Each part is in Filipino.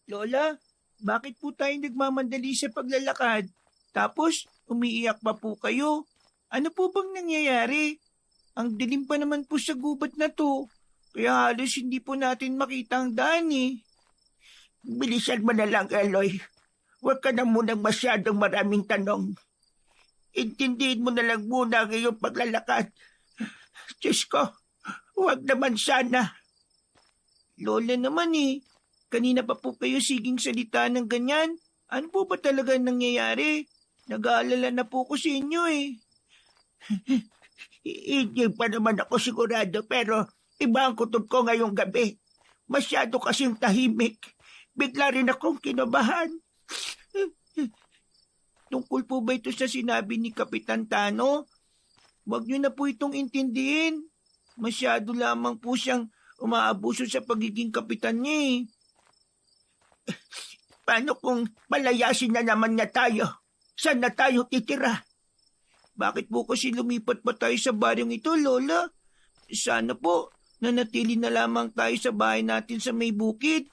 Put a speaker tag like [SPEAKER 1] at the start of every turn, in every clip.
[SPEAKER 1] Lola, bakit po tayo nagmamandali sa paglalakad? Tapos, umiiyak pa po kayo. Ano po bang nangyayari? Ang dilim pa naman po sa gubat na to. Kaya halos hindi po natin makita ang daan eh.
[SPEAKER 2] Bilisan mo na lang, Eloy. Huwag ka na munang masyadong maraming tanong. Intindihin mo na lang muna ang iyong paglalakad. Diyos ko, huwag naman sana.
[SPEAKER 1] Lola naman eh. Kanina pa po kayo siging salita ng ganyan. Ano po ba talaga nangyayari? Nag-aalala na po ko sa inyo eh.
[SPEAKER 2] Hindi pa naman ako sigurado pero iba ang kutob ko ngayong gabi. Masyado kasing tahimik. Bigla rin akong kinabahan.
[SPEAKER 1] Tungkol po ba ito sa sinabi ni Kapitan Tano? Huwag niyo na po itong intindihin. Masyado lamang po siyang umaabuso sa pagiging kapitan niya eh.
[SPEAKER 2] Paano kung palayasin na naman niya tayo? Saan na tayo titira?
[SPEAKER 1] Bakit po kasi lumipat pa tayo sa baryong ito, Lola? Sana po, nanatili na lamang tayo sa bahay natin sa may bukid.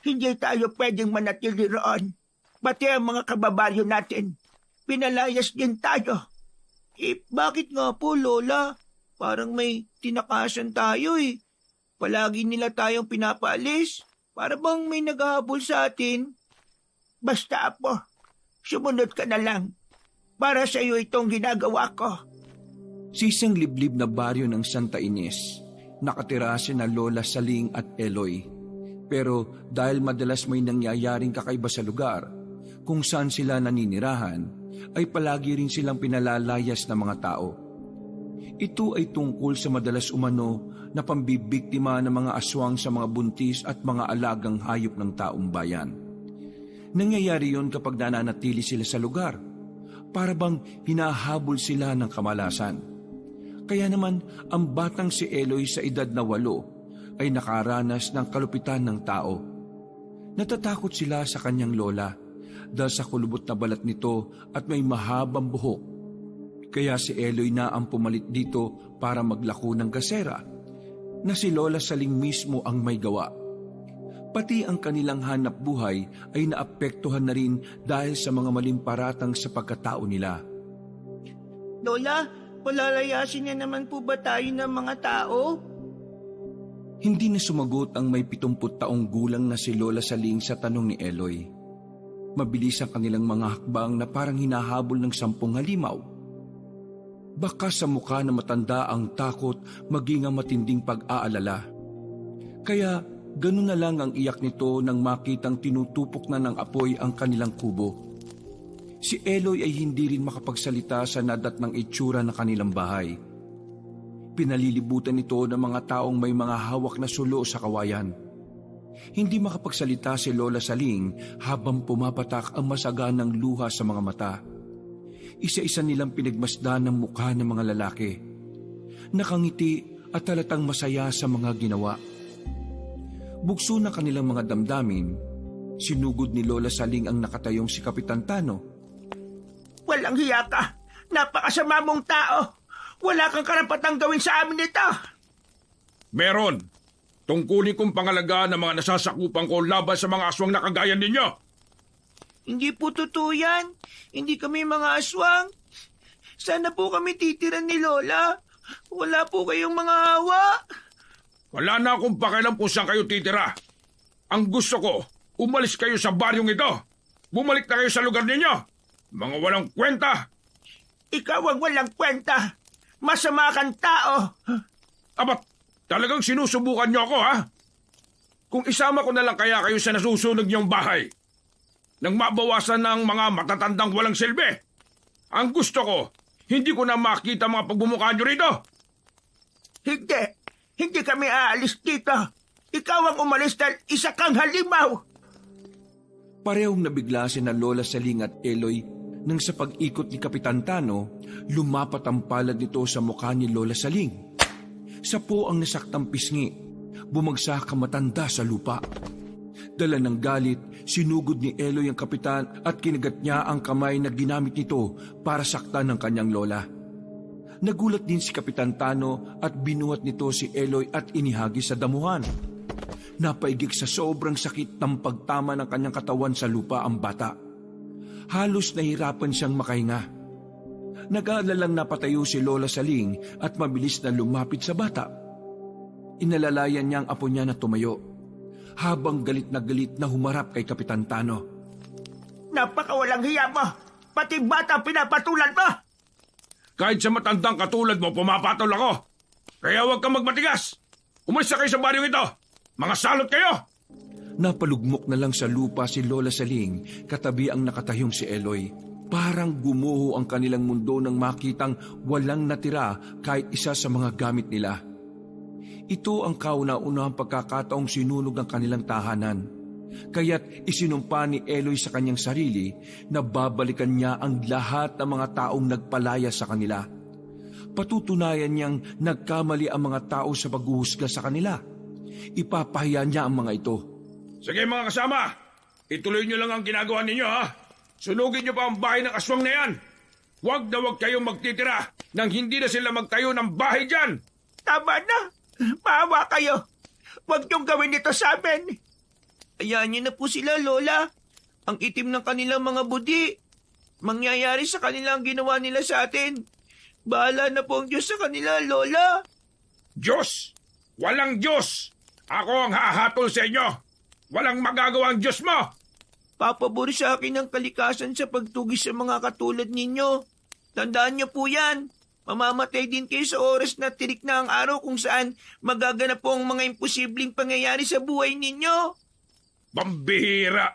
[SPEAKER 2] Hindi tayo pwedeng manatili roon. Pati ang mga kababayo natin. Pinalayas din tayo.
[SPEAKER 1] Bakit nga po, Lola? Parang may tinakasan tayo eh. Palagi nila tayong pinapaalis. Para bang may naghahabol sa atin.
[SPEAKER 2] Basta Apo, sumunod ka na lang. Para sa iyo itong ginagawa ko.
[SPEAKER 3] Sa isang liblib na baryo ng Santa Ines, nakatira sina Lola Saling at Eloy. Pero dahil madalas may nangyayaring kakaiba sa lugar, kung saan sila naninirahan, ay palagi rin silang pinalalayas ng mga tao. Ito ay tungkol sa madalas umano na pambibiktima ng mga aswang sa mga buntis at mga alagang hayop ng taong bayan. Nangyayari yon kapag nananatili sila sa lugar, para bang hinahabol sila ng kamalasan. Kaya naman ang batang si Eloy sa edad na 8 ay nakaranas ng kalupitan ng tao. Natatakot sila sa kanyang lola dahil sa kulubot na balat nito at may mahabang buhok. Kaya si Eloy na ang pumalit dito para maglako ng gasera na si Lola Saling mismo ang may gawa. Pati ang kanilang hanap buhay ay naapektuhan na rin dahil sa mga maling paratang sa pagkatao nila.
[SPEAKER 1] Lola, palalayasin niya naman po ba tayo ng mga tao?
[SPEAKER 3] Hindi na sumagot ang may 70 taong gulang na si Lola Saling sa tanong ni Eloy. Mabilis ang kanilang mga hakbang na parang hinahabol ng 10 halimaw. Baka sa mukha na matanda ang takot maging ang matinding pag-aalala. Kaya ganun na lang ang iyak nito nang makitang tinutupok na ng apoy ang kanilang kubo. Si Eloy ay hindi rin makapagsalita sa nadat ng itsura ng kanilang bahay. Pinalilibutan ito ng mga taong may mga hawak na sulo sa kawayan. Hindi makapagsalita si Lola Saling habang pumapatak ang masaganang luha sa mga mata. Isa-isa nilang pinagmasdan ng mukha ng mga lalaki. Nakangiti at halatang masaya sa mga ginawa. Bugso ng kanilang mga damdamin, sinugod ni Lola Saling ang nakatayong si Kapitan Tano.
[SPEAKER 2] Walang hiya ka! Napakasama mong tao! Wala kang karapatang gawin sa amin ito!
[SPEAKER 4] Meron! Tungkulin kong pangalagaan ng mga nasasakupan ko laban sa mga aswang na kagaya ninyo!
[SPEAKER 1] Hindi po totoo yan. Hindi kami mga aswang. Sana po kami titiran ni Lola. Wala po kayong mga hawa.
[SPEAKER 4] Wala na akong pakialam kung saan kayo titira. Ang gusto ko, umalis kayo sa baryong ito. Bumalik na kayo sa lugar ninyo. Mga walang kwenta.
[SPEAKER 2] Ikaw ang walang kwenta. Masama kang tao.
[SPEAKER 4] Abat, talagang sinusubukan niyo ako, ha? Kung isama ko na lang kaya kayo sa nasusunog niyong bahay, nang mabawasan ng mga matatandang walang silbi. Ang gusto ko, hindi ko na makita mga pagbumukha niyo rito.
[SPEAKER 2] Hindi. Hindi kami aalis dito. Ikaw ang umalis dahil isa kang halimaw.
[SPEAKER 3] Parehong nabigla sina Lola Saling at Eloy nang sa pag-ikot ni Kapitan Tano, lumapat ang palad nito sa mukha ni Lola Saling. Sa po ang nasaktang pisngi, bumagsak ang matanda sa lupa. Dala ng galit, sinugod ni Eloy ang kapitan at kinagat niya ang kamay na ginamit nito para saktan ng kanyang lola. Nagulat din si Kapitan Tano at binuhat nito si Eloy at inihagi sa damuhan. Napaigik sa sobrang sakit ng pagtama ng kanyang katawan sa lupa ang bata. Halos nahirapan siyang makahinga. Nag-aalalang napatayo si Lola Saling at mabilis na lumapit sa bata. Inalalayan niya ang apo niya na tumayo, habang galit na humarap kay Kapitan Tano.
[SPEAKER 2] Napakawalang hiya mo! Pati bata pinapatulan mo!
[SPEAKER 4] Kahit sa matandang katulad mo, pumapatol ako. Kaya huwag kang magmatigas. Umalis na kayo sa baryong ito. Mga salot kayo!
[SPEAKER 3] Napalugmok na lang sa lupa si Lola Saling, katabi ang nakatayong si Eloy. Parang gumuho ang kanilang mundo nang makitang walang natira kahit isa sa mga gamit nila. Ito ang kauna-unahang pagkakataong sinunog ang kanilang tahanan. Kaya't isinumpa ni Eloy sa kanyang sarili na babalikan niya ang lahat ng mga taong nagpalaya sa kanila. Patutunayan niyang nagkamali ang mga tao sa paghuhusga sa kanila. Ipapahiya niya ang mga ito.
[SPEAKER 4] Sige mga kasama, ituloy niyo lang ang ginagawa ninyo ha. Sunugin niyo pa ang bahay ng aswang na yan. Huwag na huwag kayong magtitira nang hindi na sila magtayo ng bahay dyan.
[SPEAKER 2] Tama na! Maawa kayo! Huwag niyong gawin ito sa amin!
[SPEAKER 1] Hayaan niyo na po sila, Lola. Ang itim ng kanilang mga budi. Mangyayari sa kanila ang ginawa nila sa atin. Bahala na po ang Diyos sa kanila, Lola.
[SPEAKER 4] Diyos! Walang Diyos! Ako ang hahatol sa inyo! Walang magagawa ang Diyos mo!
[SPEAKER 1] Papabor sa akin ang kalikasan sa pagtugis sa mga katulad ninyo. Tandaan niyo po yan. Mamamatay din kayo sa oras na tirik na ang araw kung saan magaganap po ang mga imposibleng pangyayari sa buhay ninyo.
[SPEAKER 4] Pambihira!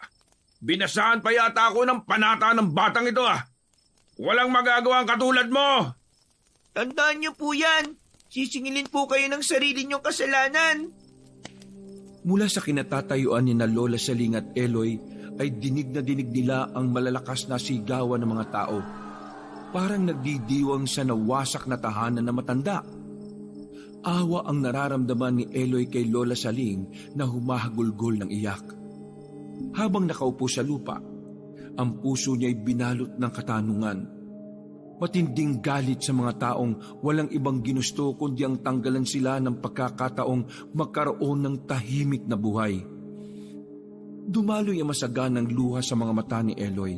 [SPEAKER 4] Binasaan pa yata ako ng panata ng batang ito ah! Walang magagawa ang katulad mo!
[SPEAKER 1] Tandaan niyo po yan. Sisingilin po kayo ng sarili niyong kasalanan.
[SPEAKER 3] Mula sa kinatatayuan ni na Lola Saling at Eloy ay dinig na dinig nila ang malalakas na sigawan ng mga tao. Parang nagdidiwang sa nawasak na tahanan na matanda. Awa ang nararamdaman ni Eloy kay Lola Saling na humahagulgol ng iyak. Habang nakaupo sa lupa, ang puso niya ay binalot ng katanungan. Matinding galit sa mga taong walang ibang ginusto kundi ang tanggalan sila ng pagkakataong magkaroon ng tahimik na buhay. Dumaloy ang masaganang luha sa mga mata ni Eloy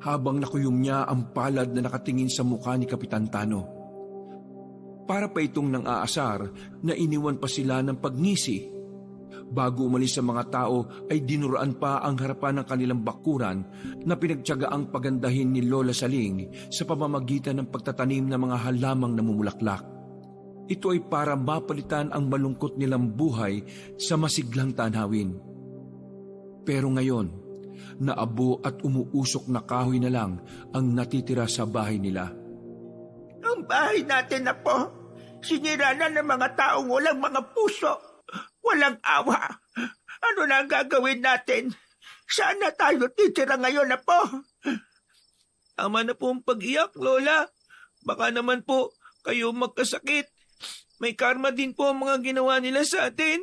[SPEAKER 3] habang nakuyom niya ang palad na nakatingin sa mukha ni Kapitan Tano. Para pa itong nang aasar na iniwan pa sila ng pagngisi. Bago umalis sa mga tao ay dinuraan pa ang harapan ng kanilang bakuran na pinagtiyagaang pagandahin ni Lola Saling sa pamamagitan ng pagtatanim ng mga halamang namumulaklak. Ito ay para mapalitan ang malungkot nilang buhay sa masiglang tanawin. Pero ngayon, naabo at umuusok na kahoy na lang ang natitira sa bahay nila.
[SPEAKER 2] Ang bahay natin na po, sinira na ng mga taong walang mga puso. Walang awa. Ano na ang gagawin natin? Saan na tayo titira ngayon na po?
[SPEAKER 1] Tama na po ang pag-iyak, Lola. Baka naman po kayo magkasakit. May karma din po ang mga ginawa nila sa atin.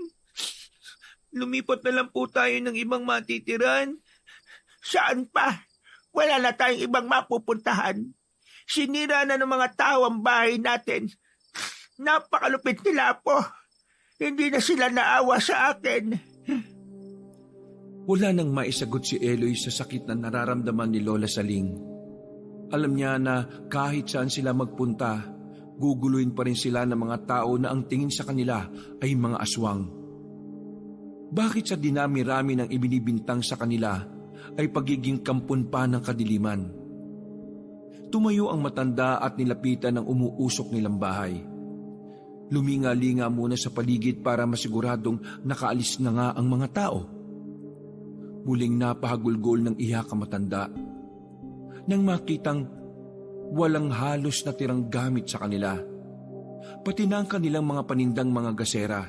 [SPEAKER 1] Lumipat na lang po tayo ng ibang matitiran.
[SPEAKER 2] Saan pa? Wala na tayong ibang mapupuntahan. Sinira na ng mga tao ang bahay natin. Napakalupit nila po. Hindi na sila naawa sa akin.
[SPEAKER 3] Wala nang maisagot si Eloy sa sakit na nararamdaman ni Lola Saling. Alam niya na kahit saan sila magpunta, guguluhin pa rin sila ng mga tao na ang tingin sa kanila ay mga aswang. Bakit sa dinami-rami ng ibinibintang sa kanila ay pagiging kampon pa ng kadiliman? Tumayo ang matanda at nilapitan ng umuusok nilang bahay. Luminga-linga muna sa paligid para masiguradong nakaalis na nga ang mga tao. Muling napahagulgol ng iyak ang matanda. Nang makitang walang halos na tirang gamit sa kanila, pati na ang kanilang mga panindang mga gasera.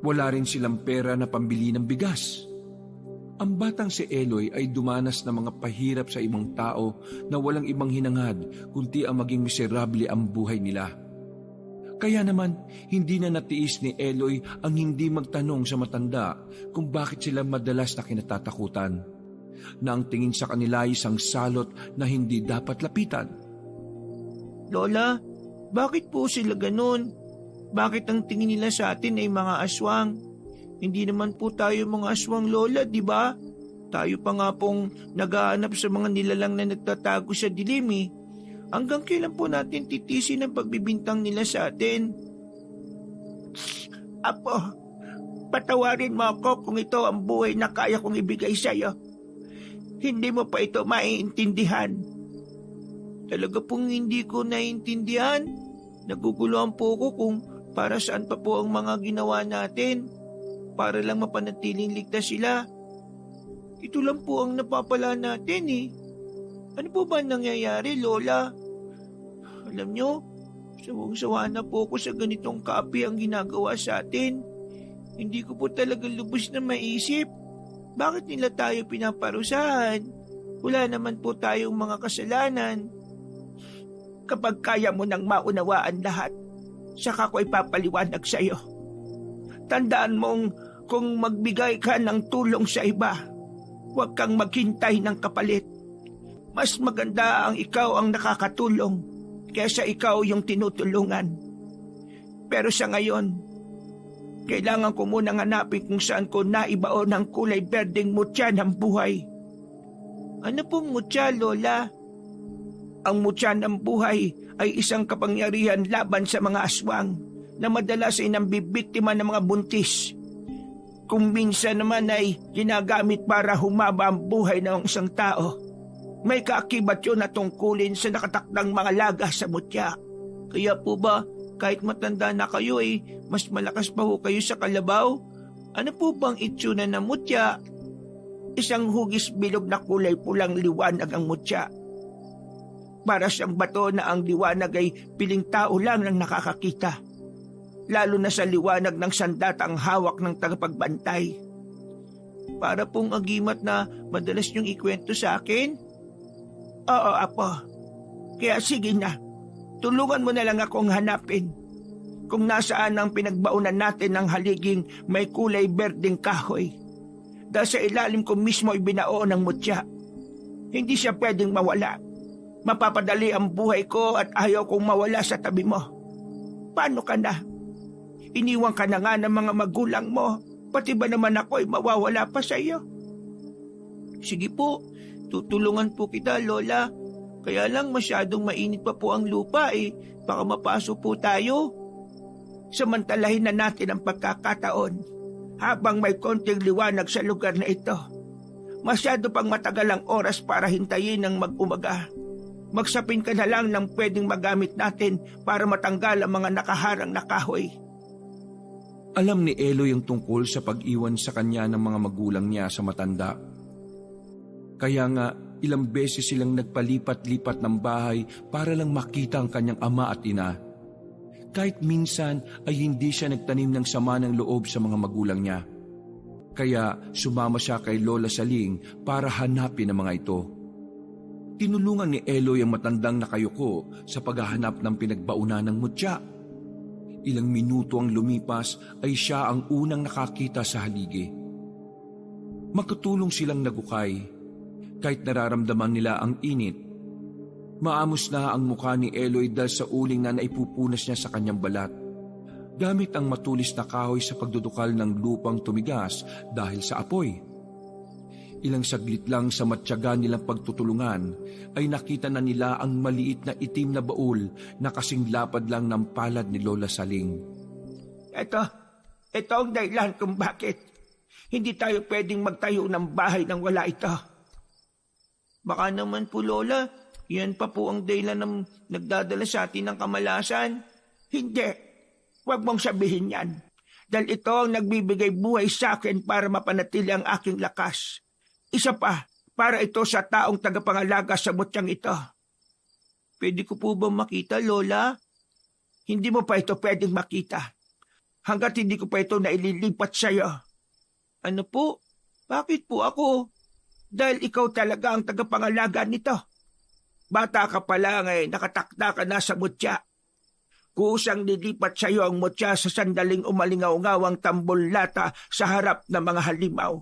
[SPEAKER 3] Wala rin silang pera na pambili ng bigas. Ang batang si Eloy ay dumanas ng mga pahirap sa ibang tao na walang ibang hinangad kundi ang maging miserable ang buhay nila. Kaya naman, hindi na natiis ni Eloy ang hindi magtanong sa matanda kung bakit sila madalas na kinatatakutan, na ang tingin sa kanila ay isang salot na hindi dapat lapitan.
[SPEAKER 1] Lola, bakit po sila ganun? Bakit ang tingin nila sa atin ay mga aswang? Hindi naman po tayo mga aswang, Lola, di ba? Tayo pa nga pong naghahanap sa mga nilalang na nagtatago sa dilim eh. Hanggang kailan po natin titisin ang pagbibintang nila sa atin?
[SPEAKER 2] Apo, patawarin mo ako kung ito ang buhay na kaya kong ibigay sa'yo. Hindi mo pa ito maiintindihan.
[SPEAKER 1] Talaga pong hindi ko naiintindihan. Naguguluhan po ako kung para saan pa po ang mga ginawa natin. Para lang mapanatiling ligtas sila. Ito lang po ang napapala natin eh. Ano po ba nangyayari, Lola? Alam nyo, sawang-sawa na po ako sa ganitong kapi ang ginagawa sa atin. Hindi ko po talaga lubos na maisip. Bakit nila tayo pinaparusahan? Wala naman po tayong mga kasalanan.
[SPEAKER 2] Kapag kaya mo nang maunawaan lahat, saka ko ipapaliwanag sa iyo. Tandaan mong kung magbigay ka ng tulong sa iba, huwag kang maghintay ng kapalit. Mas maganda ang ikaw ang nakakatulong kaysa ikaw yung tinutulungan. Pero sa ngayon, kailangan ko munang hanapin kung saan ko naibaon ang kulay berdeng mutya ng buhay.
[SPEAKER 1] Ano pong mutya, Lola?
[SPEAKER 2] Ang mutya ng buhay ay isang kapangyarihan laban sa mga aswang na madalas ay nambibiktima ng mga buntis. Kung minsan naman ay ginagamit para humaba ang buhay ng isang tao. May kaakibat yun na tungkulin sa nakatakdang mga laga sa mutya.
[SPEAKER 1] Kaya po ba, kahit matanda na kayo mas malakas pa ho kayo sa kalabaw? Ano po bang itsura ng mutya?
[SPEAKER 2] Isang hugis bilog na kulay pulang liwanag ang mutya. Para siyang bato na ang liwanag ay piling tao lang ang nakakakita. Lalo na sa liwanag ng sandatang hawak ng tagapagbantay.
[SPEAKER 1] Para pong agimat na madalas niyong ikwento sa akin?
[SPEAKER 2] Oo, Apo. Kaya sige na, tulungan mo na lang akong hanapin kung nasaan ang pinagbaunan natin ng haliging may kulay berdeng kahoy. Dahil sa ilalim ko mismo ibinao ng mutya. Hindi siya pwedeng mawala. Mapapadali ang buhay ko at ayaw kong mawala sa tabi mo. Paano ka na? Iniwan ka na nga ng mga magulang mo. Pati ba naman ako'y mawawala pa sa iyo?
[SPEAKER 1] Sige po, tutulungan po kita, Lola. Kaya lang masyadong mainit pa po ang lupa Baka mapaso po tayo.
[SPEAKER 2] Samantalahin na natin ang pagkakataon habang may konting liwanag sa lugar na ito. Masyado pang matagal ang oras para hintayin ng mag-umaga. Magsapin ka na lang ng pwedeng magamit natin para matanggal ang mga nakaharang na kahoy.
[SPEAKER 3] Alam ni Eloy ang tungkol sa pag-iwan sa kanya ng mga magulang niya sa matanda. Kaya nga, ilang beses silang nagpalipat-lipat ng bahay para lang makita ang kanyang ama at ina. Kahit minsan ay hindi siya nagtanim ng sama ng loob sa mga magulang niya. Kaya sumama siya kay Lola Saling para hanapin ang mga ito. Tinulungan ni Eloy ang matandang nakayuko sa paghahanap ng pinagbaunan ng mutya. Ilang minuto ang lumipas ay siya ang unang nakakita sa haligi. Magkatulong silang nagukay. Kahit nararamdaman nila ang init, maamos na ang mukha ni Eloy dahil sa uling na naipupunas niya sa kanyang balat. Gamit ang matulis na kahoy sa pagdudukal ng lupang tumigas dahil sa apoy. Ilang saglit lang sa matyaga nilang pagtutulungan ay nakita na nila ang maliit na itim na baul na kasing lapad lang ng palad ni Lola Saling.
[SPEAKER 2] Ito ang dahilan kung bakit hindi tayo pwedeng magtayo ng bahay nang wala ito.
[SPEAKER 1] Baka naman po, Lola, yan pa po ang dahilan ng nagdadala sa atin ng kamalasan.
[SPEAKER 2] Hindi. Huwag mong sabihin yan. Dahil ito ang nagbibigay buhay sa akin para mapanatili ang aking lakas. Isa pa, para ito sa taong tagapangalaga sa mutyang ito.
[SPEAKER 1] Pwede ko po ba makita, Lola?
[SPEAKER 2] Hindi mo pa ito pwedeng makita. Hanggat hindi ko pa ito naililipat sa iyo.
[SPEAKER 1] Ano po? Bakit po ako?
[SPEAKER 2] Dahil ikaw talaga ang tagapangalaga nito. Bata ka pa lang nakatakda ka na sa mutya. Kusang nilipat sa iyo ang mutya sa sandaling umalingaw-ngawang tambol-lata sa harap ng mga halimaw.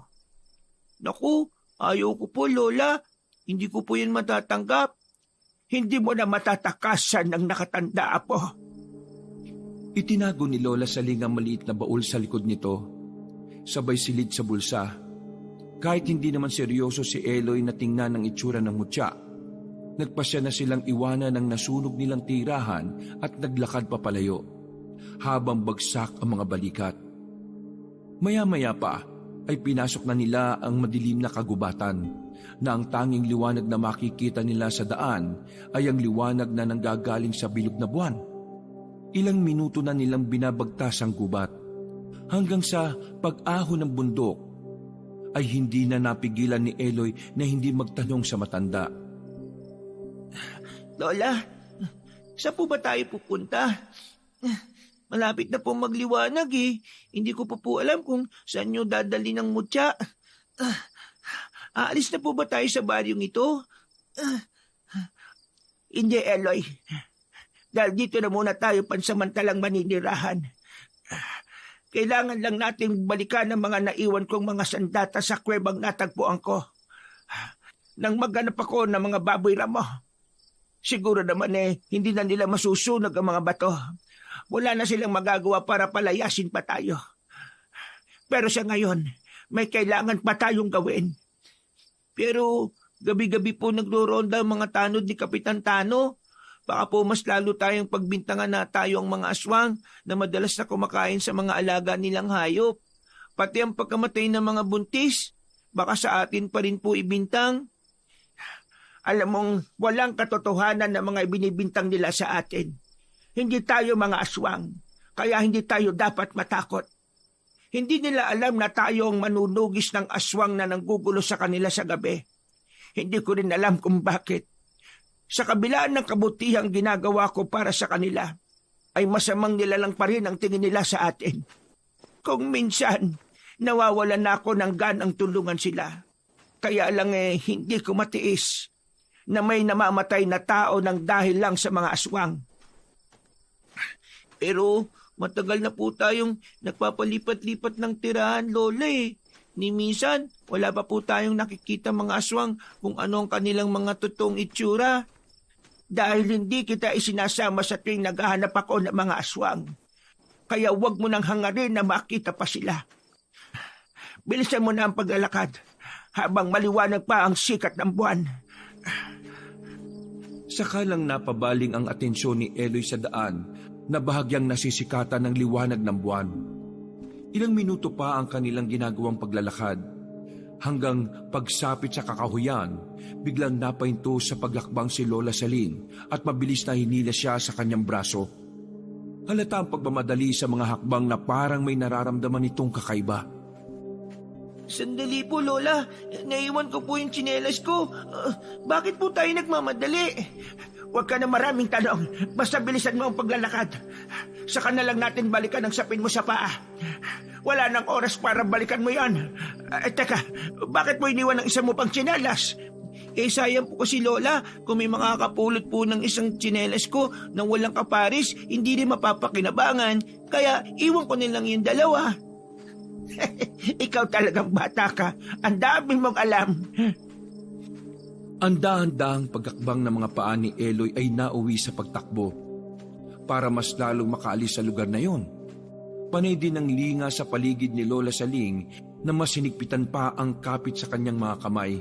[SPEAKER 1] Naku, ayaw ko po, Lola. Hindi ko po yan matatanggap.
[SPEAKER 2] Hindi mo na matatakasan ng nakatanda, Apo.
[SPEAKER 3] Itinago ni Lola Saling ang maliit na baul sa likod nito. sabay silid sa bulsa. Kahit hindi naman seryoso si Eloy na tingnan ang itsura ng mutya, nagpasya na silang iwanan ng nasunog nilang tirahan at naglakad papalayo, habang bagsak ang mga balikat. Maya-maya pa ay pinasok na nila ang madilim na kagubatan, na ang tanging liwanag na makikita nila sa daan ay ang liwanag na nanggagaling sa bilog na buwan. Ilang minuto na nilang binabagtas ang gubat, hanggang sa pag-ahon ng bundok ay hindi na napigilan ni Eloy na hindi magtanong sa matanda.
[SPEAKER 1] Lola, saan po ba tayo pupunta? Malapit na po magliwanag eh. Hindi ko pa po alam kung saan nyo dadali ng mutya. Aalis na po ba tayo sa baryong ito?
[SPEAKER 2] Hindi, Eloy. Dahil dito na muna tayo pansamantalang maninirahan. Kailangan lang natin balikan ang mga naiwan kong mga sandata sa kwebang natagpuan ko. Nang maghanap ako ng mga baboy ramo, siguro naman hindi na nila masusunog ang mga bato. Wala na silang magagawa para palayasin pa tayo. Pero sa ngayon, may kailangan pa tayong gawin.
[SPEAKER 1] Pero gabi-gabi po nagloroonda ang mga tanod ni Kapitan Tano. Baka po mas lalo tayong pagbintangan na tayo ang mga aswang na madalas na kumakain sa mga alaga nilang hayop. Pati ang pagkamatay ng mga buntis, baka sa atin pa rin po ibintang.
[SPEAKER 2] Alam mong walang katotohanan na mga ibinibintang nila sa atin. Hindi tayo mga aswang, kaya hindi tayo dapat matakot. Hindi nila alam na tayo ang manunugis ng aswang na nanggugulo sa kanila sa gabi. Hindi ko rin alam kung bakit. Sa kabila ng kabutihang ginagawa ko para sa kanila, ay masamang nilalang pa rin ang tingin nila sa atin. Kung minsan, nawawalan na ako ng ganang tulungan sila. Kaya lang hindi ko matiis na may namamatay na tao ng dahil lang sa mga aswang.
[SPEAKER 1] Pero matagal na po tayong nagpapalipat-lipat ng tirahan, Lola eh. Ni minsan, wala pa po tayong nakikita mga aswang kung ano ang kanilang mga totoong itsura.
[SPEAKER 2] Dahil hindi kita isinasama sa tuwing naghahanap ako ng mga aswang. Kaya huwag mo nang hangarin na makita pa sila. Bilisan mo na ang paglalakad habang maliwanag pa ang sikat ng buwan.
[SPEAKER 3] Saka lang napabaling ang atensyon ni Eloy sa daan na bahagyang nasisikatan ng liwanag ng buwan. Ilang minuto pa ang kanilang ginagawang paglalakad, hanggang pagsapit sa kakahuyan, biglang napahinto sa paglakbang si Lola Saling at mabilis na hinila siya sa kanyang braso. Halata ang pagmamadali sa mga hakbang na parang may nararamdaman itong kakaiba.
[SPEAKER 1] Sandali po, Lola. Naiwan ko po yung tsinelas ko. Bakit po tayo nagmamadali?
[SPEAKER 2] Huwag ka na maraming tanong. Basta bilisan mo ang paglalakad. Saka na lang natin balikan ang sapin mo sa paa. Wala nang oras para balikan mo yan. Teka, bakit mo iniwan ang isa mo pang tsinelas?
[SPEAKER 1] Sayang po kasi, Lola. Kung may makakapulot po ng isang tsinelas ko nang walang kaparis, hindi rin mapapakinabangan. Kaya iwan ko nilang yung dalawa.
[SPEAKER 2] Ikaw talagang bata ka. Ang dami mong alam.
[SPEAKER 3] Ang dahan-dahang pagkakbang ng mga paa ni Eloy ay nauwi sa pagtakbo para mas lalong makaalis sa lugar na yon. Panay din ang linga sa paligid ni Lola Saling na mas sinigpitan pa ang kapit sa kanyang mga kamay.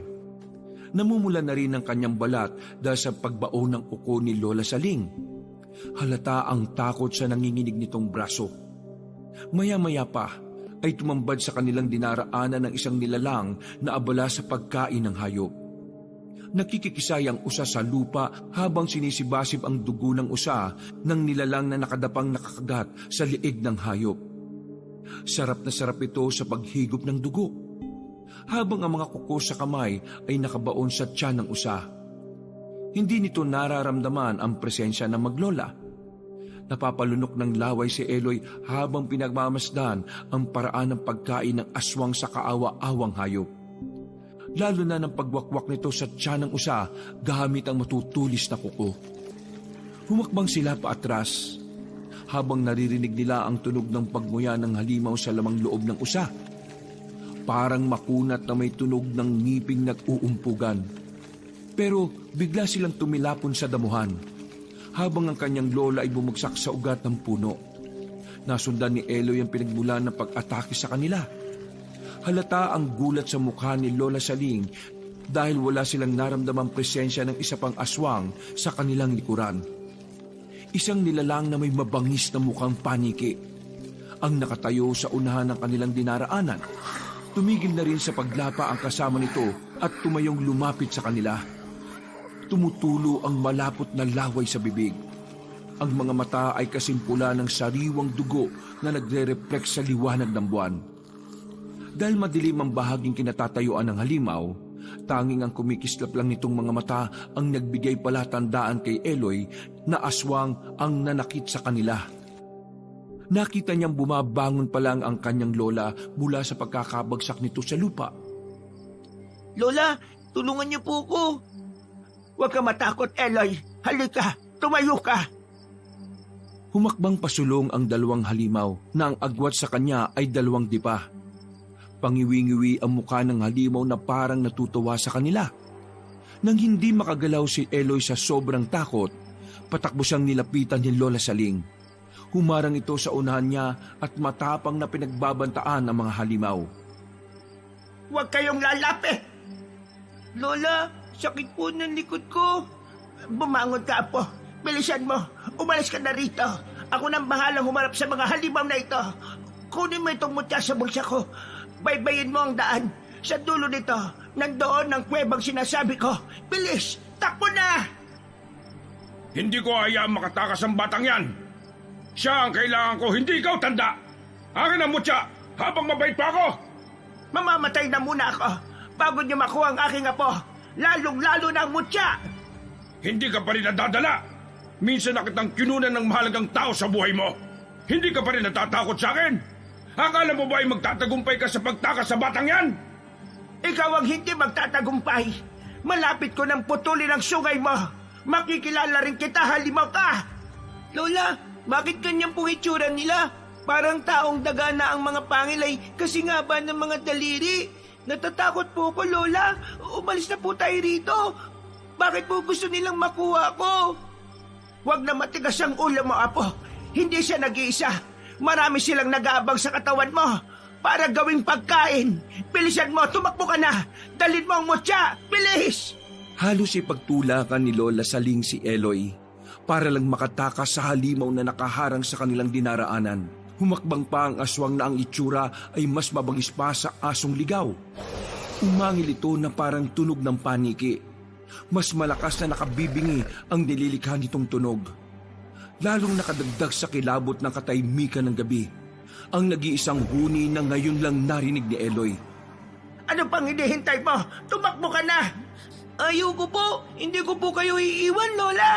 [SPEAKER 3] Namumula na rin ang kanyang balat dahil sa pagbaon ng uko ni Lola Saling. Halata ang takot sa nanginginig nitong braso. Maya-maya pa ay tumambad sa kanilang dinaraanan ng isang nilalang na abala sa pagkain ng hayop. Nakikikisay ang usa sa lupa habang sinisibasib ang dugo ng usa ng nilalang na nakadapang nakakagat sa liig ng hayop. Sarap na sarap ito sa paghigop ng dugo, habang ang mga kuko sa kamay ay nakabaon sa tiyan ng usa. Hindi nito nararamdaman ang presensya ng maglola. Napapalunok ng laway si Eloy habang pinagmamasdan ang paraan ng pagkain ng aswang sa kaawa-awang hayop. Lalo na ng pagwakwak nito sa tiyan ng usa gamit ang matutulis na kuko. Humakbang sila paatras habang naririnig nila ang tunog ng pagmuya ng halimaw sa lamang loob ng usa. Parang makunat na may tunog ng ngiping nag-uumpugan. Pero bigla silang tumilapon sa damuhan habang ang kanyang lola ay bumagsak sa ugat ng puno. Nasundan ni Eloy ang pinagmulan ng pag-atake sa kanila. Halata ang gulat sa mukha ni Lola Saling dahil wala silang naramdamang presensya ng isa pang aswang sa kanilang likuran. Isang nilalang na may mabangis na mukhang paniki ang nakatayo sa unahan ng kanilang dinaraanan. Tumigil na rin sa paglapa ang kasama nito at tumayong lumapit sa kanila. Tumutulo ang malapot na laway sa bibig. Ang mga mata ay kasimpula ng sariwang dugo na nagre-reflect sa liwanag ng buwan. Dahil madilim ang bahaging kinatatayuan ng halimaw, tanging ang kumikislap lang nitong mga mata ang nagbigay palatandaan kay Eloy na aswang ang nanakit sa kanila. Nakita niyang bumabangon pa lang ang kanyang lola mula sa pagkakabagsak nito sa lupa.
[SPEAKER 2] Lola, tulungan niyo po ko. Huwag ka matakot, Eloy. Halika, tumayo ka.
[SPEAKER 3] Humakbang pasulong ang dalawang halimaw na ang agwat sa kanya ay dalawang dipa. Pangiwi-ngiwi ang mukha ng halimaw na parang natutuwa sa kanila. Nang hindi makagalaw si Eloy sa sobrang takot, patakbo siyang nilapitan ni Lola Saling. Humarang ito sa unahan niya at matapang na pinagbabantaan ang mga halimaw.
[SPEAKER 2] Huwag kayong lalapit.
[SPEAKER 1] Lola, sakit po ng likod ko.
[SPEAKER 2] Bumangon ka, Apo. Bilisan mo. Umalis ka na rito. Ako nang bahalang humarap sa mga halimaw na ito. Kunin mo itong mutya sa bulsa ko. Baybayin mo ang daan. Sa dulo nito, nandoon ang kuwebang sinasabi ko. Bilis! Takbo na!
[SPEAKER 4] Hindi ko hayaan makatakas ang batang yan. Siya ang kailangan ko, hindi ikaw, tanda. Akin ang mutya, habang mabait pa ako.
[SPEAKER 2] Mamamatay na muna ako bago niyo makuha ang aking apo. Lalong-lalo na ang mutya.
[SPEAKER 4] Hindi ka pa rin nadadala. Minsan na kitang kinunan ng mahalagang tao sa buhay mo. Hindi ka pa rin natatakot sa akin. Akala mo ba ay magtatagumpay ka sa pagtakas sa batang yan?
[SPEAKER 2] Ikaw ang hindi magtatagumpay. Malapit ko nang putulin ang sungay mo. Makikilala rin kita, halimaw ka.
[SPEAKER 1] Lola, bakit ganyan pong itsura nila? Parang taong daga na ang mga pangilay kasi nga ba ng mga daliri? Natatakot po ko, Lola. Umalis na po tayo rito. Bakit po gusto nilang makuha ko?
[SPEAKER 2] Huwag na matigas ang ulo mo, Apo. Hindi siya nag-iisa. Marami silang nag-aabang sa katawan mo para gawing pagkain. Bilisan mo, tumakbo ka na. Dalhin mo ang mutya. Bilis!
[SPEAKER 3] Halos ipagtulakan ni Lola Saling si Eloy para lang makatakas sa halimaw na nakaharang sa kanilang dinaraanan. Humakbang pa ang aswang na ang itsura ay mas mabangis pa sa asong ligaw. Umangil ito na parang tunog ng paniki. Mas malakas na nakabibingi ang nililikha nitong tunog. Lalong nakadagdag sa kilabot ng katahimikan ng gabi ang nag-iisang huni na ngayon lang narinig ni Eloy.
[SPEAKER 2] Ano pang hinihintay mo? Tumakbo ka na!
[SPEAKER 1] Ayoko po. Hindi ko po kayo iiwan, Lola.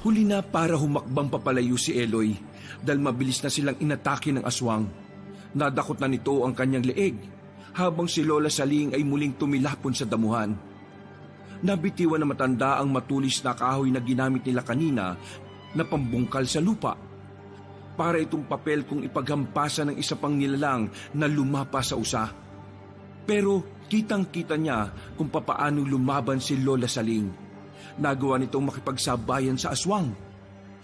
[SPEAKER 3] Huli na para humakbang papalayo si Eloy dahil mabilis na silang inatake ng aswang. Nadakot na nito ang kanyang leeg habang si Lola Saling ay muling tumilapon sa damuhan. Nabitiwan na matanda ang matulis na kahoy na ginamit nila kanina na pambungkal sa lupa. Para itong papel kung ipaghampasan ng isa pang nilalang na lumapa sa usa. Pero kitang-kita niya kung papaano lumaban si Lola Saling. Nagawa nitong makipagsabayan sa aswang.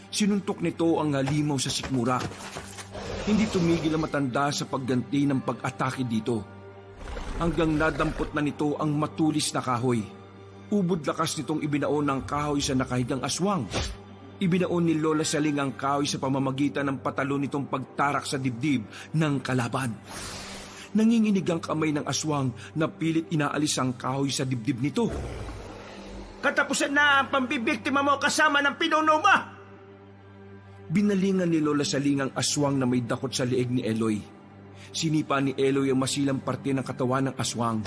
[SPEAKER 3] Sinuntok nito ang halimaw sa sikmura. Hindi tumigil ang matanda sa pagganti ng pag-atake dito. Hanggang nadampot na nito ang matulis na kahoy. Ubod lakas nitong ibinaon ng kahoy sa nakahigang aswang. Ibinaon ni Lola Saling ang kahoy sa pamamagitan ng patalon nitong pagtarak sa dibdib ng kalaban. Nanginginig ang kamay ng aswang na pilit inaalis ang kahoy sa dibdib nito.
[SPEAKER 2] Katapusan na ang pambibiktima mo kasama ng pinuno mo!
[SPEAKER 3] Binalingan ni Lola Saling ang aswang na may dakot sa leeg ni Eloy. Sinipa ni Eloy ang masilang parte ng katawan ng aswang.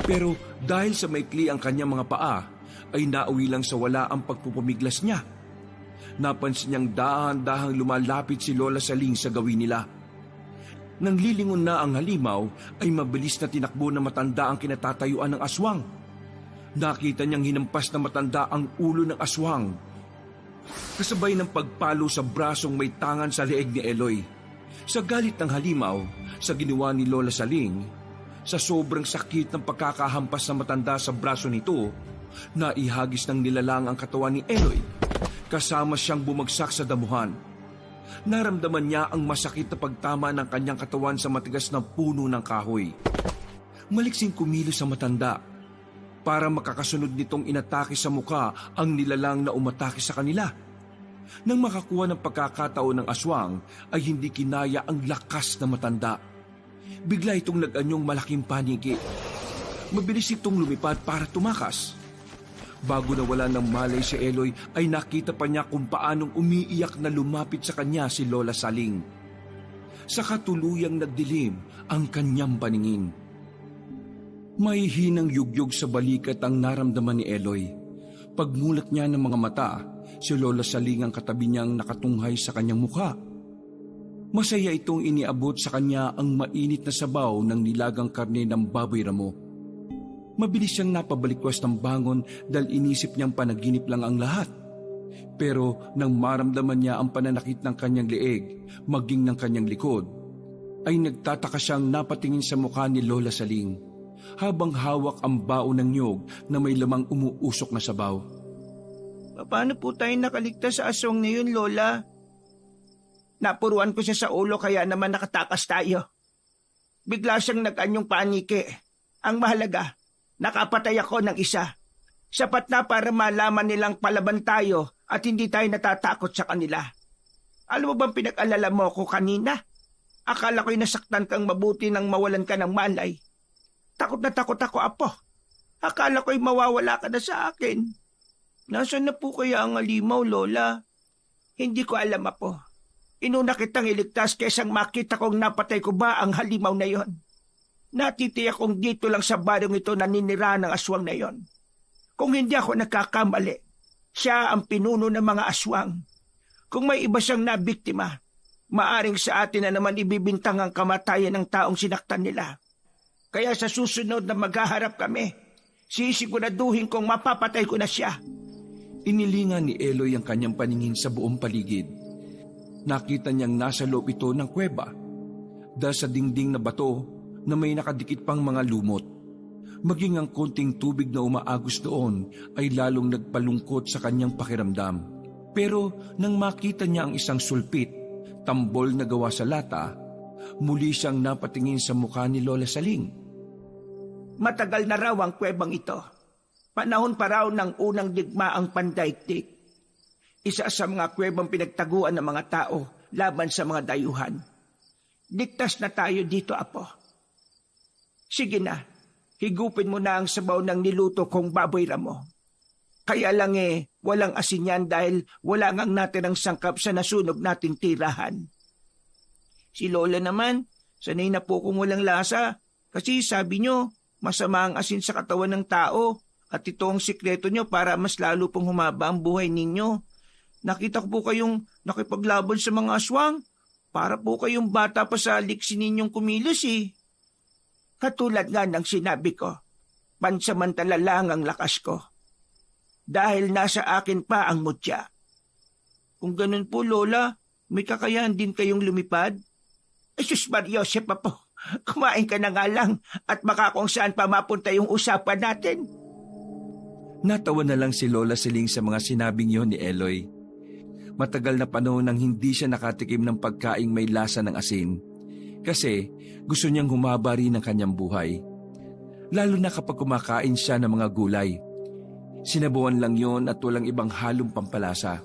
[SPEAKER 3] Pero dahil sa maikli ang kanyang mga paa, ay nauwi lang sa wala ang pagpupumiglas niya. Napansin niyang dahan-dahang lumalapit si Lola Saling sa gawin nila. Nang lilingon na ang halimaw, ay mabilis na tinakbo na matanda ang kinatatayuan ng aswang. Nakita niyang hinampas na matanda ang ulo ng aswang. Kasabay ng pagpalo sa brasong may tangan sa leeg ni Eloy. Sa galit ng halimaw, sa ginawa ni Lola Saling, sa sobrang sakit ng pagkakahampas ng matanda sa braso nito, naihagis ng nilalang ang katawan ni Eloy, kasama siyang bumagsak sa damuhan. Naramdaman niya ang masakit na pagtama ng kanyang katawan sa matigas na puno ng kahoy. Maliksing kumilos sa matanda. Para makakasunod nitong inatake sa muka ang nilalang na umatake sa kanila. Nang makakuha ng pagkakataon ng aswang ay hindi kinaya ang lakas na matanda. Bigla itong nag-anyong malaking paniki. Mabilis itong lumipad para tumakas. Bago nawala ng malay si Eloy ay nakita pa niya kung paanong umiiyak na lumapit sa kanya si Lola Saling. Sa katuluyang nagdilim ang kanyang paningin. May hinang yugyog sa balikat ang naramdaman ni Eloy. Pagmulat niya ng mga mata, si Lola Saling ang katabi niyang nakatunghay sa kanyang mukha. Masaya itong iniabot sa kanya ang mainit na sabaw ng nilagang karne ng baboy ramo. Mabilis siyang napabalikwas ng bangon dahil inisip niyang panaginip lang ang lahat. Pero nang maramdaman niya ang pananakit ng kanyang leeg, maging ng kanyang likod, ay nagtataka siyang napatingin sa mukha ni Lola Saling habang hawak ang baon ng niyog na may lamang umuusok na sabaw.
[SPEAKER 1] Paano po tayo nakaligtas sa aswang na yun, Lola?
[SPEAKER 2] Napuruan ko siya sa ulo kaya naman nakatakas tayo. Bigla siyang nag-anyong panike. Ang mahalaga, nakapatay ako ng isa. Sapat na para malaman nilang palaban tayo at hindi tayo natatakot sa kanila. Alam mo bang pinag-alala mo ko kanina? Akala ko'y nasaktan kang mabuti nang mawalan ka ng malay. Takot na takot ako, Apo. Akala ko'y mawawala ka na sa akin.
[SPEAKER 1] Nasaan na po kaya ang halimaw, Lola?
[SPEAKER 2] Hindi ko alam, Apo. Inuna kitang iligtas kaysang makita kong napatay ko ba ang halimaw na yon. Natitiyak kong dito lang sa baryong ito naninira ng aswang na yon. Kung hindi ako nagkakamali, siya ang pinuno ng mga aswang. Kung may iba siyang nabiktima, maaring sa atin na naman ibibintang ang kamatayan ng taong sinaktan nila. Kaya sa susunod na maghaharap kami, sisiguraduhin kong mapapatay ko na siya.
[SPEAKER 3] Inilingan ni Eloy ang kanyang paningin sa buong paligid. Nakita niyang nasa loob ito ng kuweba. Dahil sa dingding na bato na may nakadikit pang mga lumot. Maging ang konting tubig na umaagos doon ay lalong nagpalungkot sa kanyang pakiramdam. Pero nang makita niya ang isang sulpit, tambol na gawa sa lata, muli siyang napatingin sa mukha ni Lola Saling.
[SPEAKER 2] Matagal na raw ang kuwebang ito. Panahon pa raw ng unang digmaang pandaigdig. Isa sa mga kuwebang pinagtaguan ng mga tao laban sa mga dayuhan. Ligtas na tayo dito, Apo. Sige na, higupin mo na ang sabaw ng niluto kong baboy ramo. Kaya lang walang asin yan dahil wala ngang natirang sangkap sa nasunog nating tirahan.
[SPEAKER 1] Si Lola naman, sanay na po kung walang lasa. Kasi sabi nyo, masama ang asin sa katawan ng tao at ito ang sikreto nyo para mas lalo pong humaba ang buhay ninyo. Nakita ko po kayong nakipaglaban sa mga aswang. Para po kayong bata pa sa liksi ninyong kumilos eh.
[SPEAKER 2] Katulad nga ng sinabi ko, pansamantala lang ang lakas ko. Dahil nasa akin pa ang mutya.
[SPEAKER 1] Kung ganun po, Lola, may kakayahan din kayong lumipad?
[SPEAKER 2] Jesus Maria Joseph, Apo. Kumain ka na nga lang at baka kung saan pa mapunta yung usapan natin.
[SPEAKER 3] Natawa na lang si Lola Saling sa mga sinabing yon ni Eloy. Matagal na panahon nang hindi siya nakatikim ng pagkaing may lasa ng asin. Kasi gusto niyang humaba rin ang kanyang buhay. Lalo na kapag kumakain siya ng mga gulay. Sinabuan lang yon at walang ibang halong pampalasa.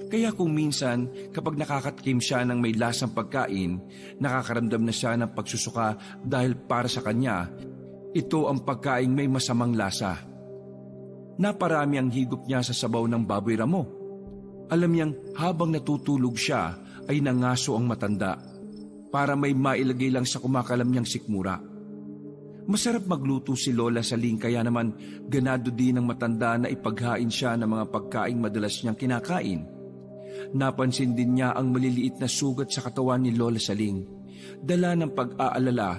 [SPEAKER 3] Kaya kung minsan kapag nakakatikim siya ng may lasang pagkain, nakakaramdam na siya ng pagsusuka dahil para sa kanya, ito ang pagkaing may masamang lasa. Naparami ang higop niya sa sabaw ng baboy ramo. Alam niyang habang natutulog siya ay nangaso ang matanda para may mailagay lang sa kumakalam niyang sikmura. Masarap magluto si Lola Saling kaya naman ganado din ng matanda na ipaghain siya ng mga pagkaing madalas niyang kinakain. Napansin din niya ang maliliit na sugat sa katawan ni Lola Saling. Dala ng pag-aalala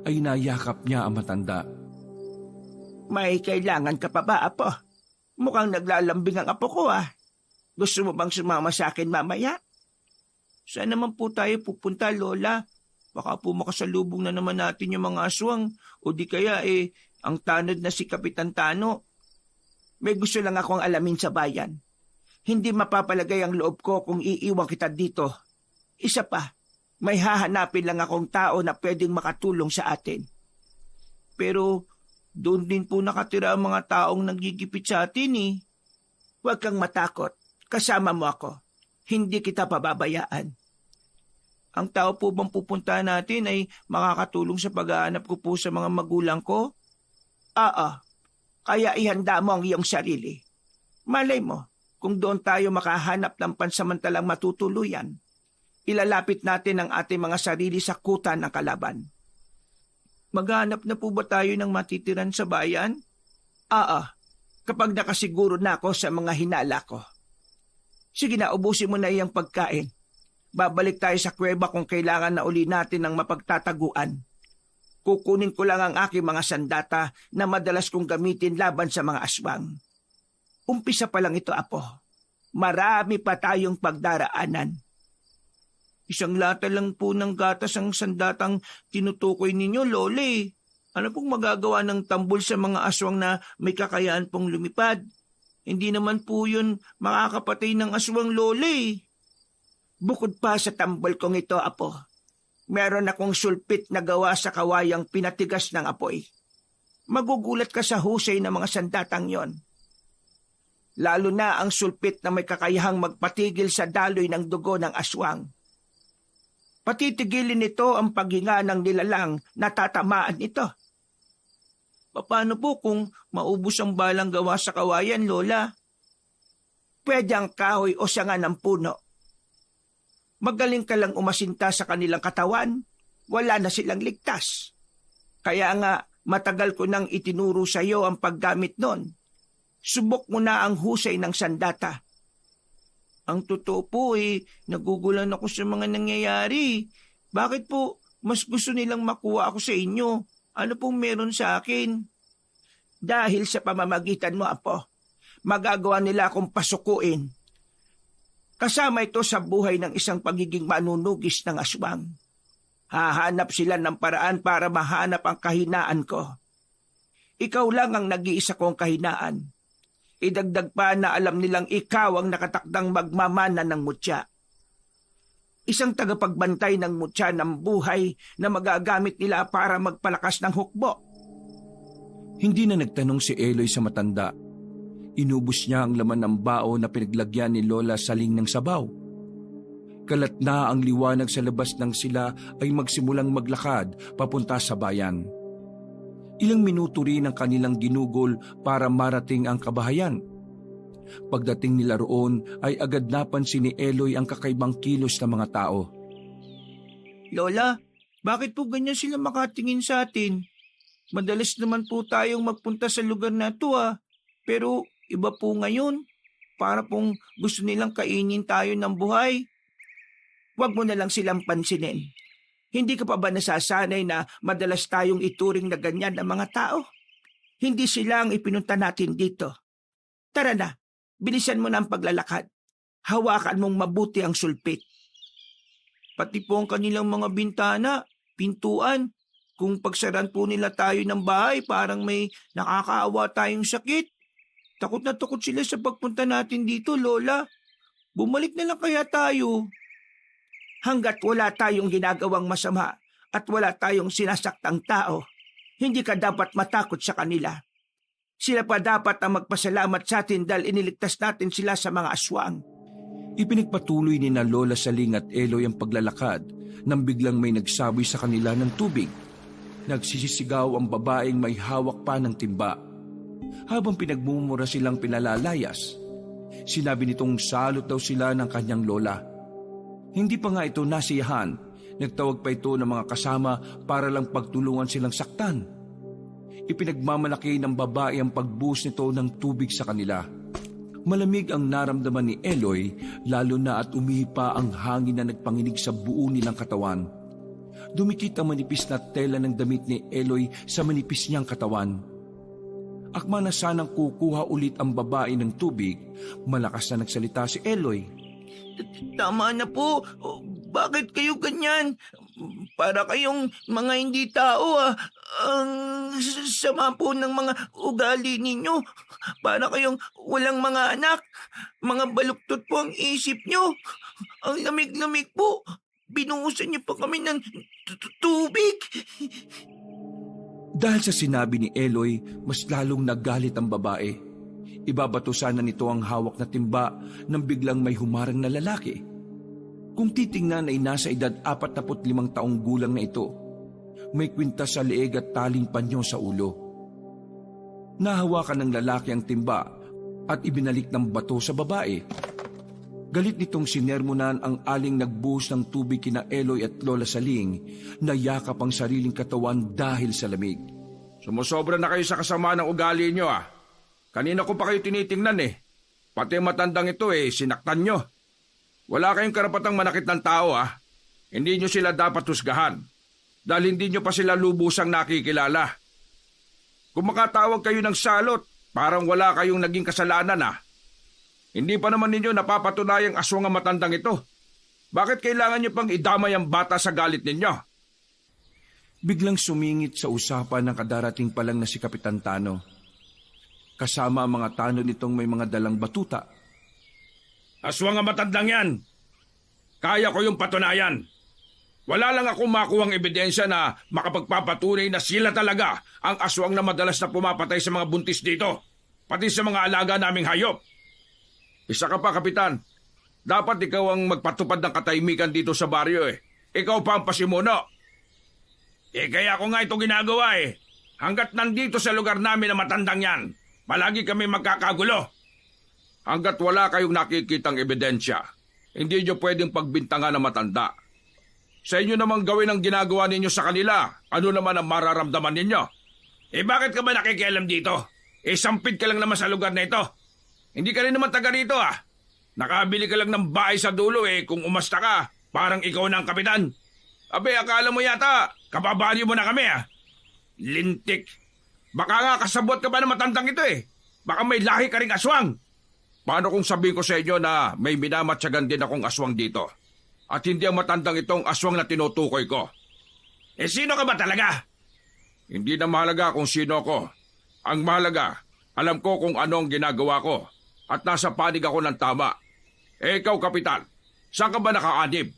[SPEAKER 3] ay nayakap niya ang matanda.
[SPEAKER 2] May kailangan ka pa ba, Apo? Mukhang naglalambing ang apo ko Gusto mo bang sumama sa akin mamaya?
[SPEAKER 1] Saan naman po tayo pupunta, Lola? Baka po makasalubong na naman natin yung mga aswang o di kaya ang tanod na si Kapitan Tano.
[SPEAKER 2] May gusto lang akong alamin sa bayan. Hindi mapapalagay ang loob ko kung iiwan kita dito. Isa pa, may hahanapin lang akong tao na pwedeng makatulong sa atin.
[SPEAKER 1] Pero doon din po nakatira ang mga taong nanggigipit sa atin eh.
[SPEAKER 2] Huwag kang matakot. Kasama mo ako. Hindi kita pababayaan.
[SPEAKER 1] Ang tao po bang pupunta natin ay makakatulong sa pag-aanap ko po sa mga magulang ko?
[SPEAKER 2] Oo. Kaya ihanda mo ang iyong sarili. Malay mo, kung doon tayo makahanap ng pansamantalang matutuluyan, ilalapit natin ang ating mga sarili sa kuta ng kalaban.
[SPEAKER 1] Maghanap na po ba tayo ng matitiran sa bayan?
[SPEAKER 2] Oo. Kapag nakasiguro na ako sa mga hinala ko. Sige na, ubusin mo na iyang pagkain. Babalik tayo sa kuweba kung kailangan na uli natin ng mapagtataguan. Kukunin ko lang ang aking mga sandata na madalas kong gamitin laban sa mga aswang. Umpisa pa lang ito, Apo. Marami pa tayong pagdaraanan.
[SPEAKER 1] Isang lata lang po ng gatas ang sandatang tinutukoy ninyo, Lole. Ano pong magagawa ng tambol sa mga aswang na may kakayahan pong lumipad? Hindi naman po yun makakapatay ng aswang, Lole.
[SPEAKER 2] Bukod pa sa tambol kong ito, Apo, meron akong sulpit na gawa sa kawayang pinatigas ng apoy. Magugulat ka sa husay ng mga sandatang yon. Lalo na ang sulpit na may kakayahang magpatigil sa daloy ng dugo ng aswang. Patitigilin nito ang paghinga ng nilalang na tatamaan ito.
[SPEAKER 1] Paano po kung maubos ang balang gawa sa kawayan, Lola?
[SPEAKER 2] Pwede ang kahoy o sanga ng puno. Magaling ka lang umasinta sa kanilang katawan, wala na silang ligtas. Kaya nga, matagal ko nang itinuro sa iyo ang paggamit nun. Subok mo na ang husay ng sandata.
[SPEAKER 1] Ang totoo po nagugulan ako sa mga nangyayari. Bakit po mas gusto nilang makuha ako sa inyo? Ano pong meron sa akin?
[SPEAKER 2] Dahil sa pamamagitan mo, Apo, magagawa nila akong pasukuin. Kasama ito sa buhay ng isang pagiging manunugis ng aswang. Hahanap sila ng paraan para mahanap ang kahinaan ko. Ikaw lang ang nag-iisa kong kahinaan. Idagdag pa na alam nilang ikaw ang nakatakdang magmamana ng mutya. Isang tagapagbantay ng mutya ng buhay na magagamit nila para magpalakas ng hukbo.
[SPEAKER 3] Hindi na nagtanong si Eloy sa matanda. Inubos niya ang laman ng bao na pinaglagyan ni Lola Saling ng sabaw. Kalat na ang liwanag sa labas nang sila ay magsimulang maglakad papunta sa bayan. Ilang minuto rin ang kanilang ginugol para marating ang kabahayan. Pagdating nila roon ay agad napansin ni Eloy ang kakaibang kilos ng mga tao.
[SPEAKER 1] Lola, bakit po ganyan sila makatingin sa atin? Madalas naman po tayong magpunta sa lugar na ito pero iba po ngayon. Para pong gusto nilang kainin tayo ng buhay.
[SPEAKER 2] Huwag mo na lang silang pansinin. Hindi ka pa ba nasasanay na madalas tayong ituring na ganyan ng mga tao? Hindi sila ang ipinunta natin dito. Tara na, bilisan mo na ang paglalakad. Hawakan mong mabuti ang sulpit.
[SPEAKER 1] Pati po ang kanilang mga bintana, pintuan. Kung pagsaran po nila tayo ng bahay, parang may nakakaawa tayong sakit. Takot na takot sila sa pagpunta natin dito, Lola. Bumalik na lang kaya tayo.
[SPEAKER 2] Hanggat wala tayong ginagawang masama at wala tayong sinasaktang tao, hindi ka dapat matakot sa kanila. Sila pa dapat ang magpasalamat sa atin dahil iniligtas natin sila sa mga aswang.
[SPEAKER 3] Ipinagpatuloy ni na Lola Saling at Eloy ang paglalakad nang biglang may nagsaboy sa kanila ng tubig. Nagsisisigaw ang babaeng may hawak pa ng timba. Habang pinagmumura silang pinalalayas, sinabi nitong salot daw sila ng kanyang lola. Hindi pa nga ito nasiyahan, nagtawag pa ito ng mga kasama para lang pagtulungan silang saktan. Ipinagmamalaki ng babae ang pagbuhos nito ng tubig sa kanila. Malamig ang naramdaman ni Eloy, lalo na at umihipa ang hangin na nagpanginig sa buo nilang katawan. Dumikit ang manipis na tela ng damit ni Eloy sa manipis niyang katawan. Akma na sanang kukuha ulit ang babae ng tubig, malakas na nagsalita si Eloy.
[SPEAKER 1] Tama na po. Bakit kayo ganyan? Para kayong mga hindi tao
[SPEAKER 2] Ang sama po ng mga ugali ninyo. Para kayong walang mga anak. Mga baluktot po ang isip nyo. Ang lamig-lamig po. Binuhusan niyo pa kami ng tubig.
[SPEAKER 3] Dahil sa sinabi ni Eloy, mas lalong nagalit ang babae. Ibabato sana nito ang hawak na timba nang biglang may humarang na lalaki. Kung titingnan ay nasa edad 45 taong gulang na ito. May kwintas sa leeg at taling panyo sa ulo. Nahawakan ng lalaki ang timba at ibinalik ng bato sa babae. Galit nitong sinermonan ang aling nagbuhos ng tubig kina Eloy at Lola Saling na yakap ang sariling katawan dahil sa lamig.
[SPEAKER 4] Sumusobra na kayo sa kasama ng ugali nyo ah. Kanina ko pa kayo tinitingnan eh. Pati matandang ito sinaktan nyo. Wala kayong karapatang manakit ng tao ah. Hindi nyo sila dapat husgahan. Dahil hindi nyo pa sila lubusang nakikilala. Kung makatawag kayo ng salot, parang wala kayong naging kasalanan ah. Hindi pa naman ninyo napapatunayang aswang ang matandang ito. Bakit kailangan nyo pang idamay ang bata sa galit ninyo?
[SPEAKER 3] Biglang sumingit sa usapan ng kadarating pa lang na si Kapitan Tano. Kasama ang mga tano nitong may mga dalang batuta.
[SPEAKER 4] Aswang ang matandang yan. Kaya ko yung patunayan. Wala lang akong makuhang ebidensya na makapagpapatunay na sila talaga ang aswang na madalas na pumapatay sa mga buntis dito, pati sa mga alaga naming hayop. Isa ka pa, Kapitan. Dapat ikaw ang magpatupad ng katahimikan dito sa baryo eh. Ikaw pa ang pasimuno. Kaya ko nga ito ginagawa eh. Hanggat nandito sa lugar namin na matandang yan, palagi kami magkakagulo. Hanggat wala kayong nakikitang ebidensya, hindi nyo pwedeng pagbintangan na matanda. Sa inyo namang gawin ang ginagawa ninyo sa kanila, ano naman ang mararamdaman ninyo? Bakit ka ba nakikialam dito? Sampid ka lang naman sa lugar na ito. Hindi ka rin naman taga rito ah. Nakabili ka lang ng bahay sa dulo kung umasta ka, parang ikaw na ang kapitan. Abe, akala mo yata, kababaryo mo na kami ah. Lintik. Baka nga kasabot ka ba ng matandang ito Baka may lahi ka ring aswang. Paano kung sabihin ko sa inyo na may minamatsagan din akong aswang dito? At hindi ang matandang itong aswang na tinutukoy ko. Sino ka ba talaga? Hindi na mahalaga kung sino ako. Ang mahalaga, alam ko kung ano ang ginagawa ko. At nasa panig ako ng tama. Ikaw, Kapitan, saan ka ba nakaanib?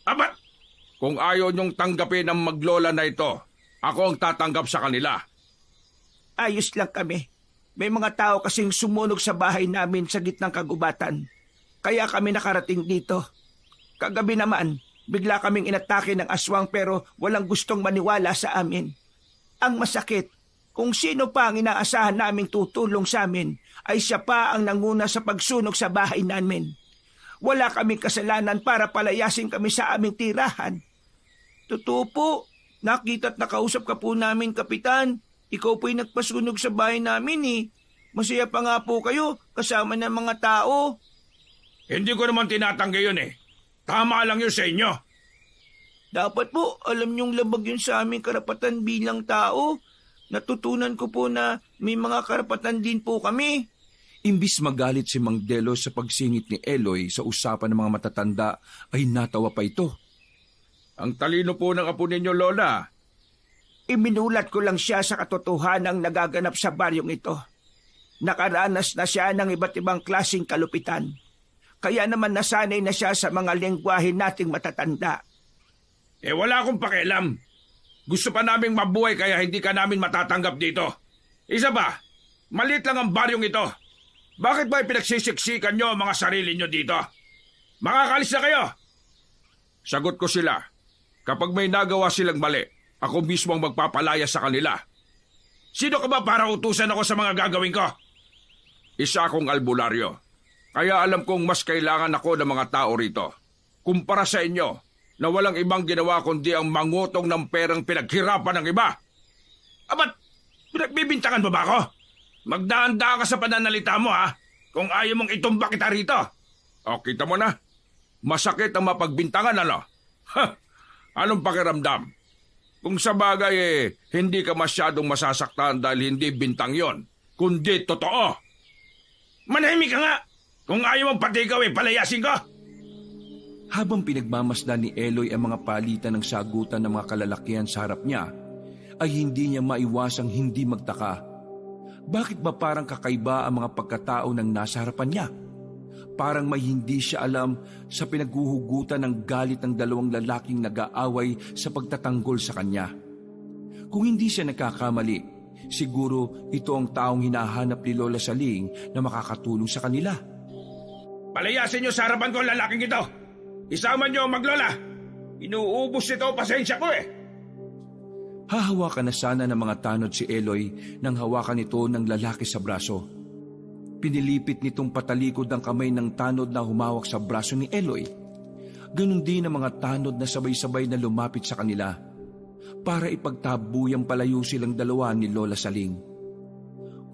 [SPEAKER 4] Aba, kung ayaw niyong tanggapin ang maglola na ito, ako ang tatanggap sa kanila.
[SPEAKER 2] Ayos lang kami. May mga tao kasing sumunog sa bahay namin sa gitnang kagubatan. Kaya kami nakarating dito. Kagabi naman, bigla kaming inatake ng aswang pero walang gustong maniwala sa amin. Ang masakit, kung sino pa ang inaasahan naming tutulong sa amin, ay siya pa ang nanguna sa pagsunog sa bahay namin. Wala kaming kasalanan para palayasin kami sa aming tirahan. Totoo po, nakita't nakausap ka po namin, Kapitan. Ikaw po'y nagpasunog sa bahay namin Masaya pa nga po kayo kasama ng mga tao.
[SPEAKER 4] Hindi ko naman tinatanggi yun Tama lang yun sa inyo.
[SPEAKER 2] Dapat po, alam niyong labag yun sa aming karapatan bilang tao. Natutunan ko po na may mga karapatan din po kami.
[SPEAKER 3] Imbis magalit si Mang Delo sa pagsingit ni Eloy sa usapan ng mga matatanda, ay natawa pa ito.
[SPEAKER 4] Ang talino po ng apo ninyo, Lola.
[SPEAKER 2] Iminulat ko lang siya sa katotohanang nagaganap sa baryong ito. Nakaranas na siya ng iba't ibang klaseng kalupitan. Kaya naman nasanay na siya sa mga lengguwahe nating matatanda.
[SPEAKER 4] Wala akong pakialam. Gusto pa naming mabuhay kaya hindi ka namin matatanggap dito. Isa pa, maliit lang ang baryong ito. Bakit ba pinagsisiksikan nyo ang mga sarili nyo dito? Makakalis na kayo! Sagot ko sila. Kapag may nagawa silang mali, ako mismo ang magpapalaya sa kanila. Sino ka ba para utusan ako sa mga gagawin ko? Isa akong albularyo. Kaya alam kong mas kailangan ako ng mga tao rito. Kumpara sa inyo, na walang ibang ginawa kundi ang mangutong ng perang pinaghirapan ng iba. Abat, pinagbibintangan mo ba ako? Magdaan-daan ka sa pananalita mo kung ayaw mong itumba kita rito. O, kita mo na. Masakit ang mapagbintangan, ano? Anong pakiramdam? Kung sa bagay hindi ka masyadong masasaktan dahil hindi bintang yon, kundi totoo. Manahimik ka nga! Kung ayaw mong patigaw palayasin ko!
[SPEAKER 3] Habang pinagmamasdan ni Eloy ang mga palitan ng sagutan ng mga kalalakihan sa harap niya, ay hindi niya maiwasang hindi magtaka. Bakit ba parang kakaiba ang mga pagkatao ng nasa harapan niya? Parang may hindi siya alam sa pinaghuhugutan ng galit ng dalawang lalaking nag-aaway sa pagtatanggol sa kanya. Kung hindi siya nagkakamali, siguro ito ang taong hinahanap ni Lola Saling na makakatulong sa kanila.
[SPEAKER 4] Palayasin niyo sa harapan ko ang lalaking ito. Isama niyo ang maglola. Inuubos ito pasensya ko eh.
[SPEAKER 3] Hahawakan na sana ng mga tanod si Eloy nang hawakan ito ng lalaki sa braso. Pinilipit nitong patalikod ang kamay ng tanod na humawak sa braso ni Eloy. Ganon din ang mga tanod na sabay-sabay na lumapit sa kanila para ipagtabuyang palayo silang dalawa ni Lola Saling.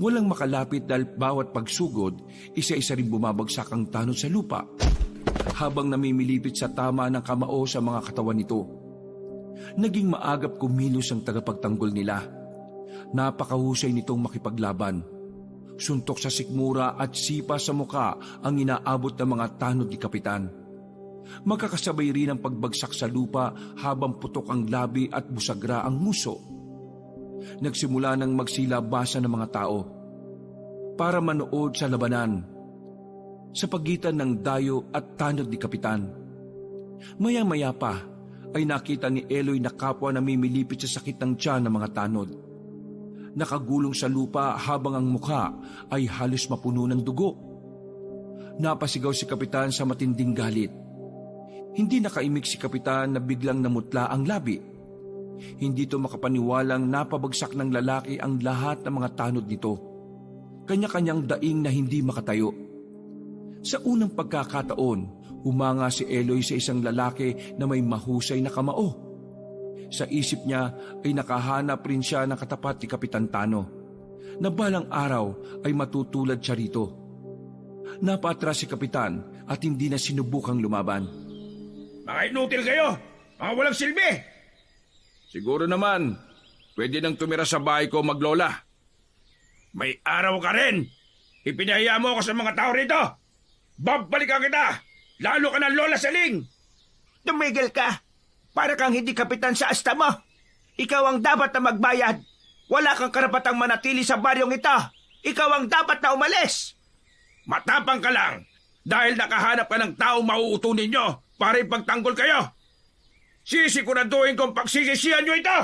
[SPEAKER 3] Walang makalapit dahil bawat pagsugod, isa-isa rin bumabagsak ang tanod sa lupa habang namimilipit sa tama ng kamao sa mga katawan nito. Naging maagap kumilos ang tagapagtanggol nila. Napakahusay nitong makipaglaban. Suntok sa sikmura at sipa sa muka ang inaabot ng mga tanod ni Kapitan. Magkakasabay rin ang pagbagsak sa lupa habang putok ang labi at busagra ang nguso. Nagsimula ng magsilabasa ng mga tao para manood sa labanan sa pagitan ng dayo at tanod ni Kapitan. Maya-maya pa ay nakita ni Eloy na kapwa namimilipit sa sakit ng tiyan ng mga tanod. Nakagulong sa lupa habang ang mukha ay halos mapuno ng dugo. Napasigaw si Kapitan sa matinding galit. Hindi nakaimik si Kapitan na biglang namutla ang labi. Hindi ito makapaniwalang napabagsak ng lalaki ang lahat ng mga tanod nito. Kanya-kanyang daing na hindi makatayo. Sa unang pagkakataon, humanga si Eloy sa isang lalaki na may mahusay na kamao. Sa isip niya ay nakahanap rin siya ng katapat ni Kapitan Tano, na balang araw ay matutulad siya rito. Napaatras si Kapitan at hindi na sinubukang lumaban.
[SPEAKER 4] Mga inutil kayo! Mga walang silbi! Siguro naman, pwede nang tumira sa bahay ko maglola. May araw ka rin! Ipinahiya mo ako sa mga tao rito! Babalikan kita! Lalo ka ng Lola Saling!
[SPEAKER 2] Tumigil ka! Para kang hindi kapitan sa asta mo! Ikaw ang dapat na magbayad! Wala kang karapatang manatili sa baryong ito! Ikaw ang dapat na umalis!
[SPEAKER 4] Matapang ka lang! Dahil nakahanap ka ng taong mauuto ninyo para ipagtanggol kayo! Sisiguraduhin kong pagsisisihan nyo ito!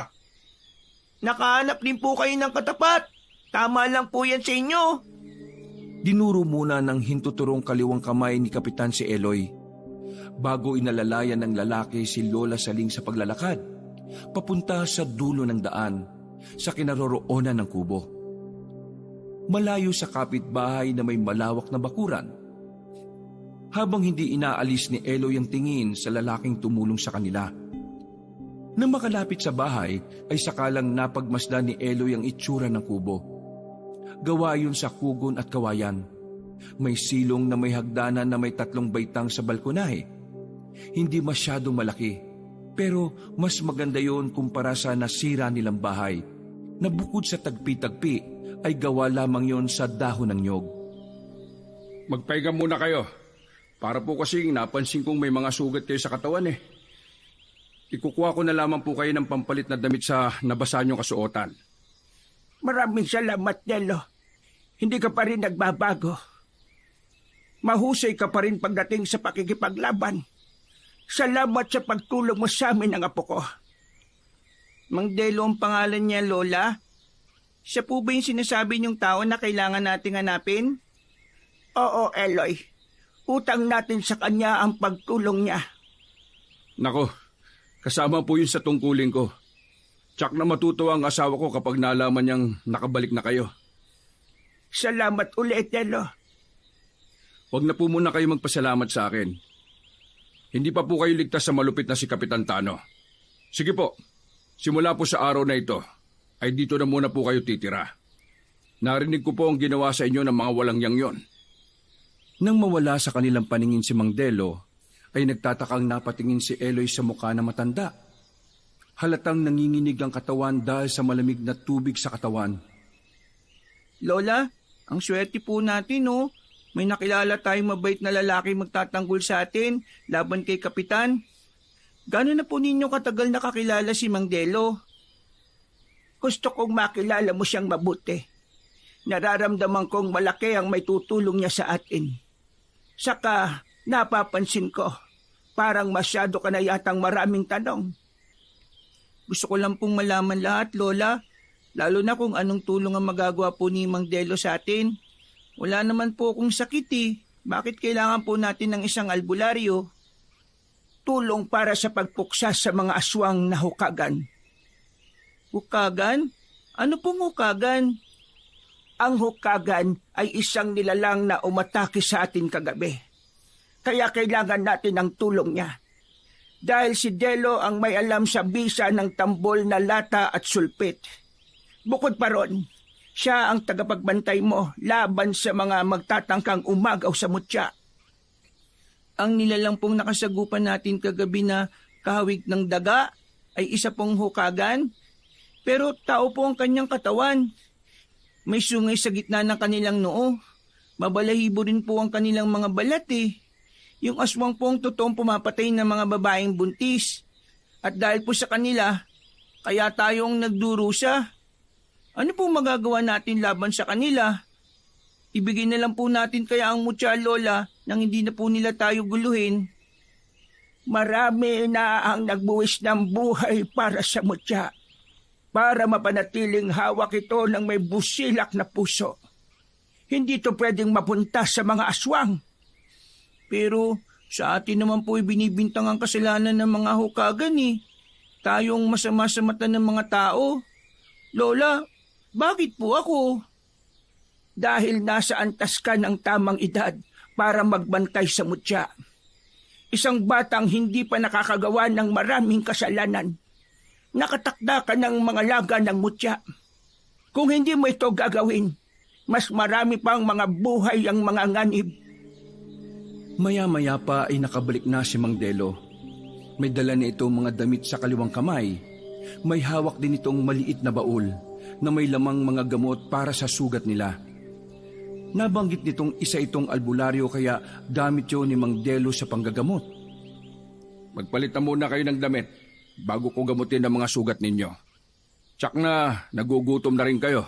[SPEAKER 2] Nakahanap din po kayo ng katapat! Tama lang po yan sa inyo!
[SPEAKER 3] Dinuro muna ng hintuturong kaliwang kamay ni Kapitan si Eloy bago inalalayan ng lalaki si Lola Saling sa paglalakad papunta sa dulo ng daan sa kinaroroonan ng kubo. Malayo sa kapitbahay na may malawak na bakuran. Habang hindi inaalis ni Eloy ang tingin sa lalaking tumulong sa kanila. Nang makalapit sa bahay ay sakalang napagmasdan ni Eloy ang itsura ng kubo. Gawa yun sa kugon at kawayan. May silong na may hagdanan na may 3 baitang sa balkonahe. Hindi masyadong malaki, pero mas maganda yon kumpara sa nasira nilang bahay, na bukod sa tagpi-tagpi ay gawa lamang yon sa dahon ng nyog.
[SPEAKER 4] Magpahinga muna kayo. Para po kasing napansin kong may mga sugat kayo sa katawan eh. Ikukuha ko na lamang po kayo ng pampalit na damit sa nabasa niyong kasuotan.
[SPEAKER 2] Maraming salamat, Nelo. Hindi ka pa rin nagbabago. Mahusay ka pa rin pagdating sa pakikipaglaban. Salamat sa pagtulong mo sa amin, ang apo ko.
[SPEAKER 1] Mang Delo ang pangalan niya, Lola? Siya po ba yung sinasabi niyong tao na kailangan nating hanapin?
[SPEAKER 2] Oo, Eloy. Utang natin sa kanya ang pagtulong niya.
[SPEAKER 4] Nako, kasama po yun sa tungkulin ko. Tsak na matutuwa ang asawa ko kapag nalaman niyang nakabalik na kayo.
[SPEAKER 2] Salamat ulit, Nelo.
[SPEAKER 4] Huwag na po muna kayo magpasalamat sa akin. Hindi pa po kayo ligtas sa malupit na si Kapitan Tano. Sige po, simula po sa araw na ito, ay dito na muna po kayo titira. Narinig ko po ang ginawa sa inyo ng mga walang yang yon.
[SPEAKER 3] Nang mawala sa kanilang paningin si Mang Delo, ay nagtatakang napatingin si Eloy sa mukha na matanda. Halatang nanginginig ang katawan dahil sa malamig na tubig sa katawan.
[SPEAKER 1] Lola, ang swerte po natin, oh. May nakilala tayong mabait na lalaki magtatanggol sa atin laban kay Kapitan. Gano'n na po ninyo katagal nakakilala si Mang Delo?
[SPEAKER 2] Gusto kong makilala mo siyang mabuti. Nararamdaman kong malaki ang may tutulong niya sa atin. Saka napapansin ko, parang masyado ka na yatang maraming tanong.
[SPEAKER 1] Gusto ko lang pong malaman lahat, Lola. Lalo na kung anong tulong ang magagawa po ni Mang Delo sa atin. Wala naman po akong sakit eh. Bakit kailangan po natin ng isang albularyo?
[SPEAKER 2] Tulong para sa pagpuksa sa mga aswang na hukagan.
[SPEAKER 1] Hukagan? Ano pong hukagan?
[SPEAKER 2] Ang hukagan ay isang nilalang na umatake sa atin kagabi. Kaya kailangan natin ng tulong niya. Dahil si Delo ang may alam sa bisa ng tambol na lata at sulpit. Bukod pa ron, siya ang tagapagbantay mo laban sa mga magtatangkang umagaw sa mutya.
[SPEAKER 1] Ang nilalang pong nakasagupan natin kagabi na kahawig ng daga ay isa pong hukagan. Pero tao po ang kanyang katawan. May sungay sa gitna ng kanilang noo. Mabalahibo rin po ang kanilang mga balat eh. Yung aswang po ang totoong pumapatay ng mga babaeng buntis. At dahil po sa kanila, kaya tayong nagdurusa. Ano po magagawa natin laban sa kanila? Ibigay na lang po natin kaya ang mutya, Lola, nang hindi na po nila tayo guluhin.
[SPEAKER 2] Marami na ang nagbuwis ng buhay para sa mutya. Para mapanatiling hawak ito ng may busilak na puso. Hindi ito pwedeng mapunta sa mga aswang.
[SPEAKER 1] Pero sa atin naman po ibinibintang ang kasalanan ng mga hukagan eh. Tayong masama sa mata ng mga tao. Lola, bakit po ako?
[SPEAKER 2] Dahil nasa antas ka ng tamang edad para magbantay sa mutya. Isang batang hindi pa nakakagawa ng maraming kasalanan. Nakatakda ka ng mga laga ng mutya. Kung hindi mo ito gagawin, mas marami pang mga buhay ang mga nganib.
[SPEAKER 3] Maya-maya pa ay nakabalik na si Mang Delo. May dala na itong mga damit sa kaliwang kamay. May hawak din itong maliit na baul na may lamang mga gamot para sa sugat nila. Nabanggit nitong isa itong albularyo kaya gamit yun ni Mang Delo sa panggagamot.
[SPEAKER 4] Magpalit na muna kayo ng damit bago ko gamutin ang mga sugat ninyo. Tsak na, nagugutom na rin kayo.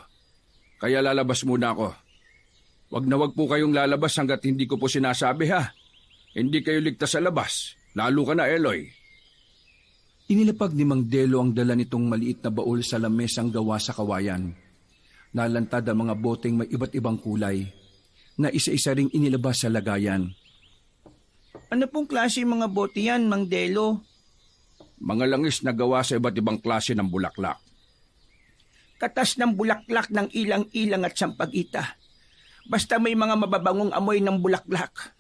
[SPEAKER 4] Kaya lalabas muna ako. Wag po kayong lalabas hanggat hindi ko po sinasabi ha. Hindi kayo ligtas sa labas, lalo ka na Eloy.
[SPEAKER 3] Inilapag ni Mang Delo ang dala nitong maliit na baul sa lamesang gawa sa kawayan. Nalantad ang mga boteng may iba't ibang kulay na isa-isa ring inilabas sa lagayan.
[SPEAKER 1] Ano pong klase mga bote yan, Mang Delo?
[SPEAKER 4] Mga langis na gawa sa iba't ibang klase ng bulaklak.
[SPEAKER 2] Katas ng bulaklak ng ilang-ilang at sampagita. Basta may mga mababangong amoy ng bulaklak.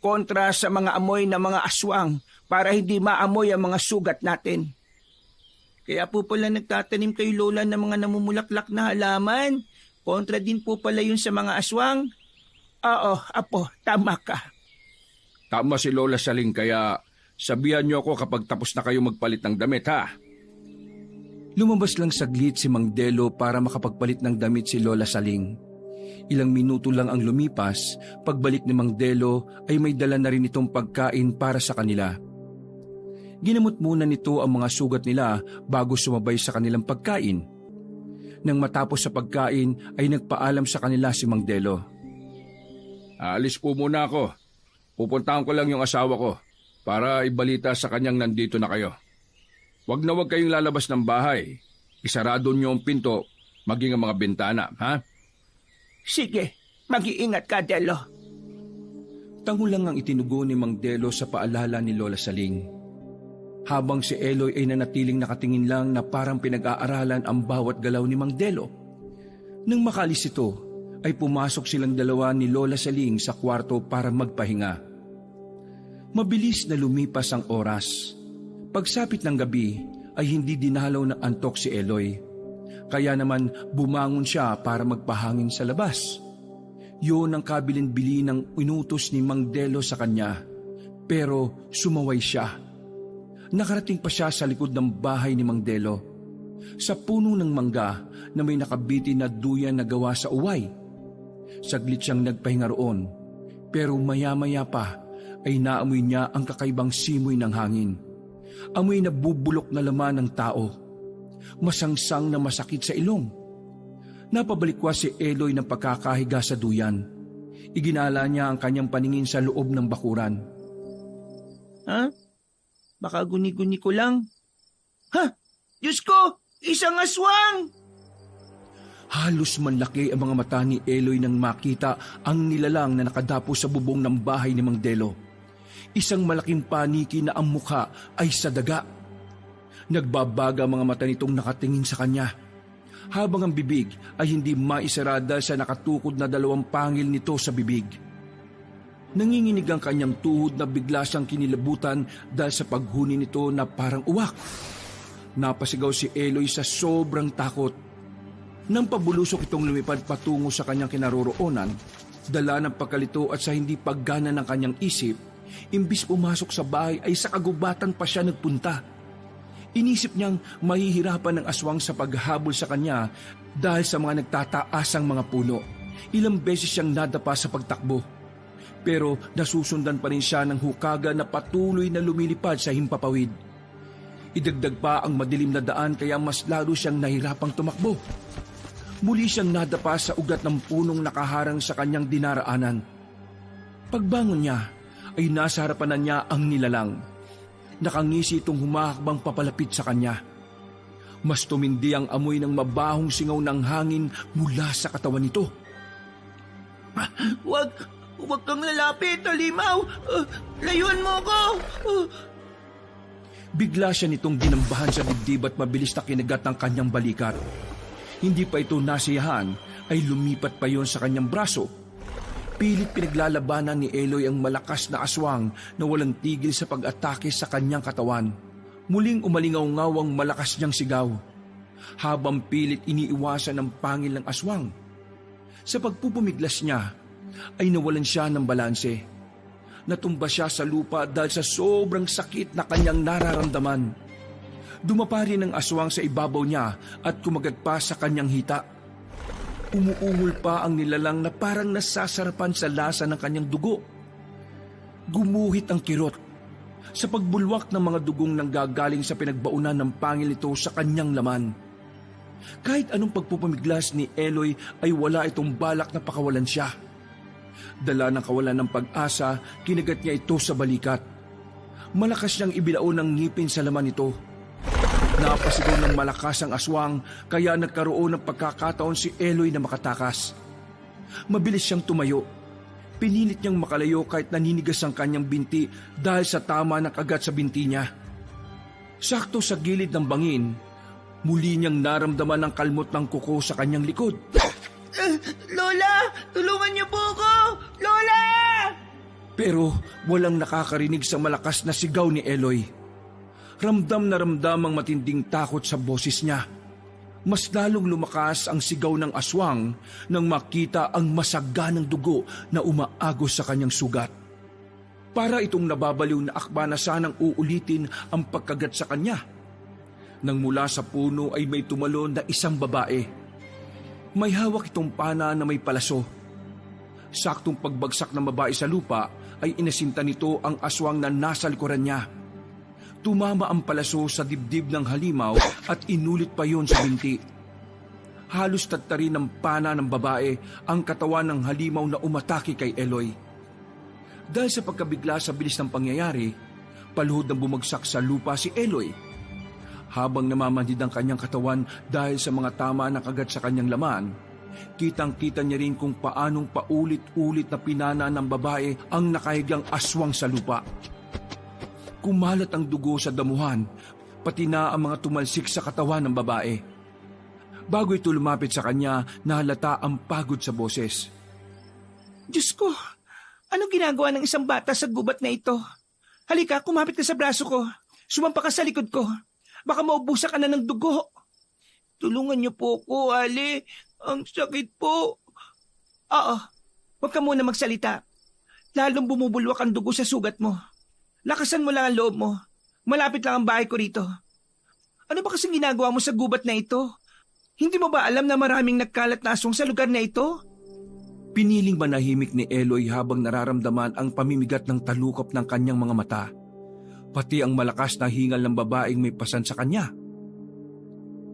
[SPEAKER 2] Kontra sa mga amoy ng mga aswang para hindi maamoy ang mga sugat natin.
[SPEAKER 1] Kaya po pala nagtatanim kay Lola ng mga namumulaklak na halaman. Kontra din po pala yun sa mga aswang.
[SPEAKER 2] Oo, apo, tama ka.
[SPEAKER 4] Tama si Lola Saling kaya sabihan niyo ako kapag tapos na kayo magpalit ng damit ha.
[SPEAKER 3] Lumabas lang saglit si Mang Delo para makapagpalit ng damit si Lola Saling. Ilang minuto lang ang lumipas, pagbalik ni Mang Delo ay may dala na rin itong pagkain para sa kanila. Ginamot muna nito ang mga sugat nila bago sumabay sa kanilang pagkain. Nang matapos sa pagkain ay nagpaalam sa kanila si Mang Delo.
[SPEAKER 4] Alis po muna ako. Pupuntahan ko lang yung asawa ko para ibalita sa kanyang nandito na kayo. Wag na wag kayong lalabas ng bahay. Isarado niyo ang pinto, maging ang mga bintana, ha?
[SPEAKER 2] Sige, mag-iingat ka, Delo.
[SPEAKER 3] Tango lang ang itinugo ni Mang Delo sa paalala ni Lola Saling. Habang si Eloy ay nanatiling nakatingin lang na parang pinag-aaralan ang bawat galaw ni Mang Delo. Nang makalis ito, ay pumasok silang dalawa ni Lola Saling sa kwarto para magpahinga. Mabilis na lumipas ang oras. Pagsapit ng gabi ay hindi dinalaw ng antok si Eloy. Kaya naman bumangon siya para magpahangin sa labas. Yun ang kabilin-bili ng inutos ni Mang Delo sa kanya. Pero sumaway siya. Nakarating pa siya sa likod ng bahay ni Mang Delo. Sa puno ng mangga na may nakabiti na duyan na gawa sa uway. Saglit siyang nagpahinga roon. Pero maya-maya pa ay naamoy niya ang kakaibang simoy ng hangin. Amoy na bubulok na laman ng tao. masangsang na masakit sa ilong. Napabalikwas si Eloy ng pagkakahiga sa duyan. Iginala niya ang kanyang paningin sa loob ng bakuran.
[SPEAKER 1] Ha? Baka guni-guni ko lang. Ha? Diyos ko! Isang aswang!
[SPEAKER 3] Halos manlaki ang mga mata ni Eloy nang makita ang nilalang na nakadapo sa bubong ng bahay ni Mang Delo. Isang malaking paniki na ang mukha ay sa daga. Nagbabaga ang mga mata nitong nakatingin sa kanya, habang ang bibig ay hindi maisarada sa nakatukod na 2 pangil nito sa bibig. Nanginginig ang kanyang tuhod na bigla siyang kinilabutan dahil sa paghuni nito na parang uwak. Napasigaw si Eloy sa sobrang takot. Nang pabulusok itong lumipad patungo sa kanyang kinaroroonan, dala ng pagkalito at sa hindi paggana ng kanyang isip, imbis pumasok sa bahay ay sa kagubatan pa siya nagpunta. Inisip niyang mahihirapan ng aswang sa paghabol sa kanya dahil sa mga nagtataasang mga puno. Ilang beses siyang nadapa sa pagtakbo. Pero nasusundan pa rin siya ng hukaga na patuloy na lumilipad sa himpapawid. Idagdag pa ang madilim na daan kaya mas lalo siyang nahirapang tumakbo. Muli siyang nadapa sa ugat ng punong nakaharang sa kanyang dinaraanan. Pagbangon niya ay nasa harapan na niya ang nilalang. Nakangisi itong humahakbang papalapit sa kanya. Mas tumindi ang amoy ng mabahong singaw ng hangin mula sa katawan nito.
[SPEAKER 1] Huwag kang lalapit, Halimaw! Layuan mo ako!
[SPEAKER 3] Bigla siya nitong ginambahan sa dibdib at mabilis na kinagat ng kanyang balikat. Hindi pa ito nasiyahan ay lumipat pa yon sa kanyang braso. Pilit pinaglalabanan ni Eloy ang malakas na aswang na walang tigil sa pag-atake sa kanyang katawan. Muling umalingaw-ngaw ang malakas niyang sigaw, habang pilit iniiwasan ng pangil ng aswang. Sa pagpupumiglas niya, ay nawalan siya ng balanse. Natumba siya sa lupa dahil sa sobrang sakit na kanyang nararamdaman. Dumapa rin ang aswang sa ibabaw niya at kumagat pa sa kanyang hita. Umuungol pa ang nilalang na parang nasasarapan sa lasa ng kanyang dugo. Gumuhit ang kirot sa pagbulwak ng mga dugong nanggagaling sa pinagbaunan ng pangil nito sa kanyang laman. Kahit anong pagpupumiglas ni Eloy ay wala itong balak na pakawalan siya. Dala ng kawalan ng pag-asa, kinagat niya ito sa balikat. Malakas niyang ibilaon ng ngipin sa laman nito. Napasigaw ng malakas ang aswang kaya nagkaroon ng pagkakataon si Eloy na makatakas. Mabilis siyang tumayo. Pinilit niyang makalayo kahit naninigas ang kanyang binti dahil sa tama ng kagat sa binti niya. Sakto sa gilid ng bangin, muli niyang naramdaman ang kalmot ng kuko sa kanyang likod.
[SPEAKER 1] Lola! Tulungan niyo po ako! Lola!
[SPEAKER 3] Pero walang nakakarinig sa malakas na sigaw ni Eloy. Ramdam na ramdam ang matinding takot sa boses niya. Mas lalong lumakas ang sigaw ng aswang nang makita ang masaganang dugo na umaagos sa kanyang sugat. Para itong nababaliw na akba na sanang uulitin ang pagkagat sa kanya. Nang mula sa puno ay may tumalon na isang babae. May hawak itong pana na may palaso. Saktong pagbagsak ng babae sa lupa ay inasinta nito ang aswang na nasa likuran niya. Tumama ang palaso sa dibdib ng Halimaw at inulit pa yon sa binti. Halos tattarin ng pana ng babae ang katawan ng Halimaw na umatake kay Eloy. Dahil sa pagkabigla sa bilis ng pangyayari, paluhod na bumagsak sa lupa si Eloy. Habang namamanhid ang kanyang katawan dahil sa mga tama na kagat sa kanyang laman, kitang-kita niya rin kung paanong paulit-ulit na pinana ng babae ang nakahigang aswang sa lupa. Kumalat ang dugo sa damuhan, pati na ang mga tumalsik sa katawan ng babae. Bago ito lumapit sa kanya, nahalata ang pagod sa boses.
[SPEAKER 1] Diyos ko! Anong ginagawa ng isang bata sa gubat na ito? Halika, kumapit ka sa braso ko. Sumampa ka sa likod ko. Baka maubusan ka na ng dugo. Tulungan niyo po ko, Ali. Ang sakit po. Oo, huwag ka muna magsalita. Lalong bumubulwak ang dugo sa sugat mo. Lakasan mo lang ang loob mo. Malapit lang ang bahay ko rito. Ano ba kasing ginagawa mo sa gubat na ito? Hindi mo ba alam na maraming nagkalat na aswang sa lugar na ito?
[SPEAKER 3] Piniling manahimik ni Eloy habang nararamdaman ang pamimigat ng talukop ng kanyang mga mata. Pati ang malakas na hingal ng babaeng may pasan sa kanya.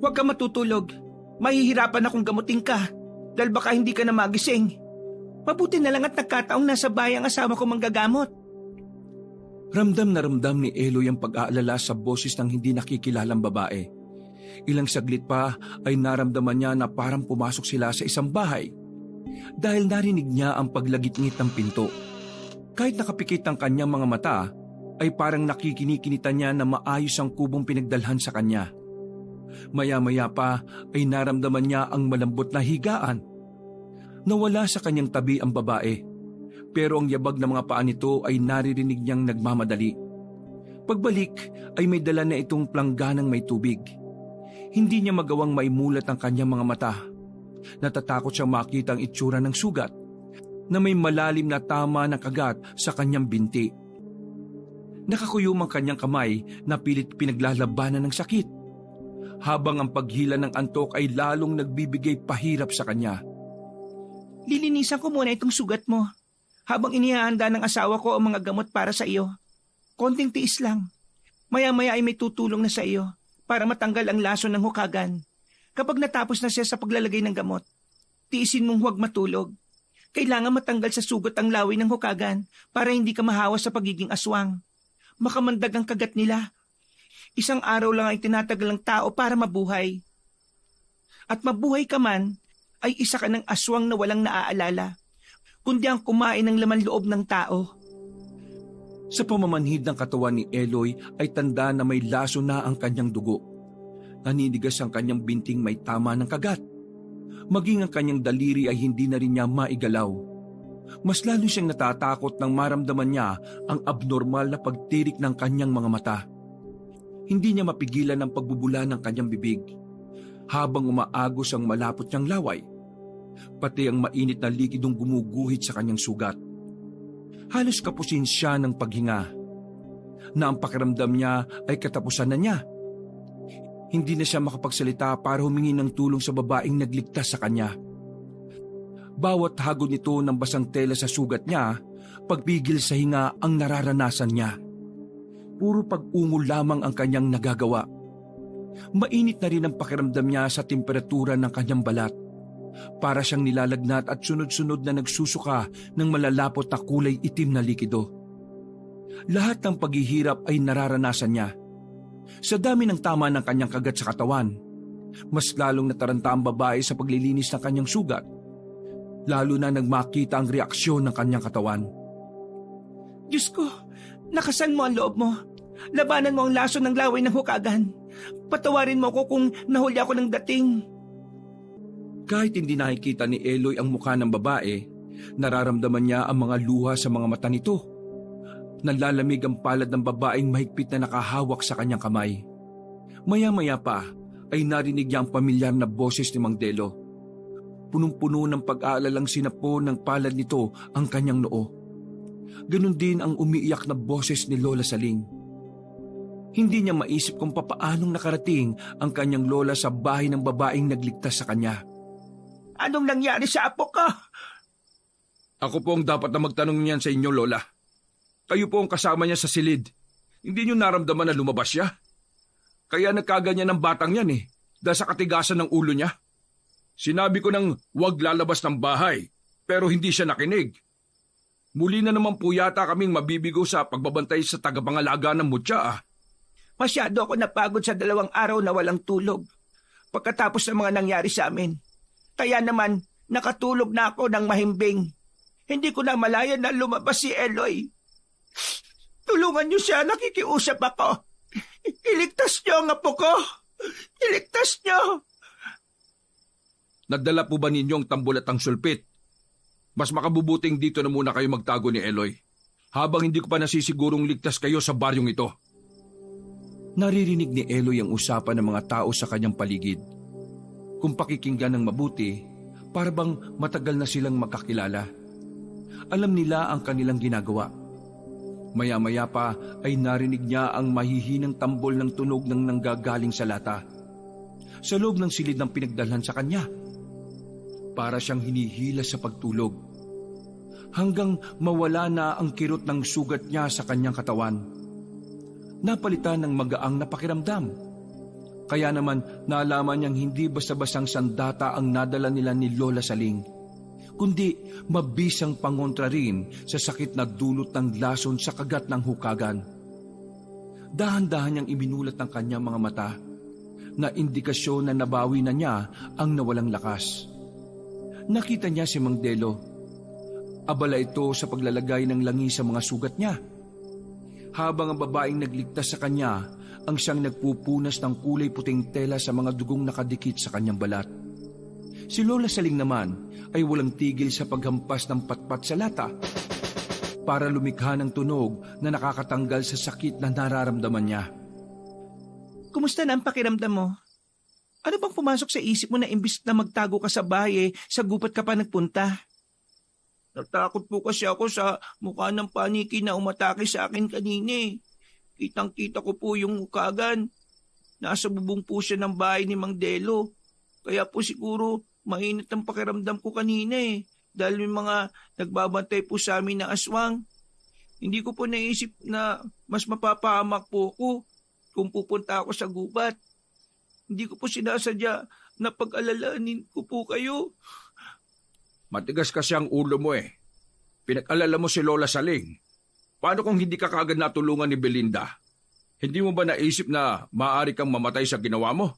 [SPEAKER 1] Huwag ka matutulog. Mahihirapan akong gamutin ka dahil baka hindi ka na magising. Mabuti na lang at nagkataong nasa bahay ang asawa ko manggagamot.
[SPEAKER 3] Ramdam na ramdam ni Eloy ang pag-aalala sa boses ng hindi nakikilalang babae. Ilang saglit pa ay naramdaman niya na parang pumasok sila sa isang bahay dahil narinig niya ang paglagit-ngit ng pinto. Kahit nakapikit ang kanyang mga mata, ay parang nakikinikinita niya na maayos ang kubong pinagdalhan sa kanya. Maya-maya pa ay naramdaman niya ang malambot na higaan. Nawala sa kanyang tabi ang babae, pero ang yabag ng mga paa nito ay naririnig niyang nagmamadali. Pagbalik ay may dala na itong plangganang may tubig. Hindi niya magawang maimulat ang kanyang mga mata. Natatakot siyang makita ang itsura ng sugat na may malalim na tama na kagat sa kanyang binti. Nakakuyom ang kanyang kamay na pilit pinaglalabanan ng sakit, habang ang paghila ng antok ay lalong nagbibigay pahirap sa kanya.
[SPEAKER 1] Lilinisan ko muna itong sugat mo habang inihahanda ng asawa ko ang mga gamot para sa iyo. Konting tiis lang. Maya-maya ay may tutulong na sa iyo para matanggal ang lason ng hukagan. Kapag natapos na siya sa paglalagay ng gamot, tiisin mong huwag matulog. Kailangan matanggal sa sugat ang lawi ng hukagan para hindi ka mahawa sa pagiging aswang. Makamandag ang kagat nila. Isang araw lang ay tinatagal ng tao para mabuhay. At mabuhay ka man, ay isa ka ng aswang na walang naaalala, kundi ang kumain ng laman loob ng tao.
[SPEAKER 3] Sa pamamanhid ng katawan ni Eloy ay tanda na may laso na ang kanyang dugo. Naninigas ang kanyang binting may tama ng kagat. Maging ang kanyang daliri ay hindi na rin niya maigalaw. Mas lalo siyang natatakot nang maramdaman niya ang abnormal na pagtirik ng kanyang mga mata. Hindi niya mapigilan ang pagbubula ng kanyang bibig habang umaagos ang malapot niyang laway, pati ang mainit na likidong gumuguhit sa kanyang sugat. Halos kapusin siya ng paghinga, na ang pakiramdam niya ay katapusan na niya. Hindi na siya makapagsalita para humingi ng tulong sa babaeng nagligtas sa kanya. Bawat hagod nito ng basang tela sa sugat niya, pagpigil sa hinga ang nararanasan niya. Puro pag-ungol lamang ang kanyang nagagawa. Mainit na rin ang pakiramdam niya sa temperatura ng kanyang balat. Para siyang nilalagnat at sunod-sunod na nagsusuka ng malalapot na kulay itim na likido. Lahat ng paghihirap ay nararanasan niya. Sa dami ng tama ng kanyang kagat sa katawan, mas lalong nataranta ang babae sa paglilinis ng kanyang sugat, lalo na nang makita ang reaksyon ng kanyang katawan.
[SPEAKER 1] Diyos ko, nakasan mo ang loob mo. Labanan mo ang laso ng laway ng hukagan. Patawarin mo ko kung nahuli ako ng dating.
[SPEAKER 3] Kahit hindi nakikita ni Eloy ang mukha ng babae, nararamdaman niya ang mga luha sa mga mata nito. Nanlalamig ang palad ng babaeng mahigpit na nakahawak sa kanyang kamay. Maya-maya pa ay narinig niya ang pamilyar na boses ni Mang Delo. Punong-puno ng pag-aalalang sinapo ng palad nito ang kanyang noo. Ganon din ang umiiyak na boses ni Lola Saling. Hindi niya maisip kung papaanong nakarating ang kanyang lola sa bahay ng babaeng nagligtas sa kanya.
[SPEAKER 2] Anong nangyari sa apo ko?
[SPEAKER 4] Ako po ang dapat na magtanong niyan sa inyo, Lola. Kayo po ang kasama niya sa silid. Hindi niyo naramdaman na lumabas siya? Kaya nagkaganyan ng batang yan dahil sa katigasan ng ulo niya. Sinabi ko nang huwag lalabas ng bahay, pero hindi siya nakinig. Muli na naman po yata kaming mabibigo sa pagbabantay sa tagapangalaga ng mutya.
[SPEAKER 2] Masyado ako napagod sa 2 araw na walang tulog pagkatapos ng mga nangyari sa amin. Kaya naman, nakatulog na ako ng mahimbing. Hindi ko na malaya na lumabas si Eloy. Tulungan niyo siya, nakikiusap ako. Iligtas niyo ang apo ko. Iligtas niyo.
[SPEAKER 4] Nadala po ba ninyo ang tambol at ang sulpit? Mas makabubuting dito na muna kayo magtago ni Eloy, habang hindi ko pa nasisigurong ligtas kayo sa baryong ito.
[SPEAKER 3] Naririnig ni Eloy ang usapan ng mga tao sa kanyang paligid. Kung pakikinggan ng mabuti, para bang matagal na silang magkakilala. Alam nila ang kanilang ginagawa. Maya-maya pa ay narinig niya ang mahihinang tambol ng tunog ng nanggagaling sa lata. Sa loob ng silid ng pinagdalhan sa kanya. Para siyang hinihila sa pagtulog. Hanggang mawala na ang kirot ng sugat niya sa kanyang katawan. Napalitan ng magaang na pakiramdam. Kaya naman nalaman niyang hindi basta-basang sandata ang nadala nila ni Lola Saling, kundi mabisang pangontra rin sa sakit na dulot ng lason sa kagat ng hukagan. Dahan-dahan niyang iminulat ng kanyang mga mata na indikasyon na nabawi na niya ang nawalang lakas. Nakita niya si Mang Delo. Abala ito sa paglalagay ng langi sa mga sugat niya. Habang ang babaeng nagligtas sa kanya ang siyang nagpupunas ng kulay puting tela sa mga dugong nakadikit sa kanyang balat. Si Lola Saling naman ay walang tigil sa paghampas ng patpat sa lata para lumikha ng tunog na nakakatanggal sa sakit na nararamdaman niya.
[SPEAKER 1] Kumusta na ang pakiramdam mo? Ano bang pumasok sa isip mo na imbis na magtago ka sa bahay, sa gubat ka pa nagpunta? Natakot po kasi ako sa mukha ng paniki na umatake sa akin kanina eh. Kitang-kita ko po yung hukagan. Nasa bubong po siya ng bahay ni Mang Delo. Kaya po siguro mainit ang pakiramdam ko kanina eh. Dahil may mga nagbabantay po sa amin na aswang. Hindi ko po naisip na mas mapapahamak po ako kung pupunta ako sa gubat. Hindi ko po sinasadya na pag-alalanin ko po kayo.
[SPEAKER 4] Matigas kasi ang ulo mo eh. Pinag-alala mo si Lola Saling. Paano kung hindi ka kaagad natulungan ni Belinda? Hindi mo ba naisip na maaari kang mamatay sa ginawa mo?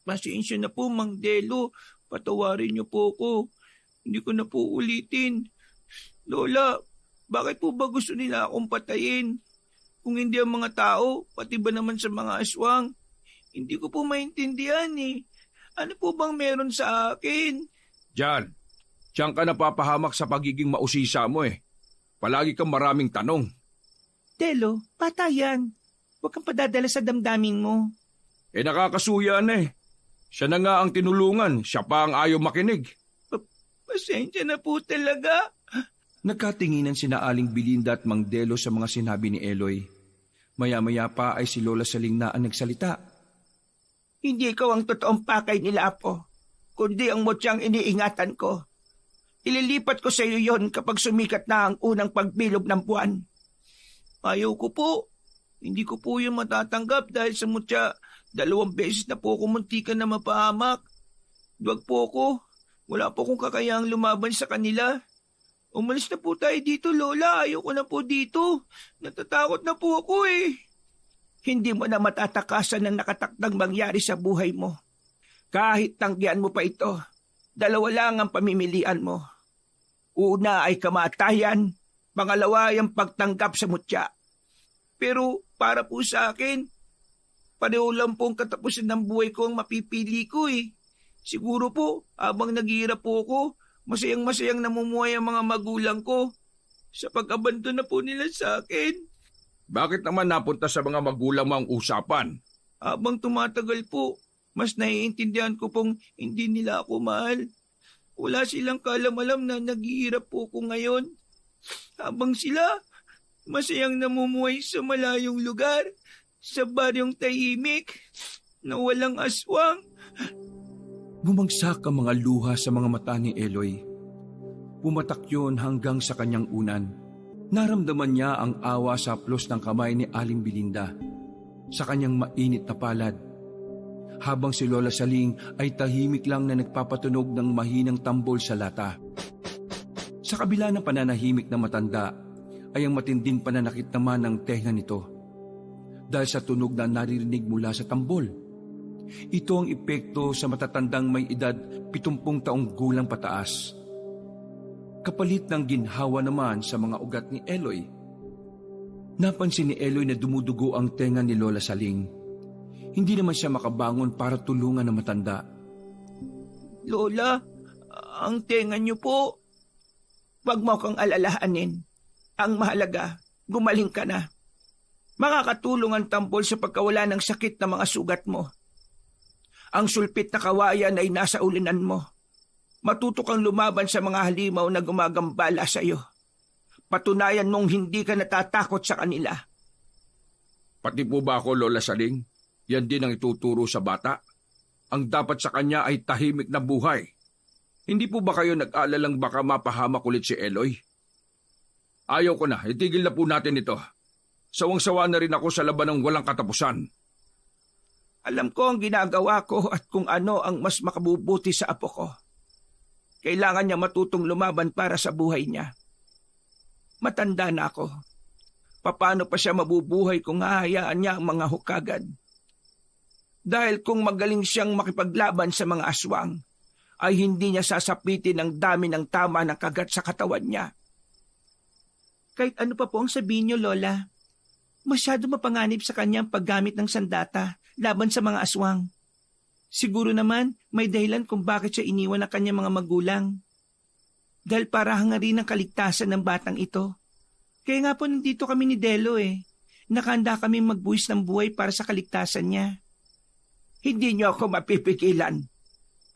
[SPEAKER 1] Pasensya na po, Mang Delo. Patawarin niyo po ako. Hindi ko na po ulitin. Lola, bakit po ba gusto nila akong patayin? Kung hindi ang mga tao, pati ba naman sa mga aswang? Hindi ko po maintindihan eh. Ano po bang meron sa akin?
[SPEAKER 4] Diyan ka napapahamak sa pagiging mausisa mo eh. Palagi kang maraming tanong.
[SPEAKER 1] Delo, patayan. Huwag kang padadala sa damdamin mo.
[SPEAKER 4] Eh nakakasuya na eh. Siya na nga ang tinulungan, siya pa ang ayaw makinig.
[SPEAKER 1] Pasensya na po talaga.
[SPEAKER 3] Nagkatinginan sina Aling Belinda at Mang Delo sa mga sinabi ni Eloy. Maya-maya pa ay si Lola Saling na ang nagsalita.
[SPEAKER 2] Hindi ikaw ang totoong pakay nila, Apo, kundi ang mutyang iniingatan ko. Ililipat ko sa iyo yon kapag sumikat na ang unang pagbilog ng buwan.
[SPEAKER 1] Ayaw ko po. Hindi ko po yung matatanggap dahil sa mutya 2 beses na po ako muntikan na mapahamak. Duwag po ako. Wala po akong kakayahang lumaban sa kanila. Umalis na po tayo dito, Lola. Ayaw ko na po dito. Natatakot na po ako eh.
[SPEAKER 2] Hindi mo na matatakasan ang nakatakdang mangyari sa buhay mo. Kahit tanggihan mo pa ito, 2 lang ang pamimilian mo. Una ay kamatayan, pangalawa ay ang pagtanggap sa mutya.
[SPEAKER 1] Pero para po sa akin, pareho lang pong katapusan ng buhay ko ang mapipili ko eh. Siguro po, habang naghihirap po ako, masayang-masayang namumuhay ang mga magulang ko sa pag-abandon na po nila sa akin.
[SPEAKER 4] Bakit naman napunta sa mga magulang mo ang usapan?
[SPEAKER 1] Habang tumatagal po, mas naiintindihan ko pong hindi nila ako mahal. Wala silang kaalam-alam na naghihirap po ako ngayon. Habang sila, masayang namumuhay sa malayong lugar, sa baryong tahimik, na walang aswang.
[SPEAKER 3] Bumagsak ang mga luha sa mga mata ni Eloy. Pumatak yun hanggang sa kanyang unan. Naramdaman niya ang awa sa haplos ng kamay ni Aling Belinda sa kanyang mainit na palad. Habang si Lola Saling ay tahimik lang na nagpapatunog ng mahinang tambol sa lata. Sa kabila ng pananahimik na matanda ay ang matinding pananakit naman ng tenga nito. Dahil sa tunog na naririnig mula sa tambol. Ito ang epekto sa matatandang may edad 70 taong gulang pataas. Kapalit ng ginhawa naman sa mga ugat ni Eloy. Napansin ni Eloy na dumudugo ang tenga ni Lola Saling. Hindi naman siya makabangon para tulungan ang matanda.
[SPEAKER 1] Lola, ang tenga niyo po.
[SPEAKER 2] Huwag mo kang alalahanin. Ang mahalaga, gumaling ka na. Makakatulong ang tambol sa pagkawala ng sakit ng mga sugat mo. Ang sulpit na kawayan ay nasa ulinan mo. Matuto kang lumaban sa mga halimaw na gumagambala sa iyo. Patunayan mong hindi ka natatakot sa kanila.
[SPEAKER 4] Pati po ba ako, Lola Saling? Yan din ang ituturo sa bata. Ang dapat sa kanya ay tahimik na buhay. Hindi po ba kayo nag-aalalang baka mapahamak ulit si Eloy? Ayaw ko na, itigil na po natin ito. Sawang-sawa na rin ako sa laban ng walang katapusan.
[SPEAKER 2] Alam ko ang ginagawa ko at kung ano ang mas makabubuti sa apo ko. Kailangan niya matutong lumaban para sa buhay niya. Matanda na ako. Paano pa siya mabubuhay kung hahayaan niya ang mga hukagad? Dahil kung magaling siyang makipaglaban sa mga aswang, ay hindi niya sasapitin ang dami ng tama ng kagat sa katawan niya.
[SPEAKER 1] Kahit ano pa po ang sabihin niyo, Lola, masyado mapanganib sa kanya ang paggamit ng sandata laban sa mga aswang. Siguro naman may dahilan kung bakit siya iniwan ng kanyang mga magulang. Dahil para hangarin ang kaligtasan ng batang ito. Kaya nga po nandito kami ni Delo Nakahanda kami magbuwis ng buhay para sa kaligtasan niya.
[SPEAKER 2] Hindi niyo ako mapipigilan.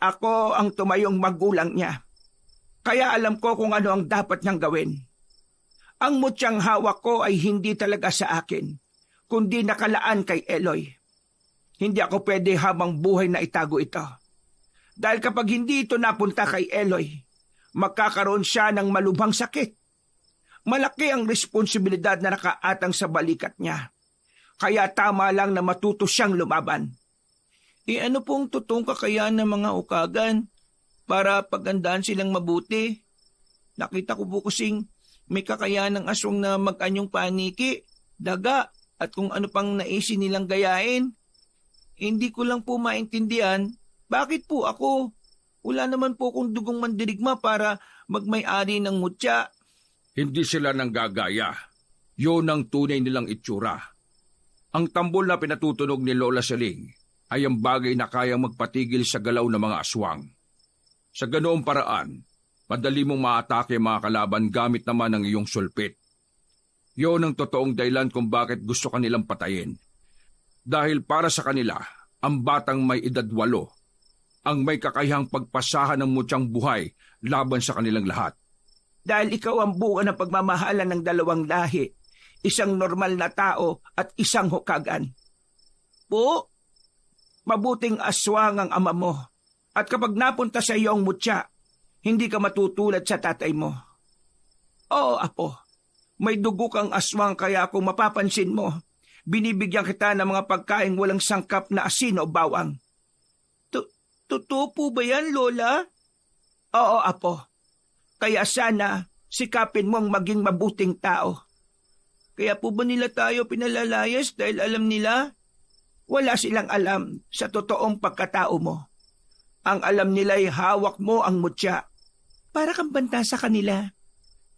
[SPEAKER 2] Ako ang tumayong magulang niya. Kaya alam ko kung ano ang dapat niyang gawin. Ang mutyang hawak ko ay hindi talaga sa akin, kundi nakalaan kay Eloy. Hindi ako pwede habang buhay na itago ito. Dahil kapag hindi ito napunta kay Eloy, magkakaroon siya ng malubhang sakit. Malaki ang responsibilidad na nakaatang sa balikat niya. Kaya tama lang na matuto siyang lumaban.
[SPEAKER 1] Ano pong totoong kakayahan ng mga ukagan para pagandaan silang mabuti? Nakita ko po kasing may kakayahan ng aswang na mag-anyong paniki, daga, at kung ano pang naisin nilang gayain. Hindi ko lang po maintindihan, bakit po ako? Wala naman po akong dugong mandirigma para magmay-ari ng mutya.
[SPEAKER 4] Hindi sila nanggagaya. Yun ang tunay nilang itsura. Ang tambol na pinatutunog ni Lola Saling ay ang bagay na kayang magpatigil sa galaw ng mga aswang. Sa ganoong paraan, madali mong maatake mga kalaban gamit naman ang iyong sulpit. Yun ang totoong dahilan kung bakit gusto kanilang patayin. Dahil para sa kanila, ang batang may edad 8 ang may kakayahang pagpasahan ng mutyang buhay laban sa kanilang lahat.
[SPEAKER 2] Dahil ikaw ang bunga ng pagmamahalan ng dalawang lahi, isang normal na tao at isang hukagan.
[SPEAKER 1] Po?
[SPEAKER 2] Mabuting aswang ang ama mo, at kapag napunta sa iyo ang mutya, hindi ka matutulad sa tatay mo. Oo, apo, may dugo kang aswang kaya kung mapapansin mo, binibigyan kita ng mga pagkain walang sangkap na asin o bawang.
[SPEAKER 1] Totoo po ba yan, Lola?
[SPEAKER 2] Oo, apo. Kaya sana sikapin mong maging mabuting tao.
[SPEAKER 1] Kaya po ba nila tayo pinalalayas dahil alam nila?
[SPEAKER 2] Wala silang alam sa totoong pagkatao mo. Ang alam nila'y hawak mo ang mutya.
[SPEAKER 1] Para kang banta sa kanila.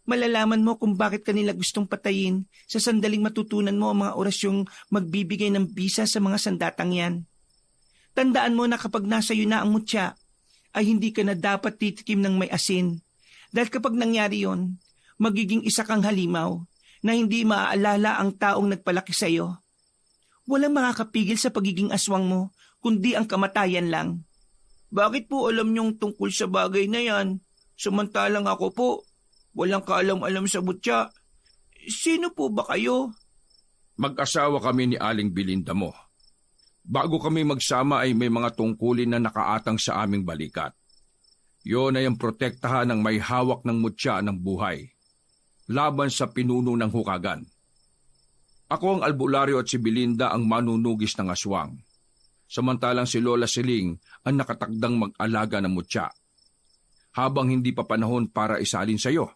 [SPEAKER 1] Malalaman mo kung bakit kanila gustong patayin sa sandaling matutunan mo ang mga orasyong magbibigay ng bisa sa mga sandatang yan. Tandaan mo na kapag nasa iyo na ang mutya, ay hindi ka na dapat titikim ng may asin. Dahil kapag nangyari yon, magiging isa kang halimaw na hindi maaalala ang taong nagpalaki sa iyo. Walang makakapigil sa pagiging aswang mo, kundi ang kamatayan lang. Bakit po alam niyong tungkol sa bagay na yan? Samantalang ako po, walang kaalam-alam sa mutya. Sino po ba kayo?
[SPEAKER 4] Mag-asawa kami ni Aling Belinda mo. Bago kami magsama ay may mga tungkulin na nakaatang sa aming balikat. Yon ay ang protektahan ng may hawak ng mutya ng buhay, laban sa pinuno ng hukagan. Ako ang albularyo at si Belinda ang manunugis ng aswang, samantalang si Lola Siling ang nakatakdang mag-alaga ng mutya, habang hindi pa panahon para isalin sa iyo.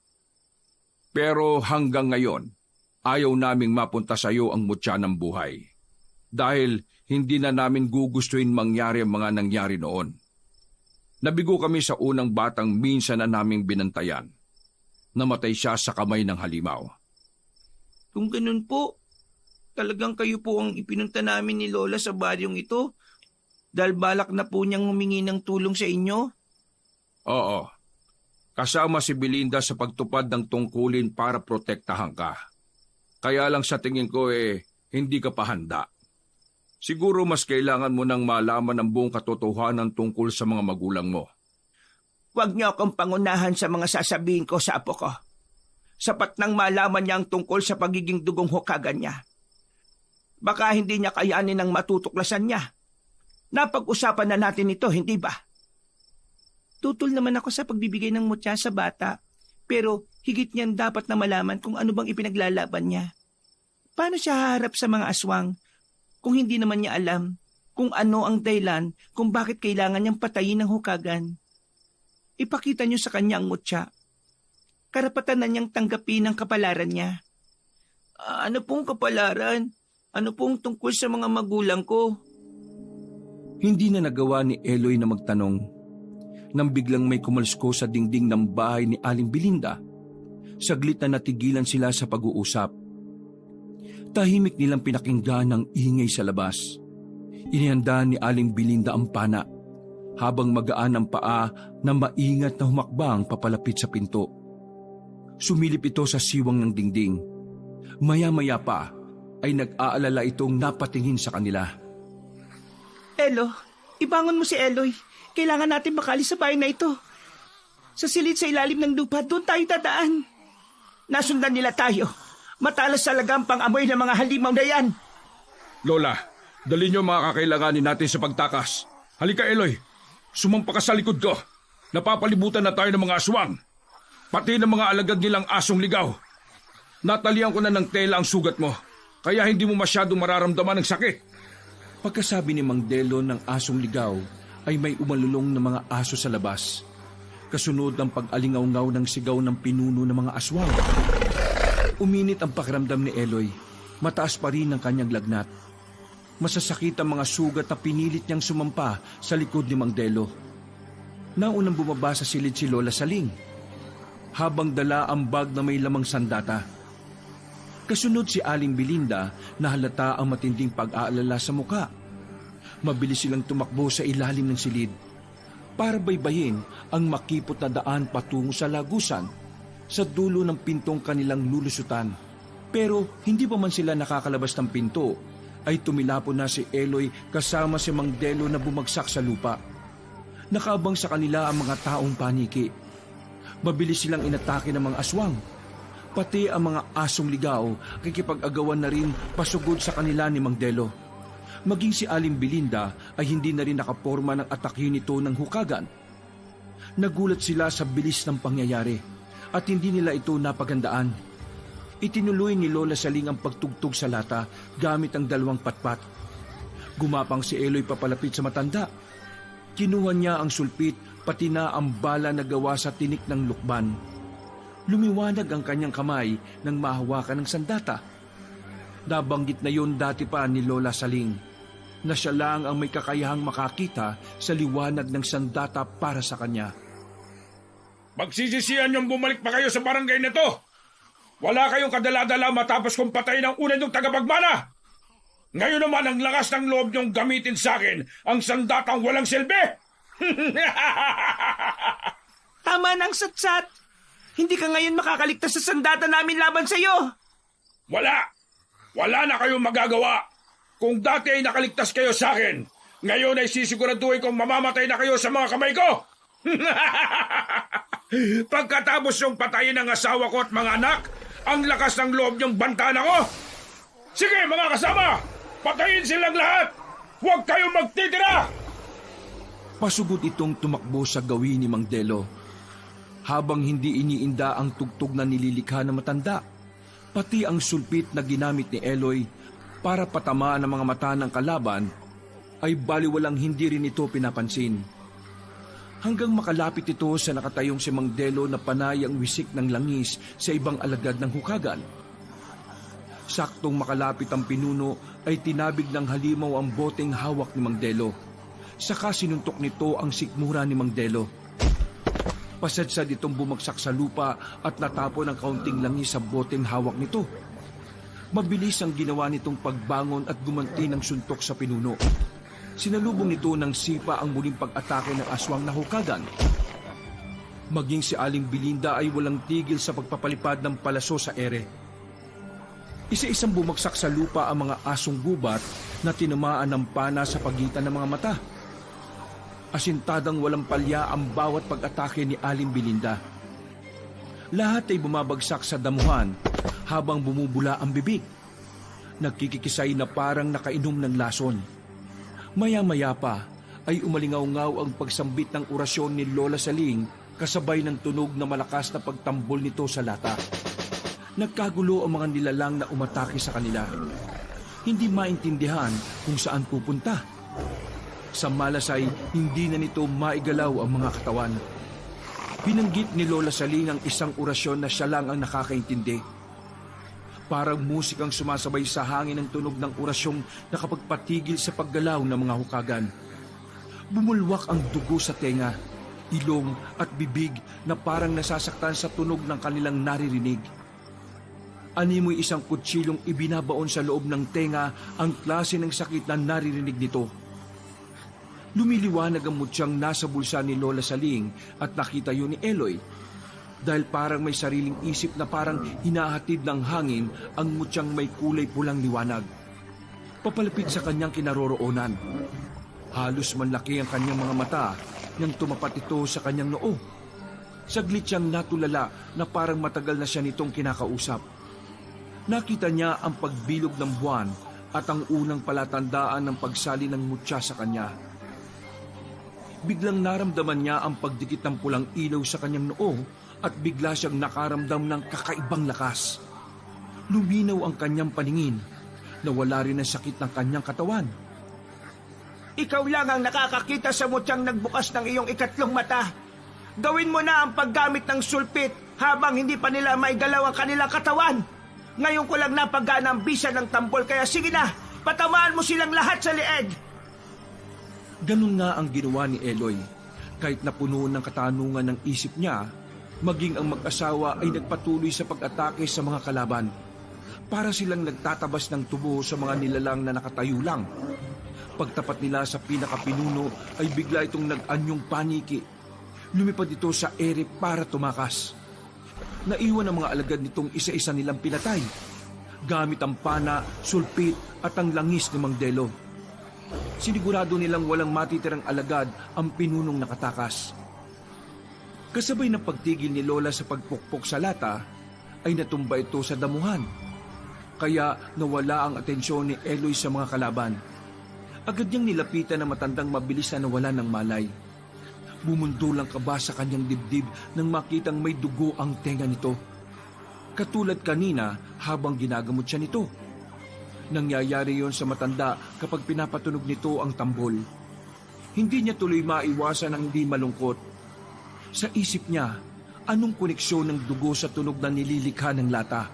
[SPEAKER 4] Pero hanggang ngayon, ayaw naming mapunta sa iyo ang mutya ng buhay, dahil hindi na namin gugustuhin mangyari ang mga nangyari noon. Nabigo kami sa unang batang minsan na naming binantayan. Namatay siya sa kamay ng halimaw.
[SPEAKER 1] Kung ganun po, talagang kayo po ang ipinunta namin ni Lola sa baryong ito dahil balak na po niyang humingi ng tulong sa inyo?
[SPEAKER 4] Oo. Kasama si Belinda sa pagtupad ng tungkulin para protektahan ka. Kaya lang sa tingin ko hindi ka pa handa. Siguro mas kailangan mo nang malaman ang buong katotohanan tungkol sa mga magulang mo.
[SPEAKER 2] Huwag niyo akong pangunahan sa mga sasabihin ko sa apo ko. Sapat nang malaman niya ang tungkol sa pagiging dugong hukagan niya. Baka hindi niya kayanin ang matutuklasan niya. Napag-usapan na natin ito, hindi ba?
[SPEAKER 1] Tutol naman ako sa pagbibigay ng mutya sa bata, pero higit niyan dapat na malaman kung ano bang ipinaglalaban niya. Paano siya haharap sa mga aswang kung hindi naman niya alam kung ano ang dahilan kung bakit kailangan niyang patayin ng hukagan. Ipakita niyo sa kanya ang mutya. Karapatan na niyang tanggapin ang kapalaran niya. Ano pong kapalaran? Ano pong tungkol sa mga magulang ko?
[SPEAKER 3] Hindi na nagawa ni Eloy na magtanong. Nang biglang may kumalsko sa dingding ng bahay ni Aling Belinda, saglit na natigilan sila sa pag-uusap. Tahimik nilang pinakinggan ang ingay sa labas. Inihanda ni Aling Belinda ang pana, habang magaan ang paa na maingat na humakbang papalapit sa pinto. Sumilip ito sa siwang ng dingding. Maya-maya pa ay nag-aalala itong napatingin sa kanila.
[SPEAKER 1] Elo, ibangon mo si Eloy. Kailangan natin makali sa bahay na ito. Sa silid sa ilalim ng lupa, doon tayo dadaan. Nasundan nila tayo. Matalas talaga ang pang-amoy ng mga halimaw na yan.
[SPEAKER 4] Lola, dali niyo mga kakailanganin natin sa pagtakas. Halika, Eloy. Sumampa ka sa likod ko. Napapalibutan na tayo ng mga aswang. Pati ng mga alagad nilang asong ligaw. Natalian ko na ng tela ang sugat mo. Kaya hindi mo masyadong mararamdaman ng sakit.
[SPEAKER 3] Pagkasabi ni Mang Delo ng asong ligaw, ay may umalulong na mga aso sa labas. Kasunod ng pag-alingaw-ngaw ng sigaw ng pinuno ng mga aswang. Uminit ang pakiramdam ni Eloy. Mataas pa rin ang kanyang lagnat. Masasakit ang mga sugat na pinilit niyang sumampa sa likod ni Mang Delo. Naunang bumaba sa silid si Lola Saling, habang dala ang bag na may lamang sandata. Kasunod si Aling Belinda na halata ang matinding pag-aalala sa muka. Mabilis silang tumakbo sa ilalim ng silid para baybayin ang makipot na daan patungo sa lagusan sa dulo ng pintong kanilang lulusutan. Pero hindi pa man sila nakakalabas ng pinto ay tumilapo na si Eloy kasama si Mang Delo na bumagsak sa lupa. Nakaabang sa kanila ang mga taong paniki. Mabilis silang inatake ng mga aswang. Pati ang mga asong ligaw kikipag-agawan na rin pasugod sa kanila ni Mang Delo. Maging si Aling Belinda ay hindi na rin nakaporma ng atake nito ng hukagan. Nagulat sila sa bilis ng pangyayari at hindi nila ito napagandaan. Itinuloy ni Lola Saling ang pagtugtog sa lata gamit ang dalawang patpat. Gumapang si Eloy papalapit sa matanda. Kinuha niya ang sulpit pati na ang bala na gawa sa tinik ng lukban. Lumiwanag ang kanyang kamay nang mahawakan ng sandata. Nabanggit na yon dati pa ni Lola Saling na siya lang ang may kakayahang makakita sa liwanag ng sandata para sa kanya.
[SPEAKER 4] Magsisisihan niyong bumalik pa kayo sa barangay na to. Wala kayong kadala-dala matapos kong patayin ang una niyong tagapagmana. Ngayon naman ang lakas ng loob niyong gamitin sa akin ang sandatang walang silbi.
[SPEAKER 1] Tama ng satsat. Hindi ka ngayon makakaligtas sa sandata namin laban sa iyo.
[SPEAKER 4] Wala na kayong magagawa. Kung dati ay nakaligtas kayo sa akin, ngayon ay sisiguraduhin kong mamamatay na kayo sa mga kamay ko. Pagkatapos yung patayin ng asawa ko at mga anak, ang lakas ng loob niyong bantaan ako. Sige mga kasama, patayin silang lahat. Huwag kayong magtitira.
[SPEAKER 3] Pasugod itong tumakbo sa gawin ni Mang Delo. Habang hindi iniinda ang tugtog na nililikha ng matanda, pati ang sulpit na ginamit ni Eloy para patamaan ang mga mata ng kalaban, ay baliwalang hindi rin ito pinapansin. Hanggang makalapit ito sa nakatayong si Mang Delo na panay ang wisik ng langis sa ibang alagad ng hukagan. Saktong makalapit ang pinuno ay tinabig ng halimaw ang boteng hawak ni Mang Delo. Saka sinuntok nito ang sikmura ni Mang Delo. Pasadsad itong bumagsak sa lupa at natapon ang kaunting langis sa boteng hawak nito. Mabilis ang ginawa nitong pagbangon at gumanti ng suntok sa pinuno. Sinalubong nito ng sipa ang muling pag-atake ng aswang na hukagan. Maging si Aling Belinda ay walang tigil sa pagpapalipad ng palaso sa ere. Isa-isang bumagsak sa lupa ang mga asong gubat na tinamaan ng pana sa pagitan ng mga mata. Asintadang walang palya ang bawat pag-atake ni Aling Belinda. Lahat ay bumabagsak sa damuhan habang bumubula ang bibig. Nagkikisay na parang nakainom ng lason. Maya-maya pa ay umalingaw-ngaw ang pagsambit ng orasyon ni Lola Saling kasabay ng tunog na malakas na pagtambol nito sa lata. Nagkagulo ang mga nilalang na umatake sa kanila. Hindi maintindihan kung saan pupunta. Sa malasay, hindi na nito maigalaw ang mga katawan. Binanggit ni Lola Saling ang isang orasyon na siya lang ang nakakaintindi. Parang musikang sumasabay sa hangin ng tunog ng orasyong nakapagpatigil sa paggalaw ng mga hukagan. Bumulwak ang dugo sa tenga, ilong at bibig na parang nasasaktan sa tunog ng kanilang naririnig. Animoy isang kutsilong ibinabaon sa loob ng tenga ang klase ng sakit na naririnig nito. Lumiliwanag ang mutyang nasa bulsa ni Lola Saling at nakita yun ni Eloy. Dahil parang may sariling isip na parang hinahatid ng hangin ang mutyang may kulay pulang liwanag. Papalapit sa kanyang kinaroroonan. Halos manlaki ang kanyang mga mata nang tumapat ito sa kanyang noo. Saglit siyang natulala na parang matagal na siya nitong kinakausap. Nakita niya ang pagbilog ng buwan at ang unang palatandaan ng pagsali ng mutya sa kanya. Biglang naramdaman niya ang pagdikit ng pulang ilaw sa kanyang noo at bigla siyang nakaramdam ng kakaibang lakas. Luminaw ang kanyang paningin. Nawala rin ang sakit ng kanyang katawan.
[SPEAKER 2] Ikaw lang ang nakakakita sa mutyang nagbukas ng iyong ikatlong mata. Gawin mo na ang paggamit ng sulpit habang hindi pa nila maigalaw ang kanilang katawan. Ngayon ko lang napagana ang bisa ng tambol, kaya sige na, patamaan mo silang lahat sa lieg.
[SPEAKER 3] Ganun nga ang ginawa ni Eloy. Kahit napuno ng katanungan ng isip niya, maging ang mag-asawa ay nagpatuloy sa pag-atake sa mga kalaban. Para silang nagtatabas ng tubo sa mga nilalang na nakatayo lang. Pagtapat nila sa pinakapinuno ay bigla itong nag-anyong paniki. Lumipad ito sa ere para tumakas. Naiwan ang mga alagad nitong isa-isa nilang pinatay, gamit ang pana, sulpit at ang langis ni Mang Delo. Sinigurado nilang walang matitirang alagad ang pinunong nakatakas. Kasabay ng pagtigil ni Lola sa pagpukpok sa lata, ay natumba ito sa damuhan. Kaya nawala ang atensyon ni Eloy sa mga kalaban. Agad niyang nilapitan na matandang mabilis na nawala ng malay. Bumundulang kaba sa kanyang dibdib nang makitang may dugo ang tenga nito. Katulad kanina habang ginagamot siya nito. Nangyayari yon sa matanda kapag pinapatunog nito ang tambol. Hindi niya tuloy maiwasan ang hindi malungkot. Sa isip niya, anong koneksyon ng dugo sa tunog na nililikha ng lata?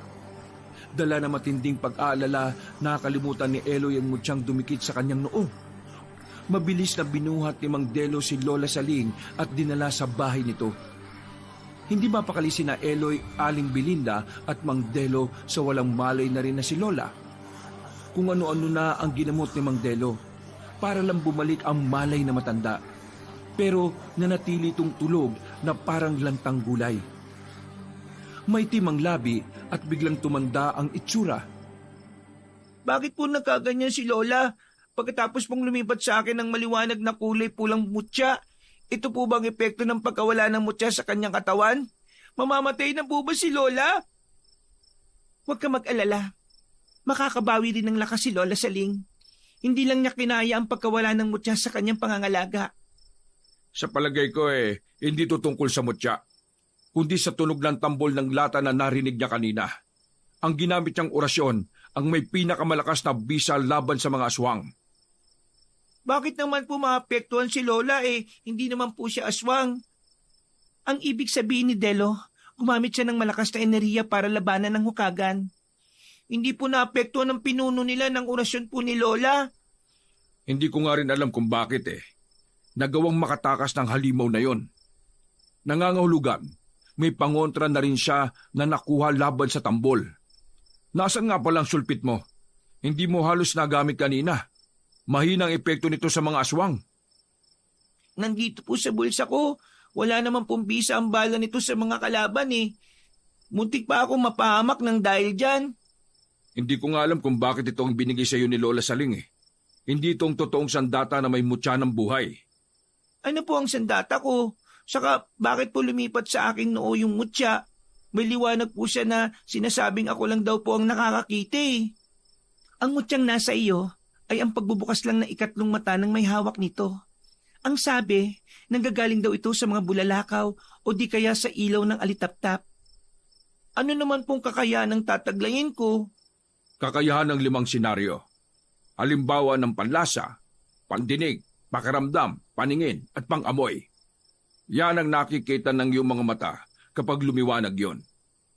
[SPEAKER 3] Dala na matinding pag-aalala, nakalimutan ni Eloy ang mutyang dumikit sa kanyang noo. Mabilis na binuhat ni Mang Delo si Lola Saling at dinala sa bahay nito. Hindi mapakali sina Eloy, Aling Belinda at Mang Delo sa walang malay na rin na si Lola. Kung ano-ano na ang ginamot ni Mang Delo para lang bumalik ang malay na matanda. Pero nanatili itong tulog na parang lantang gulay. May timang labi at biglang tumanda ang itsura.
[SPEAKER 1] Bakit po nagkaganyan si Lola? Pagkatapos pong lumipat sa akin ng maliwanag na kulay pulang mutya, ito po bang epekto ng pagkawala ng mutya sa kanyang katawan? Mamamatay na po ba si Lola? Huwag ka mag-alala. Makakabawi din ng lakas si Lola Saling. Hindi lang niya kinaya ang pagkawala ng mutya sa kanyang pangangalaga.
[SPEAKER 4] Sa palagay ko hindi to tungkol sa mutya, kundi sa tunog ng tambol ng lata na narinig niya kanina. Ang ginamit niyang orasyon ang may pinakamalakas na bisa laban sa mga aswang.
[SPEAKER 1] Bakit naman po maapektuhan si Lola hindi naman po siya aswang? Ang ibig sabihin ni Delo, gumamit siya ng malakas na enerhiya para labanan ng hukagan. Hindi po naapektuhan ng pinuno nila ng orasyon po ni Lola.
[SPEAKER 4] Hindi ko nga rin alam kung bakit Nagawang makatakas ng halimaw na yon. Nangangahulugan, may pangontra na rin siya na nakuha laban sa tambol. Nasaan nga palang sulpit mo? Hindi mo halos nagamit kanina. Mahinang epekto nito sa mga aswang.
[SPEAKER 1] Nandito po sa bulsa ko. Wala naman pong bisa ang bala nito sa mga kalaban Muntik pa akong mapahamak ng dahil dyan.
[SPEAKER 4] Hindi ko nga alam kung bakit ito ang binigay sa iyo ni Lola Saling Hindi itong totoong sandata na may mutya ng buhay.
[SPEAKER 1] Ano po ang sandata ko? Saka bakit po lumipat sa aking noo yung mutya? May liwanag po siya na sinasabing ako lang daw po ang nakakakita Ang mutyang nasa iyo ay ang pagbubukas lang ng ikatlong mata ng may hawak nito. Ang sabi, nanggagaling daw ito sa mga bulalakaw o di kaya sa ilaw ng alitaptap. Ano naman pong kakayahan ng tataglayin ko?
[SPEAKER 4] Kakayahan ng 5 senaryo. Halimbawa ng panlasa, pandinig, pakiramdam, paningin at pang-amoy. Yan ang nakikita ng iyong mga mata kapag lumiwanag yon.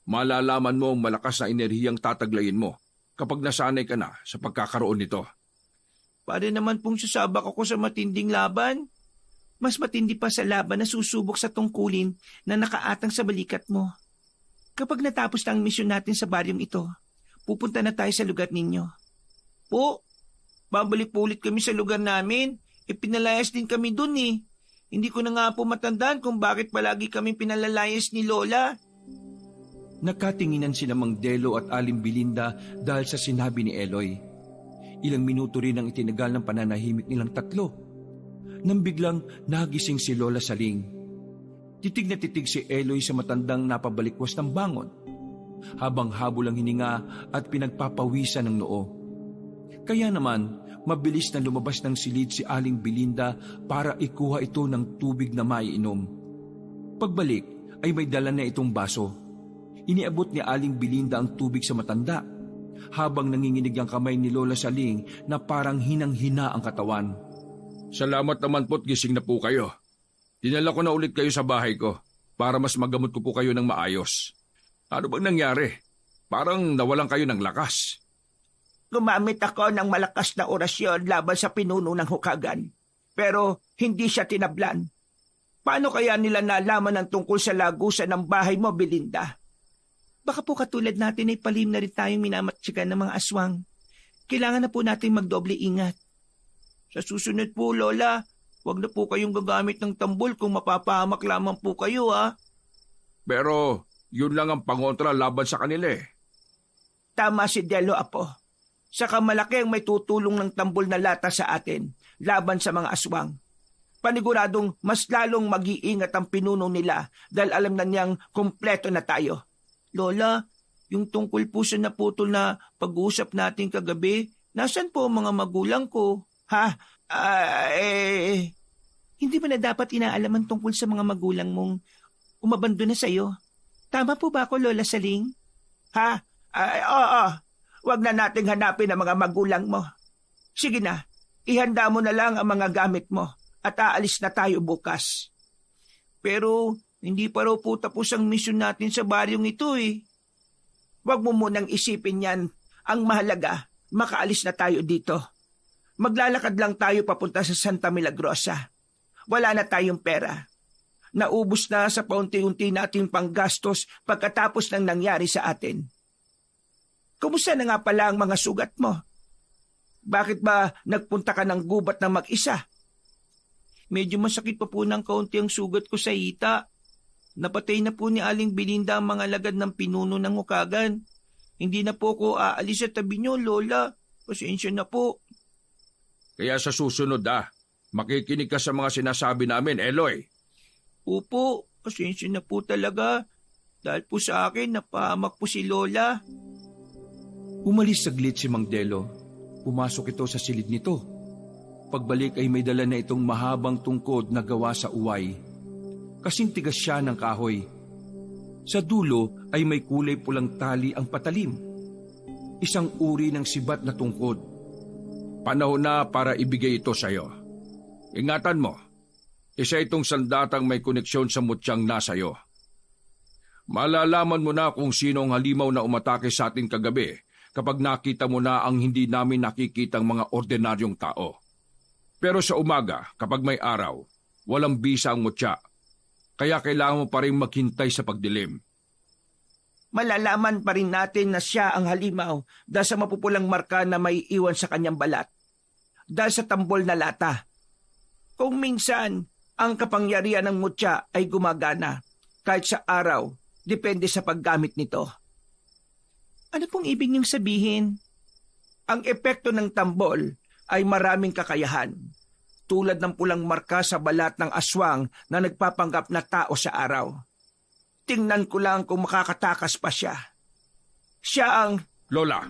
[SPEAKER 4] Malalaman mo ang malakas na enerhiyang tataglayin mo kapag nasanay ka na sa pagkakaroon nito.
[SPEAKER 1] Para naman pong sasabak ako sa matinding laban. Mas matindi pa sa laban na susubok sa tungkulin na nakaatang sa balikat mo. Kapag natapos na ang misyon natin sa baryong ito, pupunta na tayo sa lugar ninyo. Po, babalik po ulit kami sa lugar namin. Pinalayas din kami dun eh. Hindi ko na nga po matandaan kung bakit palagi kami pinalalayas ni Lola.
[SPEAKER 3] Nakatinginan sila Mang Delo at Aling Belinda dahil sa sinabi ni Eloy. Ilang minuto rin ang itinagal ng pananahimik nilang tatlo. Nang biglang nagising si Lola Saling. Titig na titig si Eloy sa matandang napabalikwas ng bangon, habang habol ang hininga at pinagpapawisan ng noo. Kaya naman, mabilis na lumabas ng silid si Aling Belinda para ikuha ito ng tubig na maiinom. Pagbalik ay may dala na itong baso. Iniabot ni Aling Belinda ang tubig sa matanda, habang nanginginig ang kamay ni Lola Saling na parang hinang-hina ang katawan.
[SPEAKER 4] Salamat naman po't gising na po kayo. Dinala ko na ulit kayo sa bahay ko para mas magamot ko po kayo ng maayos. Ano bang nangyari? Parang nawalan kayo ng lakas.
[SPEAKER 2] Gumamit ako ng malakas na orasyon laban sa pinuno ng hukagan. Pero hindi siya tinablan. Paano kaya nila nalaman ang tungkol sa lagusan ng bahay mo, Belinda?
[SPEAKER 1] Baka po katulad natin ay palim na rin tayong minamatsikan ng mga aswang. Kailangan na po natin magdoble ingat. Sa susunod po, Lola, huwag na po kayong gagamit ng tambol kung mapapahamak lamang po kayo, ha?
[SPEAKER 4] Pero yun lang ang pangontra laban sa kanila eh.
[SPEAKER 2] Tama si Delo, Apo. Saka malaki ang may tutulong ng tambol na lata sa atin laban sa mga aswang. Paniguradong mas lalong mag-iingat ang pinuno nila dahil alam na niyang kumpleto na tayo.
[SPEAKER 1] Lola, yung tungkol po sa naputol na pag-uusap natin kagabi, nasan po ang mga magulang ko?
[SPEAKER 2] Ha?
[SPEAKER 1] Hindi ba na dapat inaalaman tungkol sa mga magulang mong umabandon na sa'yo? Tama po ba ako, Lola Saling?
[SPEAKER 2] Ha? Oo. Huwag na nating hanapin ang mga magulang mo. Sige na, ihanda mo na lang ang mga gamit mo at aalis na tayo bukas.
[SPEAKER 1] Pero hindi pa raw po tapos ang misyon natin sa baryong ito eh.
[SPEAKER 2] Huwag mo munang isipin yan. Ang mahalaga, makaalis na tayo dito. Maglalakad lang tayo papunta sa Santa Milagrosa. Wala na tayong pera. Naubos na sa paunti-unti nating panggastos pagkatapos ng nangyari sa atin. Kumusta na nga pala ang mga sugat mo? Bakit ba nagpunta ka ng gubat na mag-isa?
[SPEAKER 1] Medyo masakit pa po ng kaunti ang sugat ko sa hita. Napatay na po ni Aling Belinda ang mga lagad ng pinuno ng hukagan. Hindi na po ako aalis sa tabi niyo, Lola. Pasensya na po.
[SPEAKER 4] Kaya sa susunod makikinig ka sa mga sinasabi namin, Eloy.
[SPEAKER 1] Opo, pasensya na po talaga. Dahil po sa akin, napahamak po si Lola.
[SPEAKER 3] Umalis saglit si Mang Delo. Pumasok ito sa silid nito. Pagbalik ay may dala na itong mahabang tungkod na gawa sa uway. Kasing tigas siya ng kahoy. Sa dulo ay may kulay pulang tali ang patalim. Isang uri ng sibat na tungkod.
[SPEAKER 4] Panahon na para ibigay ito sa iyo. Ingatan mo, isa itong sandatang may koneksyon sa mutyang nasa iyo. Malalaman mo na kung sino ang halimaw na umatake sa atin kagabi kapag nakita mo na ang hindi namin nakikitang mga ordinaryong tao. Pero sa umaga, kapag may araw, walang bisa ang mutya. Kaya kailangan mo pa rin maghintay sa pagdilim.
[SPEAKER 2] Malalaman pa rin natin na siya ang halimaw dahil sa mapupulang marka na may iwan sa kanyang balat. Dahil sa tambol na lata. Kung minsan, ang kapangyarihan ng mutya ay gumagana kahit sa araw, depende sa paggamit nito.
[SPEAKER 1] Ano pong ibig niyong sabihin?
[SPEAKER 2] Ang epekto ng tambol ay maraming kakayahan, tulad ng pulang marka sa balat ng aswang na nagpapanggap na tao sa araw. Tingnan ko lang kung makakatakas pa siya. Siya ang...
[SPEAKER 4] Lola!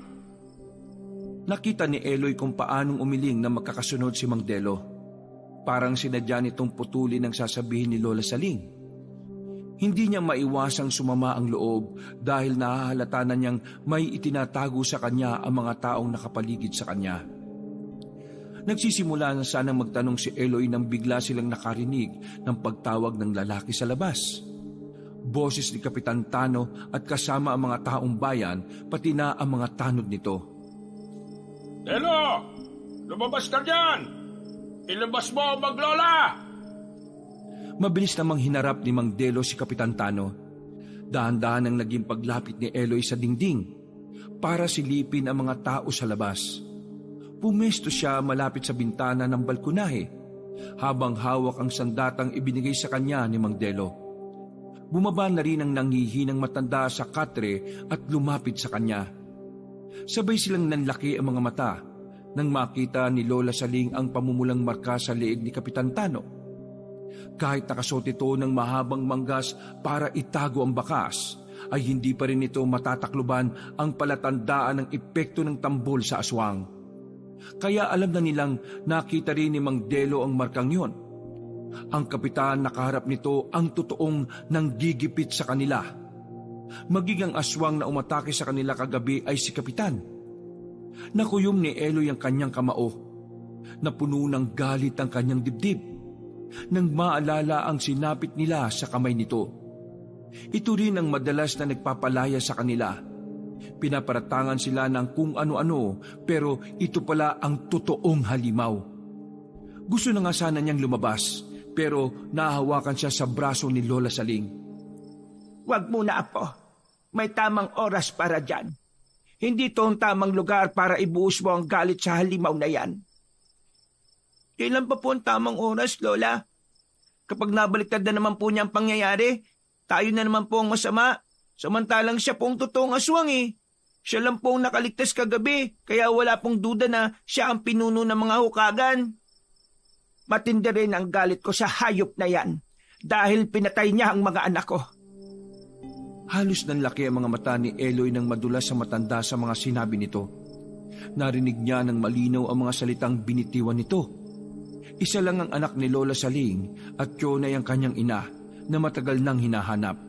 [SPEAKER 3] Nakita ni Eloy kung paanong umiling na magkakasunod si Mang Delo. Parang sinadya nitong putulin ang sasabihin ni Lola Saling. Hindi niya maiwasang sumama ang loob dahil nahahalata na niyang may itinatago sa kanya ang mga taong nakapaligid sa kanya. Nagsisimula na sanang magtanong si Eloy nang bigla silang nakarinig ng pagtawag ng lalaki sa labas. Boses ni Kapitan Tano at kasama ang mga taong bayan, pati na ang mga tanod nito.
[SPEAKER 4] Delo! Lumabas ka dyan! Ilabas mo ang maglola!
[SPEAKER 3] Mabilis namang hinarap ni Mang Delo si Kapitan Tano. Dahan-dahan ang naging paglapit ni Eloy sa dingding para silipin ang mga tao sa labas. Pumesto siya malapit sa bintana ng balkonahe habang hawak ang sandatang ibinigay sa kanya ni Mang Delo. Bumaba na rin ang nanghihinang matanda sa katre at lumapit sa kanya. Sabay silang nanlaki ang mga mata nang makita ni Lola Saling ang pamumulang marka sa leeg ni Kapitan Tano. Kahit nakasuot ito ng mahabang manggas para itago ang bakas, ay hindi pa rin ito matatakluban ang palatandaan ng epekto ng tambol sa aswang. Kaya alam na nilang nakita rin ni Mang Delo ang markang yon. Ang kapitan nakaharap nito ang totoong nanggigipit sa kanila. Maging ang aswang na umatake sa kanila kagabi ay si Kapitan. Nakuyom ni Eloy ang kanyang kamao. Napuno ng galit ang kanyang dibdib nang maalala ang sinapit nila sa kamay nito. Ito rin ang madalas na nagpapalaya sa kanila. Pinaparatangan sila ng kung ano-ano, pero ito pala ang totoong halimaw. Gusto na nga sana niyang lumabas, pero nahahawakan siya sa braso ni Lola Saling.
[SPEAKER 2] Huwag muna, Apo. May tamang oras para dyan. Hindi ito ang tamang lugar para ibuhos mo ang galit sa halimaw na yan.
[SPEAKER 1] Kailan pa po ang tamang oras, Lola? Kapag nabaliktad na naman po niya ang pangyayari, tayo na naman po ang masama. Samantalang siya pong totoong aswang eh. Siya lang pong nakaligtas kagabi, kaya wala pong duda na siya ang pinuno ng mga hukagan.
[SPEAKER 2] Matindi rin ang galit ko sa hayop na yan dahil pinatay niya ang mga anak ko.
[SPEAKER 3] Halos nanlaki ang mga mata ni Eloy nang madulas sa matanda sa mga sinabi nito. Narinig niya ng malinaw ang mga salitang binitiwan nito. Isa lang ang anak ni Lola Saling at yun ay ang kanyang ina na matagal nang hinahanap.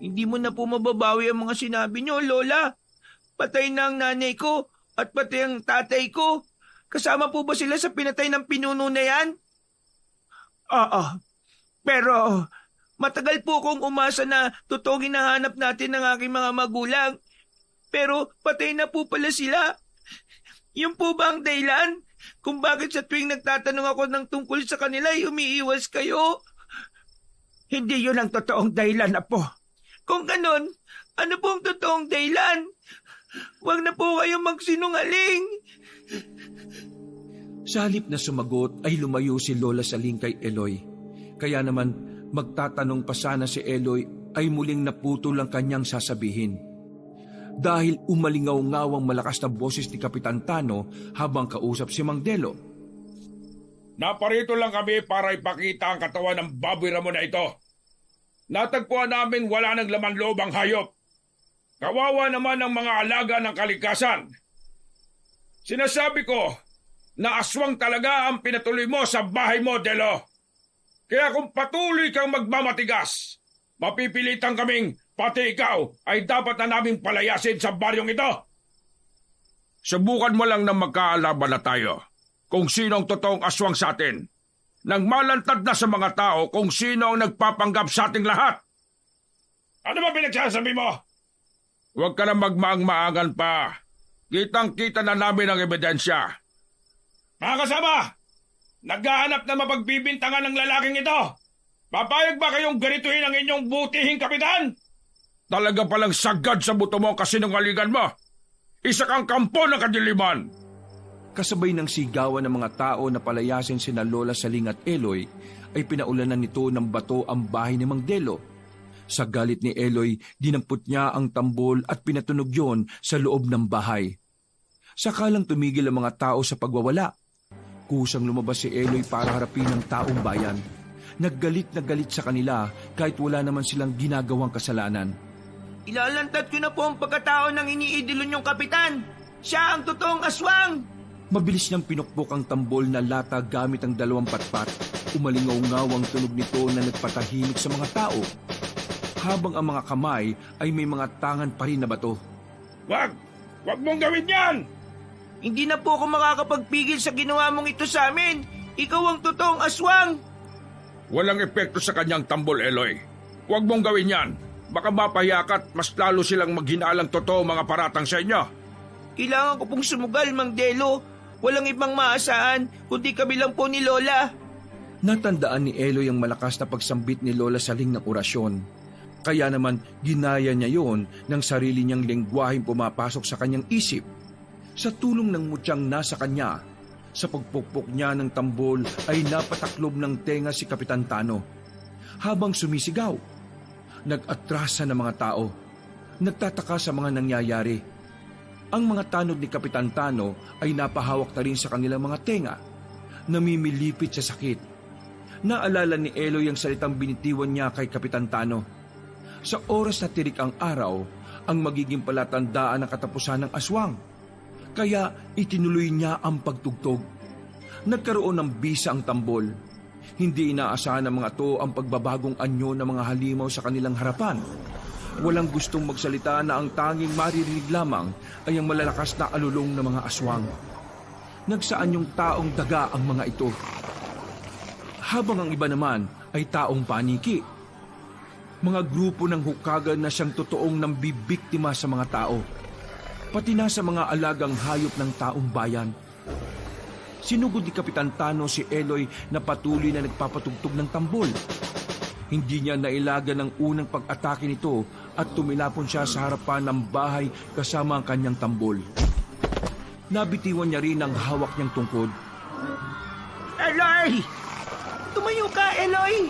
[SPEAKER 1] Hindi mo na po mababawi ang mga sinabi niyo, Lola. Patay na ang nanay ko at pati ang tatay ko. Kasama po ba sila sa pinatay ng pinuno na yan?
[SPEAKER 2] Oo, pero
[SPEAKER 1] Matagal po kong umasa na totoong hinahanap natin ng aking mga magulang. Pero patay na po pala sila. Yun po ba ang dahilan kung bakit sa tuwing nagtatanong ako ng tungkol sa kanila ay umiiwas kayo?
[SPEAKER 2] hindi yun ang totoong dahilan, Apo.
[SPEAKER 1] Kung ganon, ano po ang totoong dahilan? Huwag na po kayong magsinungaling.
[SPEAKER 3] Sa halip na sumagot ay lumayo si Lola Saling kay Eloy. Kaya naman magtatanong pa sana si Eloy ay muling naputol ang kanyang sasabihin. Dahil umalingaw-ngawang malakas na boses ni Kapitan Tano habang kausap si Mang Delo.
[SPEAKER 4] Naparito lang kami para ipakita ang katawan ng baboy Ramon na ito. Natagpuan namin wala ng laman loob ang hayop. Kawawa naman ang mga alaga ng kalikasan. Sinasabi ko na aswang talaga ang pinatuloy mo sa bahay mo, Delo. Kaya kung patuloy kang magmamatigas, mapipilitan kaming pati ikaw ay dapat na naming palayasin sa baryong ito. Subukan mo lang na magkaalaban na tayo kung sino ang totoong aswang sa atin, nang malantad na sa mga tao kung sino ang nagpapanggap sa ating lahat. Ano ba pinagsasabi mo? Huwag ka na magmaang-maangan pa. Kitang-kita na namin ang ebidensya. Mga kasama, naghahanap na mapagbibintangan ng lalaking ito. Papayag ba kayong ganituhin ang inyong butihing kapitan? Talaga palang sagad sa buto mo kasi sinungalingan mo. Isa kang kampo ng kadiliman.
[SPEAKER 3] Kasabay ng sigawan ng mga tao na palayasin sina Lola Saling at Eloy, ay pinaulanan nito ng bato ang bahay ni Mang Delo. Sa galit ni Eloy, dinampot niya ang tambol at pinatunog yon sa loob ng bahay. Sakalang tumigil ang mga tao sa pagwawala. Kusang lumabas si Eloy para harapin ang taong bayan. Naggalit na galit sa kanila kahit wala naman silang ginagawang kasalanan.
[SPEAKER 1] Ilalantad ko na po ang pagkatao ng iniidolo niyong kapitan. Siya ang totoong aswang.
[SPEAKER 3] Mabilis niyang pinukpok ang tambol na lata gamit ang dalawang patpat. Umalingaw-ngaw ang tunog nito na nagpatahimik sa mga tao. Habang ang mga kamay ay may mga tangan pa rin na bato.
[SPEAKER 4] Wag! Wag mong gawin yan!
[SPEAKER 1] Hindi na po ako makakapagpigil sa ginawa mong ito sa amin. Ikaw ang totoong aswang.
[SPEAKER 4] Walang epekto sa kanyang tambol, Eloy. Huwag mong gawin yan. Baka mapahiyakat, mas lalo silang maghinalang totoo mga paratang sa inyo.
[SPEAKER 1] Kailangan ko pong sumugal, Mang Delo. Walang ibang maasahan, kundi kami lang po ni Lola.
[SPEAKER 3] Natandaan ni Eloy ang malakas na pagsambit ni Lola Saling ng orasyon. Kaya naman ginaya niya yon ng sarili niyang lengguwaheng pumapasok sa kanyang isip. Sa tulong ng mutyang nasa kanya, sa pagpukpok niya ng tambol ay napataklob ng tenga si Kapitan Tano. Habang sumisigaw, nag-atrasa ng mga tao, nagtataka sa mga nangyayari. Ang mga tanod ni Kapitan Tano ay napahawak na rin sa kanilang mga tenga, namimilipit sa sakit. Naalala ni Eloy ang salitang binitiwan niya kay Kapitan Tano. Sa oras na tirik ang araw, ang magiging palatandaan ng katapusan ng aswang. Kaya itinuloy niya ang pagtugtog. Nagkaroon ng bisa ang tambol. Hindi inaasahan ng mga to ang pagbabagong anyo ng mga halimaw sa kanilang harapan. Walang gustong magsalita na ang tanging maririnig lamang ay ang malalakas na alulong ng mga aswang. Nagsaan yung taong daga ang mga ito. Habang ang iba naman ay taong paniki. Mga grupo ng hukagan na siyang totoong nambibiktima sa mga tao. Pati na sa mga alagang hayop ng taong bayan. Sinugod ni Kapitan Tano si Eloy na patuloy na nagpapatugtog ng tambol. Hindi niya nailaga ng unang pag-atake nito at tumilapon siya sa harapan ng bahay kasama ang kanyang tambol. Nabitiwan niya rin ang hawak niyang tungkod.
[SPEAKER 2] Eloy!
[SPEAKER 1] Tumayo ka, Eloy!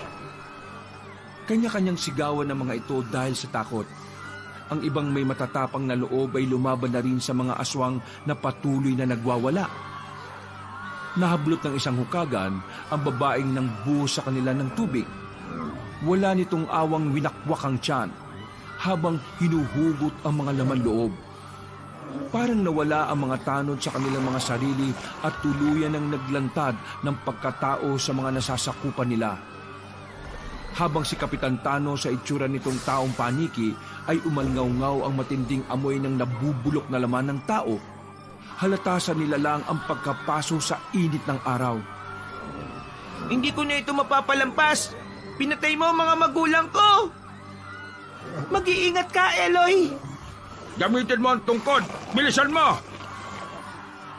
[SPEAKER 3] Kanya-kanyang sigawan ng mga ito dahil sa takot. Ang ibang may matatapang na loob ay lumaban na rin sa mga aswang na patuloy na nagwawala. Nahablot ng isang hukagan ang babaeng nang buhos sa kanila ng tubig. Wala nitong awang winakwak ang tiyan habang hinuhugot ang mga laman loob. Parang nawala ang mga tanod sa kanilang mga sarili at tuluyan ng naglantad ng pagkatao sa mga nasasakupan nila. Habang si Kapitan Tano sa itsura nitong taong paniki ay umalngaw-ngaw ang matinding amoy ng nabubulok na laman ng tao, halata sa nilalang ang pagkapaso sa init ng araw.
[SPEAKER 1] Hindi ko na ito mapapalampas. Pinatay mo ang mga magulang ko. Mag-iingat ka, Eloy.
[SPEAKER 4] Gamitin mo ang tungkod! Bilisan mo!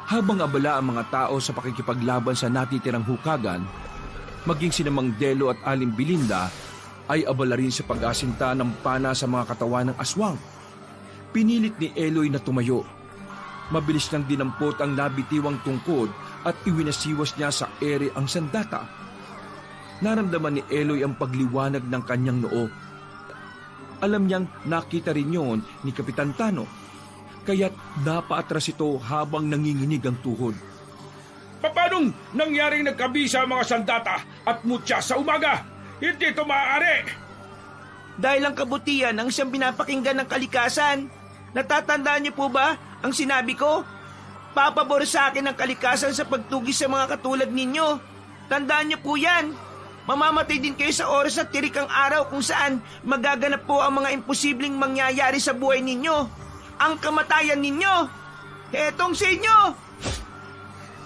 [SPEAKER 3] Habang abala ang mga tao sa pakikipaglaban sa natitirang hukagan, maging sina Mang Delo at Aling Belinda ay abala rin sa pag-asinta ng pana sa mga katawan ng aswang. Pinilit ni Eloy na tumayo. Mabilis nang dinampot ang nabitiwang tungkod at iwinasiwas niya sa ere ang sandata. Naramdaman ni Eloy ang pagliwanag ng kanyang noo. Alam niyang nakita rin yon ni Kapitan Tano, kaya't napaatras ito habang nanginginig ang tuhod.
[SPEAKER 4] Paanong nangyaring nagkabisa ang mga sandata at mutya sa umaga? Hindi ito maaari!
[SPEAKER 1] Dahil ang kabutihan ang siyang pinapakinggan ng kalikasan. Natatandaan niyo po ba ang sinabi ko? Papabor sa akin ang kalikasan sa pagtugis sa mga katulad ninyo. Tandaan niyo po yan. Mamamatay din kayo sa oras at tirik ang araw kung saan magaganap po ang mga imposibleng mangyayari sa buhay ninyo. Ang kamatayan ninyo. Etong sa inyo!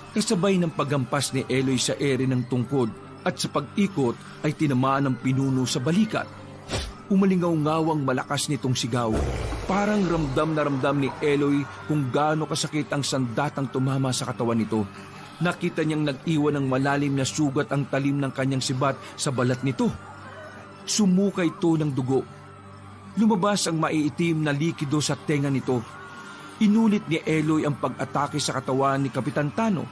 [SPEAKER 3] Kasabay ng paghampas ni Eloy sa ere ng tungkod at sa pag-ikot ay tinamaan ng pinuno sa balikat. Umalingaw-ngaw ang malakas nitong sigaw. Parang ramdam na ramdam ni Eloy kung gaano kasakit ang sandatang tumama sa katawan nito. Nakita niyang nag-iwan ng malalim na sugat ang talim ng kanyang sibat sa balat nito. Sumuka ito ng dugo. Lumabas ang maiitim na likido sa tenga nito. Inulit ni Eloy ang pag-atake sa katawan ni Kapitan Tano.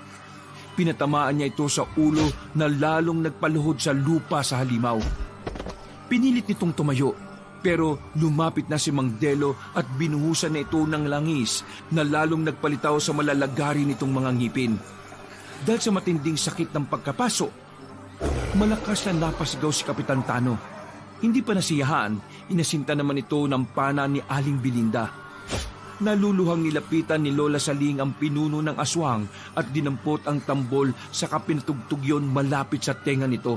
[SPEAKER 3] Pinatamaan niya ito sa ulo na lalong nagpaluhod sa lupa sa halimaw. Pinilit nitong tumayo, pero lumapit na si Mang Delo at binuhusan na ito ng langis na lalong nagpalitaw sa malalagari nitong mga ngipin. Dahil sa matinding sakit ng pagkapaso, malakas na napasigaw si Kapitan Tano. Hindi pa nasiyahan, inasinta naman ito ng pana ni Aling Belinda. Naluluhang nilapitan ni Lola Saling ang pinuno ng aswang at dinampot ang tambol sa kapinatugtog yon malapit sa tenga nito.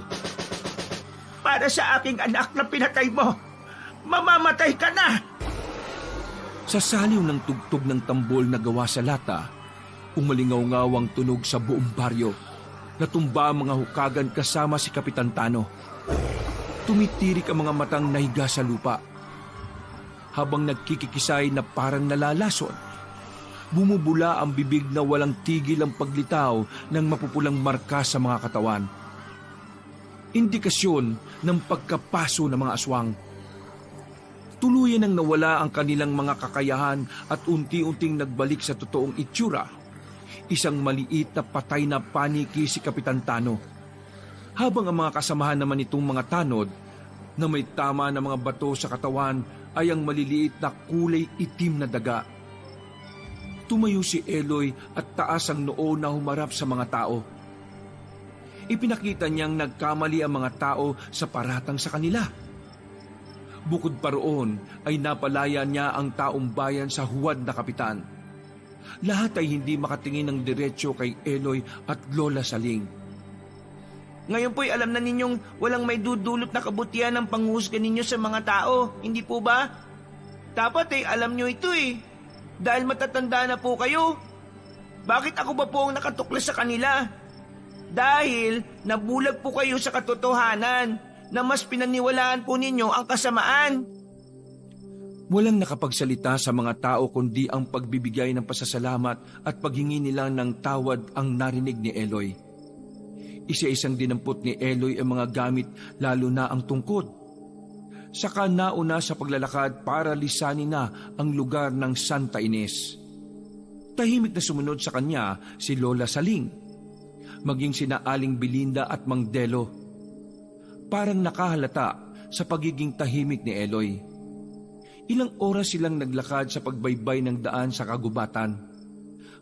[SPEAKER 2] Para sa aking anak na pinatay mo, mamamatay ka na!
[SPEAKER 3] Sa saliw ng tugtog ng tambol na gawa sa lata, Umalingaw-ngaw ang tunog sa buong baryo. Natumba ang mga hukagan kasama si Kapitan Tano. Tumitirik ang mga matang nahiga sa lupa. Habang nagkikikisay na parang nalalason, bumubula ang bibig na walang tigil ang paglitaw ng mapupulang marka sa mga katawan. Indikasyon ng pagkapaso ng mga aswang. Tuluyan nang nawala ang kanilang mga kakayahan at unti-unting nagbalik sa totoong itsura. Isang maliit na patay na paniki si Kapitan Tano. Habang ang mga kasamahan naman itong mga tanod na may tama na mga bato sa katawan ay ang maliliit na kulay itim na daga. Tumayo si Eloy at taas ang noo na humarap sa mga tao. Ipinakita niyang nagkamali ang mga tao sa paratang sa kanila. Bukod pa roon ay napalaya niya ang taong bayan sa huwad na kapitan. Lahat ay hindi makatingin ng diretsyo kay Eloy at Lola Saling.
[SPEAKER 2] Ngayon po'y alam na ninyong walang may dudulot na kabutihan ng panghusga ninyo sa mga tao, hindi po ba? Dapat alam nyo ito dahil matatanda na po kayo. Bakit ako ba po ang nakatuklas sa kanila? Dahil nabulag po kayo sa katotohanan na mas pinaniwalaan po ninyo ang kasamaan.
[SPEAKER 3] Walang nakapagsalita sa mga tao kundi ang pagbibigay ng pasasalamat at paghingi nila ng tawad ang narinig ni Eloy. Isa-isang dinampot ni Eloy ang mga gamit lalo na ang tungkod. Saka nauna sa paglalakad para lisanin na ang lugar ng Santa Ines. Tahimik na sumunod sa kanya si Lola Saling, maging sina Aling Belinda at Mang Delo. Parang nakahalata sa pagiging tahimik ni Eloy. Ilang oras silang naglakad sa pagbaybay ng daan sa kagubatan.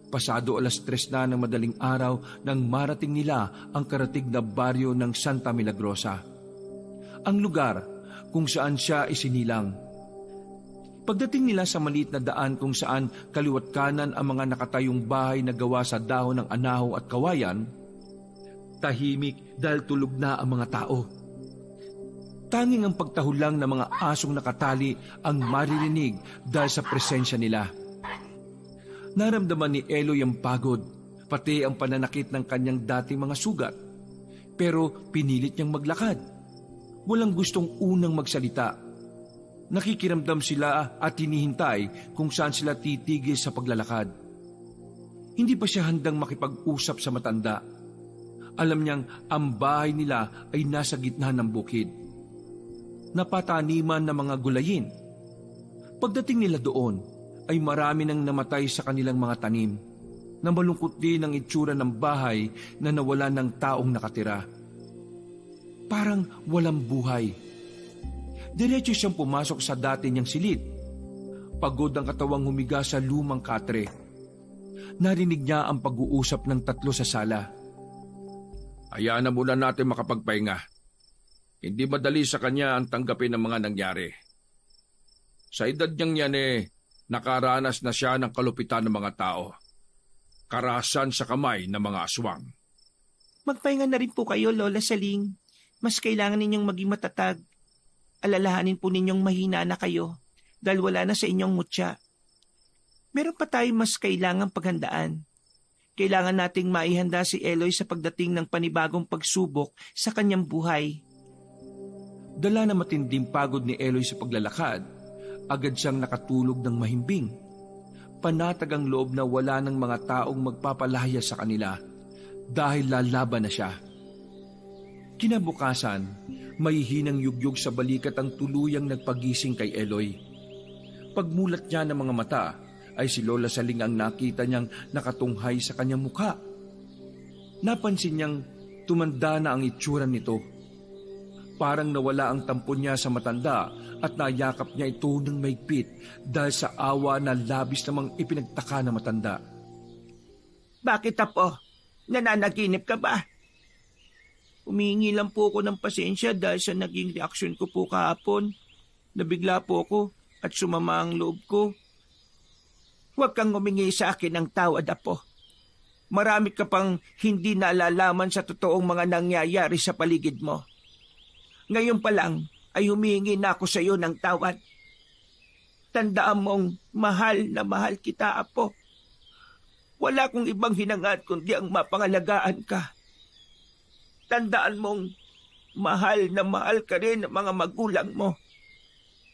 [SPEAKER 3] Pasado 3:00 na ng madaling araw nang marating nila ang karatig na baryo ng Santa Milagrosa. Ang lugar kung saan siya isinilang. Pagdating nila sa maliit na daan kung saan kaliwat kanan ang mga nakatayong bahay na gawa sa dahon ng anahaw at kawayan, tahimik dahil tulog na ang mga tao. Tanging ang pagtahulang ng mga asong nakatali ang maririnig dahil sa presensya nila. Naramdaman ni Eloy ang pagod, pati ang pananakit ng kanyang dating mga sugat. Pero pinilit niyang maglakad. Walang gustong unang magsalita. Nakikiramdam sila at hinihintay kung saan sila titigil sa paglalakad. Hindi pa siya handang makipag-usap sa matanda. Alam niyang ang bahay nila ay nasa gitna ng bukid. Napataniman ng mga gulayin. Pagdating nila doon, ay marami nang namatay sa kanilang mga tanim, na malungkot din ang itsura ng bahay na nawala ng taong nakatira. Parang walang buhay. Diretso siyang pumasok sa dati niyang silid. Pagod ang katawang humiga sa lumang katre. Narinig niya ang pag-uusap ng tatlo sa sala.
[SPEAKER 4] Hayaan na muna natin makapagpahinga. Hindi madali sa kanya ang tanggapin ng mga nangyari. Sa edad niyang yan nakaranas na siya ng kalupitan ng mga tao. Karasan sa kamay ng mga aswang.
[SPEAKER 2] Magpahinga na rin po kayo, Lola Saling. Mas kailangan ninyong maging matatag. Alalahanin po ninyong mahina na kayo dahil wala na sa inyong mutya. Meron pa tayong mas kailangang paghandaan. Kailangan nating maihanda si Eloy sa pagdating ng panibagong pagsubok sa kanyang buhay.
[SPEAKER 3] Dala na matinding pagod ni Eloy sa paglalakad, agad siyang nakatulog ng mahimbing. Panatag ang loob na wala ng mga taong magpapalaya sa kanila dahil lalaban na siya. Kinabukasan, may hinang yugyog sa balikat ang tuluyang nagpagising kay Eloy. Pagmulat niya ng mga mata, ay si Lola Saling ang nakita niyang nakatunghay sa kanyang mukha. Napansin niyang tumanda na ang itsura nito. Parang nawala ang tampon niya sa matanda at nayakap niya ito ng maigpit dahil sa awa na labis namang ipinagtaka na matanda.
[SPEAKER 2] Bakit apo? Nananaginip ka ba? Humingi lang po ako ng pasensya dahil sa naging reaksyon ko po kahapon. Nabigla po ako at sumama ang loob ko. Huwag kang humingi sa akin ng tawad, apo. Marami ka pang hindi naalalaman sa totoong mga nangyayari sa paligid mo. Ngayon pa lang ay humingi na ako sa iyo ng tawad. Tandaan mong mahal na mahal kita, apo. Wala kong ibang hinangad kundi ang mapangalagaan ka. Tandaan mong mahal na mahal ka rin ng mga magulang mo.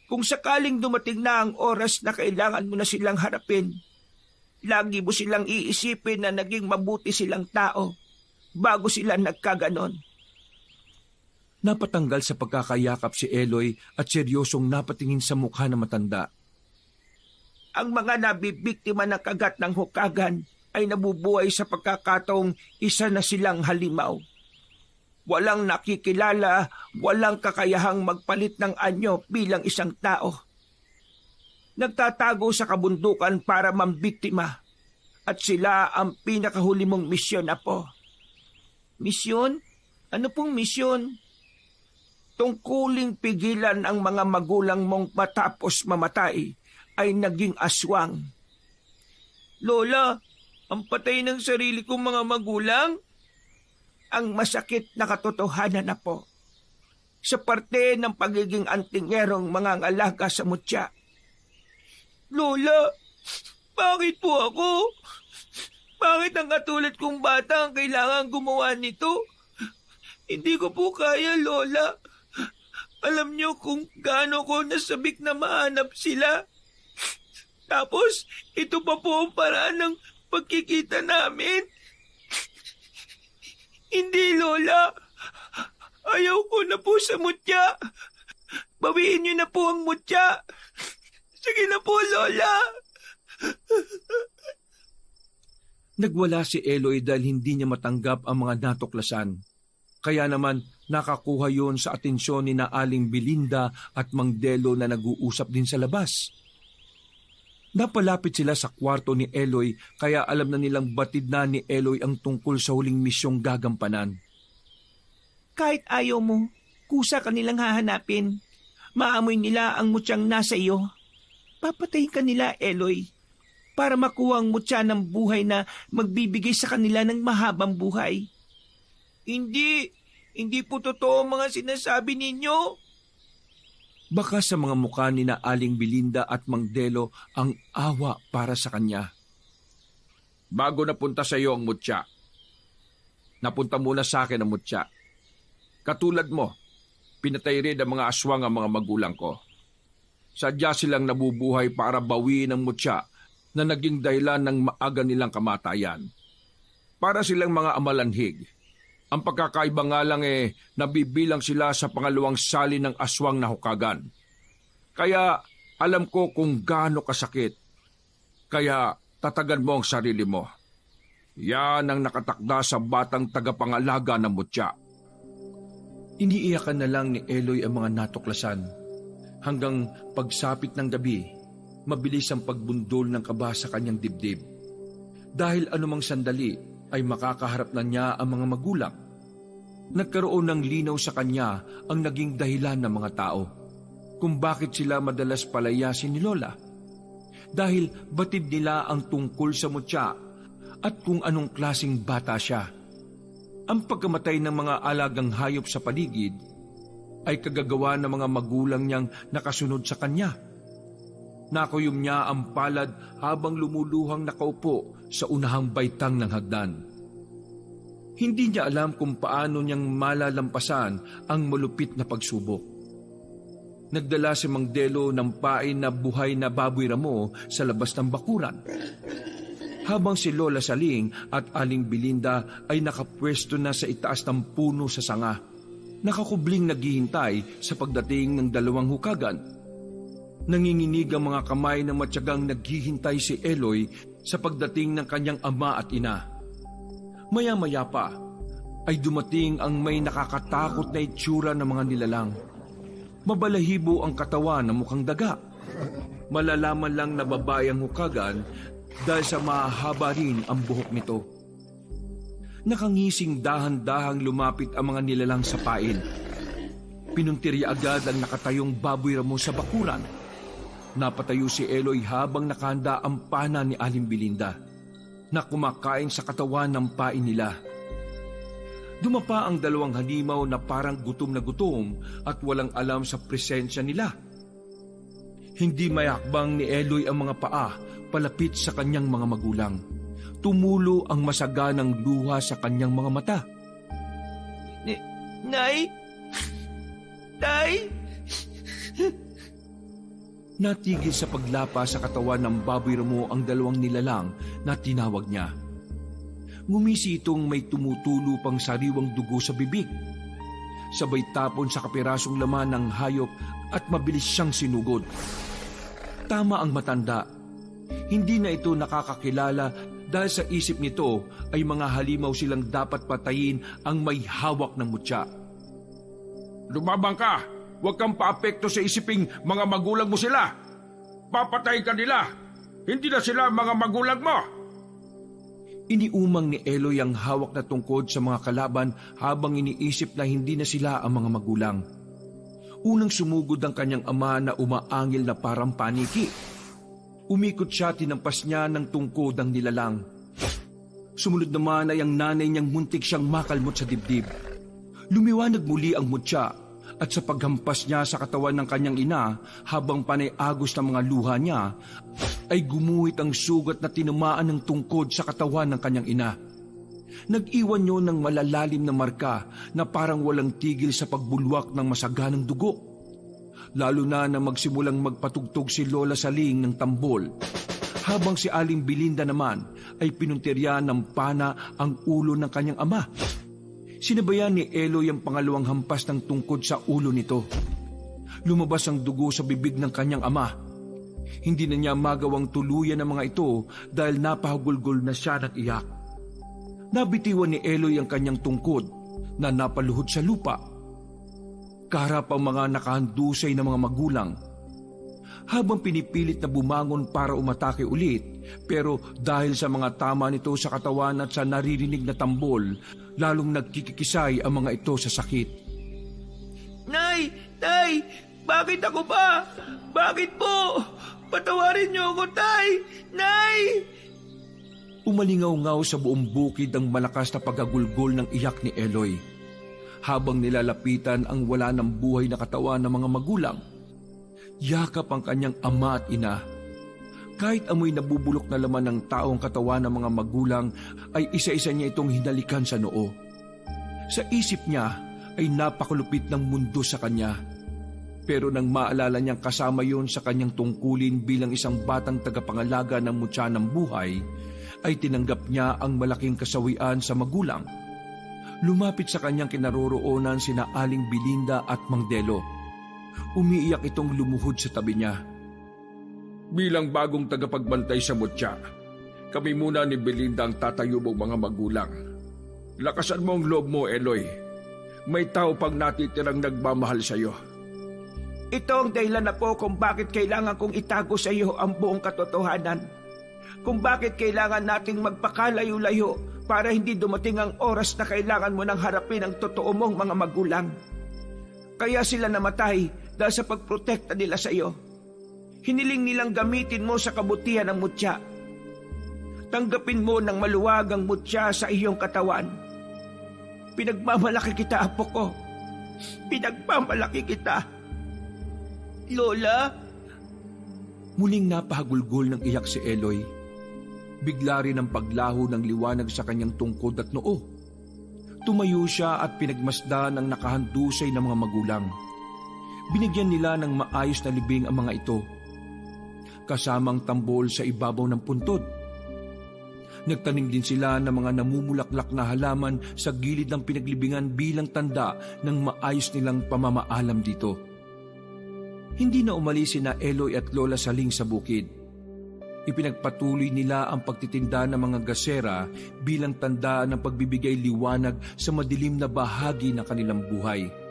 [SPEAKER 2] Kung sakaling dumating na ang oras na kailangan mo na silang harapin, lagi mo silang iisipin na naging mabuti silang tao bago sila nagkaganon.
[SPEAKER 3] Napatanggal sa pagkakayakap si Eloy at seryosong napatingin sa mukha ng matanda.
[SPEAKER 2] Ang mga nabibiktima ng kagat ng hukagan ay nabubuhay sa pagkakataong isa na silang halimaw. Walang nakikilala, walang kakayahang magpalit ng anyo bilang isang tao. Nagtatago sa kabundukan para mambiktima at sila ang pinakahuli mong misyon, Apo.
[SPEAKER 1] Misyon? Ano pong misyon?
[SPEAKER 2] Tungkuling pigilan ang mga magulang mong matapos mamatay ay naging aswang.
[SPEAKER 1] Lola, ang patay ng sarili kong mga magulang?
[SPEAKER 2] Ang masakit na katotohanan na po sa parte ng pagiging antingerong mga ngalaga sa mutya.
[SPEAKER 1] Lola, bakit po ako? Bakit ang katulad kong bata ang kailangan gumawa nito? Hindi ko po kaya, Lola. Alam niyo kung gaano ko nasabik na mahanap sila. Tapos, ito pa po ang paraan ng pagkikita namin. Hindi, Lola. Ayaw ko na po sa mutya. Bawiin niyo na po ang mutya. Sige na po, Lola.
[SPEAKER 3] Nagwala si Eloy dahil hindi niya matanggap ang mga natuklasan. Kaya naman nakakuha yon sa atensyon ni na Aling Belinda at Mang Delo na nag-uusap din sa labas. Napalapit sila sa kwarto ni Eloy kaya alam na nilang batid na ni Eloy ang tungkol sa huling misyong gagampanan.
[SPEAKER 1] Kahit ayaw mo, kusa ka nilang hahanapin. Maamoy nila ang mutyang nasa iyo. Papatayin ka nila, Eloy, para makuha ang mutya ng buhay na magbibigay sa kanila ng mahabang buhay. Hindi po totoo ang mga sinasabi ninyo.
[SPEAKER 3] Baka sa mga mukha ni na Aling Belinda at Mang Delo ang awa para sa kanya.
[SPEAKER 4] Bago napunta sa iyo ang mutya, napunta muna sa akin ang mutya. Katulad mo, pinatay rin ang mga aswang ang mga magulang ko. Sadya silang nabubuhay para bawiin ang mutya na naging dahilan ng maaga nilang kamatayan. Para silang mga amalanhig. Ang pagkakaiba nga lang nabibilang sila sa pangalawang sali ng aswang na hukagan. Kaya alam ko kung gaano kasakit. Kaya tatagan mo ang sarili mo. Yan ang nakatakda sa batang tagapangalaga ng mutya.
[SPEAKER 3] Iniiyakan na lang ni Eloy ang mga natuklasan. Hanggang pagsapit ng gabi, mabilis ang pagbundol ng kaba sa kanyang dibdib. Dahil anumang sandali ay makakaharap na niya ang mga magulang. Nagkaroon ng linaw sa kanya ang naging dahilan ng mga tao kung bakit sila madalas palayasin ni Lola. Dahil batid nila ang tungkol sa mutya at kung anong klaseng bata siya. Ang pagkamatay ng mga alagang hayop sa paligid ay kagagawa ng mga magulang niyang nakasunod sa kanya. Nakuyom niya ang palad habang lumuluhang nakaupo sa unahang baitang ng hagdan. Hindi niya alam kung paano niyang malalampasan ang malupit na pagsubok. Nagdala si Mang Delo ng pain na buhay na baboy ramo sa labas ng bakuran. Habang si Lola Saling at Aling Belinda ay nakapwesto na sa itaas ng puno sa sanga, nakakubling naghihintay sa pagdating ng dalawang hukagan. Nanginginig ang mga kamay ng matyagang naghihintay si Eloy sa pagdating ng kanyang ama at ina. Maya-maya pa ay dumating ang may nakakatakot na itsura ng mga nilalang. Mabalahibo ang katawan na mukhang daga. Malalaman lang na babae ang hukagan dahil sa mahaba rin ang buhok nito. Nakangising dahan-dahang lumapit ang mga nilalang sa pain. Pinuntirya agad ang nakatayong baboy ramo sa bakuran. Napatayo si Eloy habang nakahanda ang pana ni Aling Belinda na kumakain sa katawan ng pain nila. Dumapa ang dalawang halimaw na parang gutom na gutom at walang alam sa presensya nila. Hindi mayakbang ni Eloy ang mga paa palapit sa kanyang mga magulang. tumulo ang masaganang luha sa kanyang mga mata.
[SPEAKER 2] Nay? Tay?
[SPEAKER 3] Natigil sa paglapa sa katawan ng Baboy Ramo ang dalawang nilalang na tinawag niya. Ngumisi itong may tumutulo pang sariwang dugo sa bibig. Sabay tapon sa kapirasong laman ng hayop at mabilis siyang sinugod. Tama ang matanda. Hindi na ito nakakakilala dahil sa isip nito ay mga halimaw silang dapat patayin ang may hawak ng mutya.
[SPEAKER 4] Lumabang ka! Huwag kang paapekto sa isiping mga magulang mo sila. Papatay ka nila. Hindi na sila mga magulang mo.
[SPEAKER 3] Iniumang ni Eloy ang hawak na tungkod sa mga kalaban habang iniisip na hindi na sila ang mga magulang. Unang sumugod ang kanyang ama na umaangil na parang paniki. Umikot siya, tinampas niya ng tungkod ang nilalang. Sumunod naman ay ang nanay niyang muntik siyang makalmot sa dibdib. Lumiwanag muli ang mutya at sa paghampas niya sa katawan ng kanyang ina habang panay-agos ng mga luha niya, ay gumuhit ang sugat na tinamaan ng tungkod sa katawan ng kanyang ina. Nag-iwan yun ng malalalim na marka na parang walang tigil sa pagbulwak ng masaganang dugo. Lalo na magsimulang magpatugtog si Lola Saling ng tambol, habang si Aling Belinda naman ay pinuntirya ng pana ang ulo ng kanyang ama. Sinabayan ni Eloy ang pangalawang hampas ng tungkod sa ulo nito. Lumabas ang dugo sa bibig ng kanyang ama. Hindi na niya magawang tuluyan ang mga ito dahil napahagulgol na siya ng iyak. Nabitiwan ni Eloy ang kanyang tungkod na napaluhod sa lupa. Kaharap ang mga nakahandusay na mga magulang. Habang pinipilit na bumangon para umatake ulit, pero dahil sa mga tama nito sa katawan at sa naririnig na tambol, lalong nagkikisay ang mga ito sa sakit.
[SPEAKER 2] Nay! Tay! Bakit ako ba? Bakit po? Patawarin niyo ako, Tay! Nay!
[SPEAKER 3] Umalingaw-ngaw sa buong bukid ang malakas na pagagulgol ng iyak ni Eloy. Habang nilalapitan ang wala ng buhay na katawan ng mga magulang, yakap ang kanyang ama at ina. Kahit amoy nabubulok na laman ng taong katawan ng mga magulang, ay isa-isa niya itong hinalikan sa noo. Sa isip niya ay napakalupit ng mundo sa kanya. Pero nang maalala niyang kasama yon sa kanyang tungkulin bilang isang batang tagapangalaga ng mutya ng buhay, ay tinanggap niya ang malaking kasawian sa magulang. Lumapit sa kanyang kinaroroonan sina Aling Belinda at Mang Delo. Umiiyak itong lumuhod sa tabi niya.
[SPEAKER 4] Bilang bagong tagapagbantay sa mutya, kami muna ni Belinda ang tatayo mong mga magulang. Lakasan mo ang loob mo, Eloy. May tao pang natitirang nagmamahal sa iyo.
[SPEAKER 2] Ito ang dahilan na po kung bakit kailangan kong itago sa iyo ang buong katotohanan. Kung bakit kailangan nating magpakalayo-layo para hindi dumating ang oras na kailangan mo nang harapin ang totoo mong mga magulang. Kaya sila namatay dahil sa pagprotekta nila sa iyo. Hiniling nilang gamitin mo sa kabutihan ng mutya. Tanggapin mo ng maluwag ang mutya sa iyong katawan. Pinagmamalaki kita, apo ko. Pinagmamalaki kita. Lola?
[SPEAKER 3] Muling napahagulgol ng iyak si Eloy. Bigla rin ang paglaho ng liwanag sa kanyang tungkod at noo. Tumayo siya at pinagmasdan ang nakahandusay ng mga magulang. Binigyan nila ng maayos na libing ang mga ito, kasamang tambol sa ibabaw ng puntod. Nagtanim din sila ng mga namumulaklak na halaman sa gilid ng pinaglibingan bilang tanda ng maayos nilang pamamaalam dito. Hindi na umalis sina Eloy at Lola Saling sa bukid. Ipinagpatuloy nila ang pagtitinda ng mga gasera bilang tanda ng pagbibigay liwanag sa madilim na bahagi ng kanilang buhay.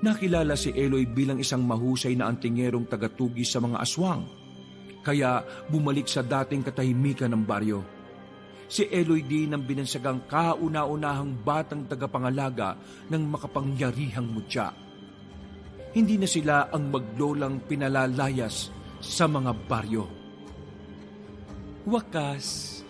[SPEAKER 3] Nakilala si Eloy bilang isang mahusay na antingerong tagatugis sa mga aswang, kaya bumalik sa dating katahimikan ng baryo. Si Eloy din ang binansagang kauna-unahang batang tagapangalaga ng makapangyarihang mutya. Hindi na sila ang maglolang pinalalayas sa mga baryo. Wakas,